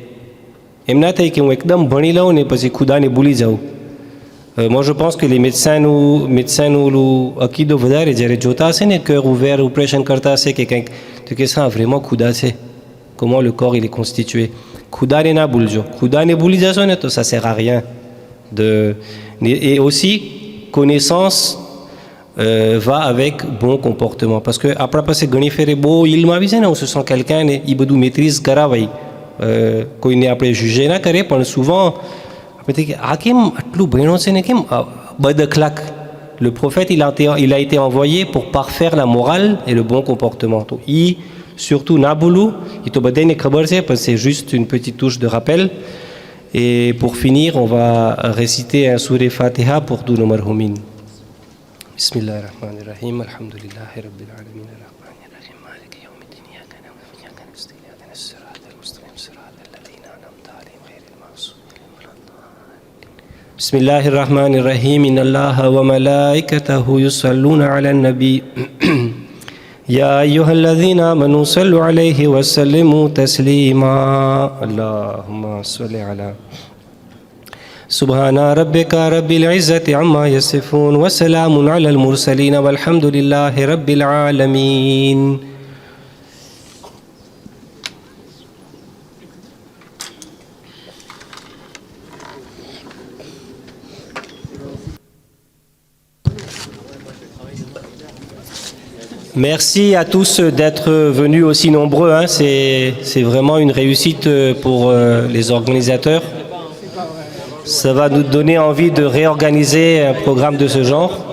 Emna tay que on ekdam bani lao ne pas khuda ne bhuli jao. Moi, je pense que les médecins nous akido vadare jare jota se ne cœur ouvert operation karta se quelqu'un que ça vraiment khuda se comment le corps il est constitué. Khuda ne na bhuljo. Khuda ne bhuli jaso ne to ça sert à rien et aussi connaissance va avec bon comportement, parce que après passer gani fere bo ilma vise na on se sent quelqu'un ne ibadu maîtrise karavai कोई ने अपने जुगे ना करे पर souvent le prophète il a été envoyé pour parfaire la morale et le bon comportement. Donc, surtout Naboulou, c'est juste une petite touche de rappel. Et pour finir, on va réciter un sourate Fatiha pour tous nos marhoumin. Bismillahirrahmanirrahim. Alhamdulillahi rabbil alamin. بسم الله الرحمن الرحيم إن الله وملائكته يصلون على النبي يا أيها الذين آمنوا صلوا عليه وسلموا تسليما اللهم صل على سبحان ربك رب العزة عما يصفون وسلام على المرسلين والحمد لله رب العالمين. Merci à tous d'être venus aussi nombreux, hein. C'est vraiment une réussite pour les organisateurs. Ça va nous donner envie de réorganiser un programme de ce genre.